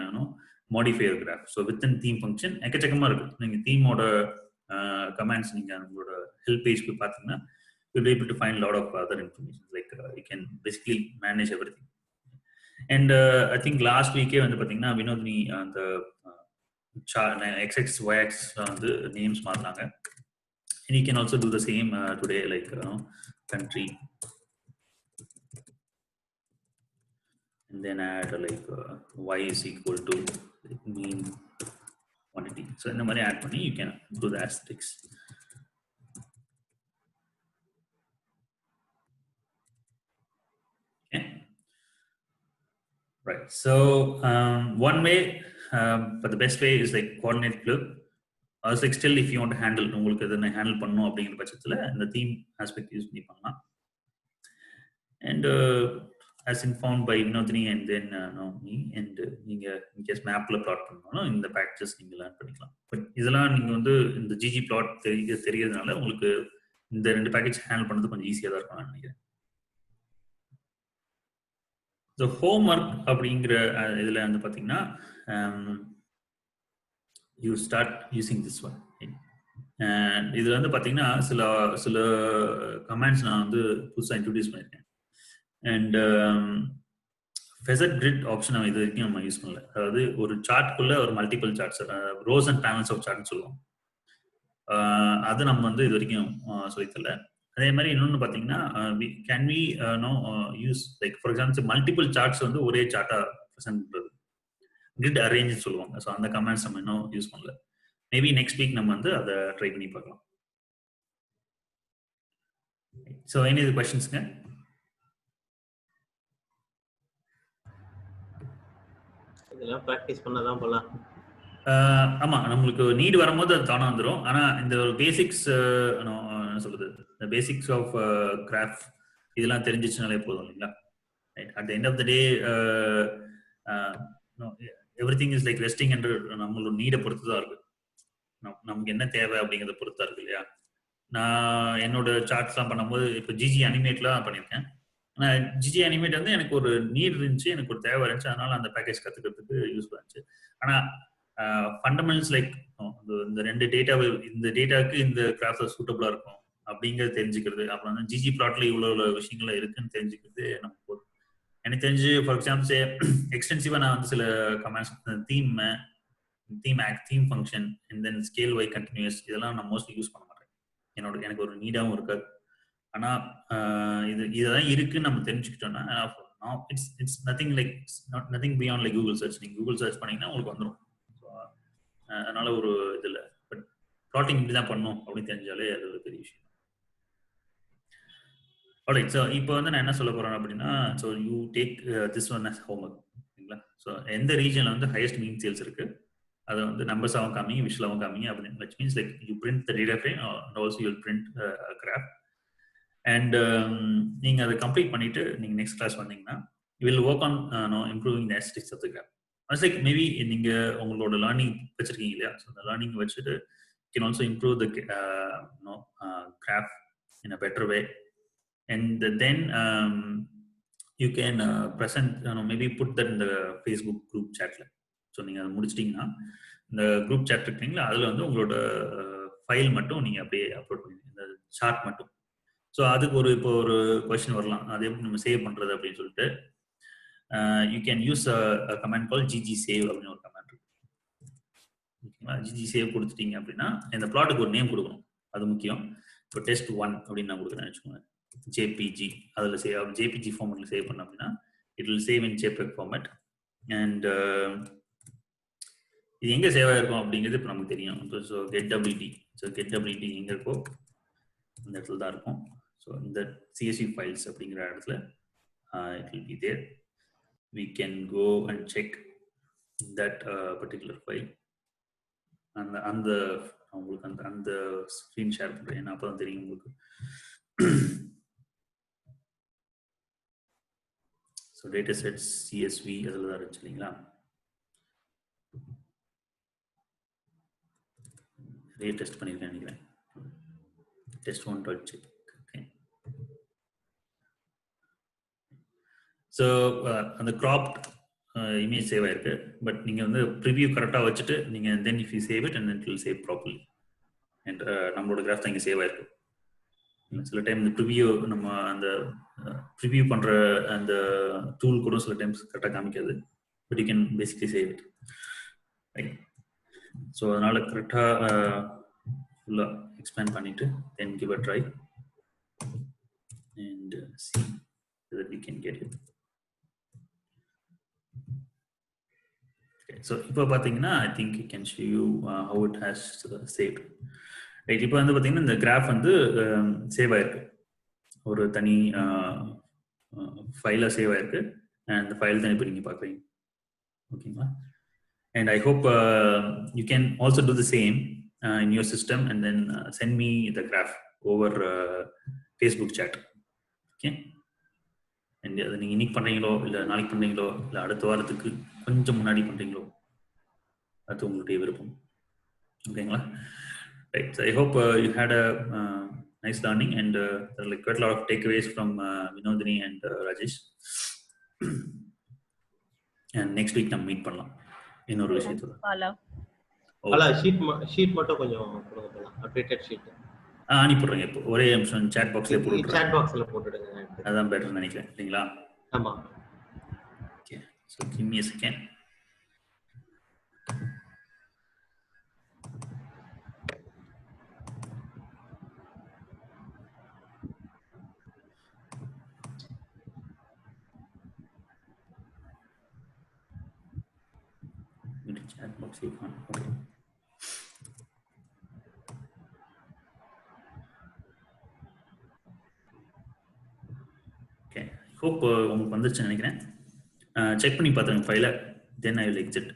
modify your graph. So within theme function எக்கச்சக்கமாக இருக்குது. நீங்கள் தீமோட கமெண்ட்ஸ் நீங்கள் உங்களோட ஹெல்ப் பேஜ் போய் பார்த்தீங்கன்னா you'll be able to find a lot of other information. Like you can basically manage everything. And I think last week வந்து பார்த்தீங்கன்னா வினோத்னி அந்த XX YX வந்து names மாற்றினாங்க. And you can also do the same today, like country, and then add like y is equal to mean quantity. So in the மாதிரி add பண்ணி you can do the asterisks. Okay, right. So one way, but the best way is like coordinate flip. As like still if you want to handle உங்களுக்கு எதனை handle பண்ணணும் அப்படிங்கிற பட்சத்தில் இந்த theme aspect use பண்ணி பண்ணலாம். And as informed by Vinodini and then me, and நீங்க in case மேப்ல பிளாட் பண்ணணும் இந்த பேக்கேஜஸ் நீங்க லேர்ன் பண்ணிக்கலாம். பட் இதெல்லாம் நீங்க வந்து இந்த ஜிஜி பிளாட் தெரியறதுனால உங்களுக்கு இந்த ரெண்டு பேக்கேஜ் ஹேண்டில் பண்ணுறது கொஞ்சம் ஈஸியாக தான் இருக்கும் நான் நினைக்கிறேன். ஸோ ஹோம் ஒர்க் அப்படிங்கிற இதில் வந்து பார்த்தீங்கன்னா you start using this one. And இதுல வந்து பாத்தீங்கன்னா சில கமெண்ட்ஸ் நான் வந்து புதுசா இன்ட்ரோடியூஸ் பண்ணிருக்கேன். அண்ட் ஃபெசட் கிரிட் ஆப்ஷன் இது வரைக்கும் நம்ம யூஸ் பண்ணல. அதாவது ஒரு சார்ட்குள்ள ஒரு multiple charts, rows and panels of சார்ட்னு சொல்லுவோம். அது நம்ம வந்து இது வரைக்கும் சொல்லித்தரல. அதே மாதிரி இன்னொன்று பார்த்தீங்கன்னா can we use like for example multiple charts வந்து ஒரே சார்ட்டா ப்ரெசென்ட் பண்றது, கிரிட் அரேஞ்ச் சொல்லுவாங்க. ஸோ அந்த கமெண்ட்ஸ் நம்ம இன்னும் யூஸ் பண்ணல. மேபி நெக்ஸ்ட் வீக் நம்ம வந்து அதை ட்ரை பண்ணி பார்க்கலாம். ஸோ எனி இது கொஸ்டின்ஸ்ங்க? இதெல்லாம் ப்ராக்டிஸ் பண்ணாதான் போலாம். ஆமா, நம்மளுக்கு நீட் வரும்போது அது தானே வந்துடும். ஆனா இந்த ஒரு பேசிக்ஸ் என்ன சொல்றது, இந்த பேசிக்ஸ் ஆஃப் கிராஃப் இதெல்லாம் தெரிஞ்சிச்சுனாலே போதும் இல்லைங்களா? At the end of the day everything is like resting என்று நம்மளோட நீடை பொறுத்து தான் இருக்கு. நமக்கு என்ன தேவை அப்படிங்கிறத பொறுத்தா இருக்கு இல்லையா? நான் என்னோட சார்ட்ஸ்லாம் பண்ணும்போது இப்போ ஜிஜி அனிமேட்லாம் பண்ணியிருக்கேன். ஆனால் ஜிஜி அனிமேட் வந்து எனக்கு ஒரு நீட் இருந்துச்சு, எனக்கு ஒரு தேவை இருந்துச்சு, அதனால அந்த பேக்கேஜ் கற்றுக்கிறதுக்கு யூஸ்ஃபுல்லாக இருந்துச்சு. ஆனால் ஃபண்டமெண்டல்ஸ் லைக் இந்த ரெண்டு டேட்டாவை, இந்த டேட்டாவுக்கு இந்த கிராஃப்ட் சூட்டபுளாக இருக்கும் அப்படிங்கிறது தெரிஞ்சுக்கிறது, அப்புறம் வந்து ஜிஜி பிளாட்ல இவ்வளோ விஷயங்கள் இருக்குன்னு தெரிஞ்சுக்கிறது நமக்கு போதும். எனக்கு தெரிஞ்சு ஃபார் எக்ஸாம்பிள் எக்ஸ்டென்சிவாக நான் வந்து சில commands theme function and then scale y continuous இதெல்லாம் நான் மோஸ்ட்லி யூஸ் பண்ண மாட்டேன். எனக்கு ஒரு நீடாகவும் இருக்காது. ஆனால் இதெல்லாம் இருக்குன்னு நம்ம தெரிஞ்சுக்கிட்டோம்னா it's nothing like nothing beyond like Google search. நீங்கள் கூகுள் சர்ச் பண்ணிங்கன்னா உங்களுக்கு வந்துடும். ஸோ அதனால ஒரு இது இல்லை. பட் ப்ளாட்டிங் இப்படி தான் பண்ணணும் அப்படின்னு தெரிஞ்சாலே அது ஒரு பெரிய விஷயம். ஆல்ரைட், ஸோ இப்போ வந்து நான் என்ன சொல்ல போறேன் அப்படின்னா, so you take this one as homework. ஓகேங்களா? ஸோ எந்த ரீஜனில் வந்து ஹையஸ்ட் மீன் சேல்ஸ் இருக்கு அதை வந்து நம்பர்ஸாகவும் காமிங்க, விஷுவலாகவும் காமிங்க அப்படின்னு. Which means like you print the data frame and also you print graph. And நீங்கள் அதை கம்ப்ளீட் பண்ணிட்டு நீங்கள் நெக்ஸ்ட் கிளாஸ் வந்தீங்கன்னா you will work on improving the aesthetics of the graph. It's like maybe நீங்கள் உங்களோட லேர்னிங் வச்சிருக்கீங்க இல்லையா? So அந்த லேர்னிங் வச்சுட்டு you can also improve the graph in a better way. And then you can present, maybe put that in the Facebook group chat. So நீங்க அதை முடிச்சிட்டீங்கன்னா இந்த group chat இருக்கீங்களா, அதில் வந்து உங்களோட ஃபைல் மட்டும் நீங்கள் அப்படியே அப்லோட் பண்ணுவீங்க, இந்த சார்ட் மட்டும். ஸோ அதுக்கு இப்போ ஒரு கொஸ்டின் வரலாம், அது எப்படி நம்ம சேவ் பண்ணுறது அப்படின்னு சொல்லிட்டு. you can use a command called ggsave அப்படின்னு ஒரு command இருக்கு. ஓகேங்களா? ggsave கொடுத்துட்டீங்க அப்படின்னா இந்த பிளாட்டுக்கு ஒரு நேம் கொடுக்கணும், அது முக்கியம். இப்போ test 1 அப்படின்னு நான் கொடுக்குறேன்னு வச்சுக்கோங்க, jpg அதில் சேவ் jpg ஃபார்மெட்டில் சேவ் பண்ண அப்படின்னா it will save in jpeg format. and இது எங்கே சேவ் ஆகிருக்கும் அப்படிங்கிறது இப்போ நமக்கு தெரியும். ஸோ getwd, ஸோ getwd எங்கே இருக்கோ இந்த இடத்துல தான் இருக்கும். ஸோ இந்த csv files அப்படிங்கிற இடத்துல it will be there. We can go and check that particular file. அந்த உங்களுக்கு அந்த ஸ்க்ரீன் ஷேர் பண்ணுறேன், அப்போ தான் தெரியும் உங்களுக்கு. ஸோ டேட்டா செட்ஸ் csv அதில் தான் இருந்துச்சு இல்லைங்களா? நிறைய டெஸ்ட் பண்ணியிருக்கேன் நினைக்கிறேன். Test 1.check. ஓகே. ஸோ அந்த க்ராப்ட் இமேஜ் சேவ் ஆயிருக்கு. பட் நீங்கள் வந்து ப்ரிவியூ கரெக்டாக வச்சுட்டு நீங்கள் தென் if you save it and then it will save properly. And நம்மளோட கிராஃப் தான் இங்கே சேவ் ஆயிருக்கு. சில டைம் இந்த ப்ரிவியூ நம்ம அந்த ப்ரிவியூ பண்ணுற அந்த டூல் கூட சில டைம்ஸ் கரெக்டாக காமிக்காது. But you can basically save it, right? So அதனால் கரெக்டாக ஃபுல்லாக எக்ஸ்பேண்ட் பண்ணிவிட்டு then give a try and see that we can get it. Okay, so இப்போ பார்த்தீங்கன்னா I think I can show you how it has saved. Right, இப்போ வந்து பார்த்தீங்கன்னா இந்த கிராஃப் வந்து சேவ் ஆயிருக்கு, ஒரு தனி ஃபைலாக சேவ் ஆயிருக்கு. அண்ட் அந்த ஃபைல் தான் இப்போ நீங்கள் பார்க்குறீங்க. ஓகேங்களா? And I hope you can also do the same in your system and then send me the graph over Facebook chat. Okay? And அதை நீங்கள் இன்னைக்கு பண்ணுறீங்களோ இல்லை நாளைக்கு பண்ணுறீங்களோ இல்லை அடுத்த வாரத்துக்கு கொஞ்சம் முன்னாடி பண்ணுறீங்களோ அது உங்களுடைய விருப்பம். ஓகேங்களா? Right. So I hope you had a nice learning and there are like quite a lot of takeaways from Vinodini and Rajesh. And next week நம்ம மீட் பண்ணலாம் இன்னொரு விஷயத்துல. ஷீட் மட்டும் கொஞ்சம் கொடுங்க போலாம், அப்டேட்டட் ஷீட் அனுப்பிடுறேங்க. இப்போ ஒரே நிமிஷம் சாட் பாக்ஸ்ல போடுங்க. சாட் பாக்ஸ்ல போட்டுடுங்க, அதான் பெட்டர் நினைக்கிறேன் இல்லைங்களா? ஆமா. Okay, so give me a second. Chat box you can. Okay. Okay. Hope உங்களுக்கு வந்துருச்சுன்னு நினைக்கிறேன். செக் பண்ணி பார்த்துங்க ஃபைலை, தென் ஐ வில் எக்ஸிட்.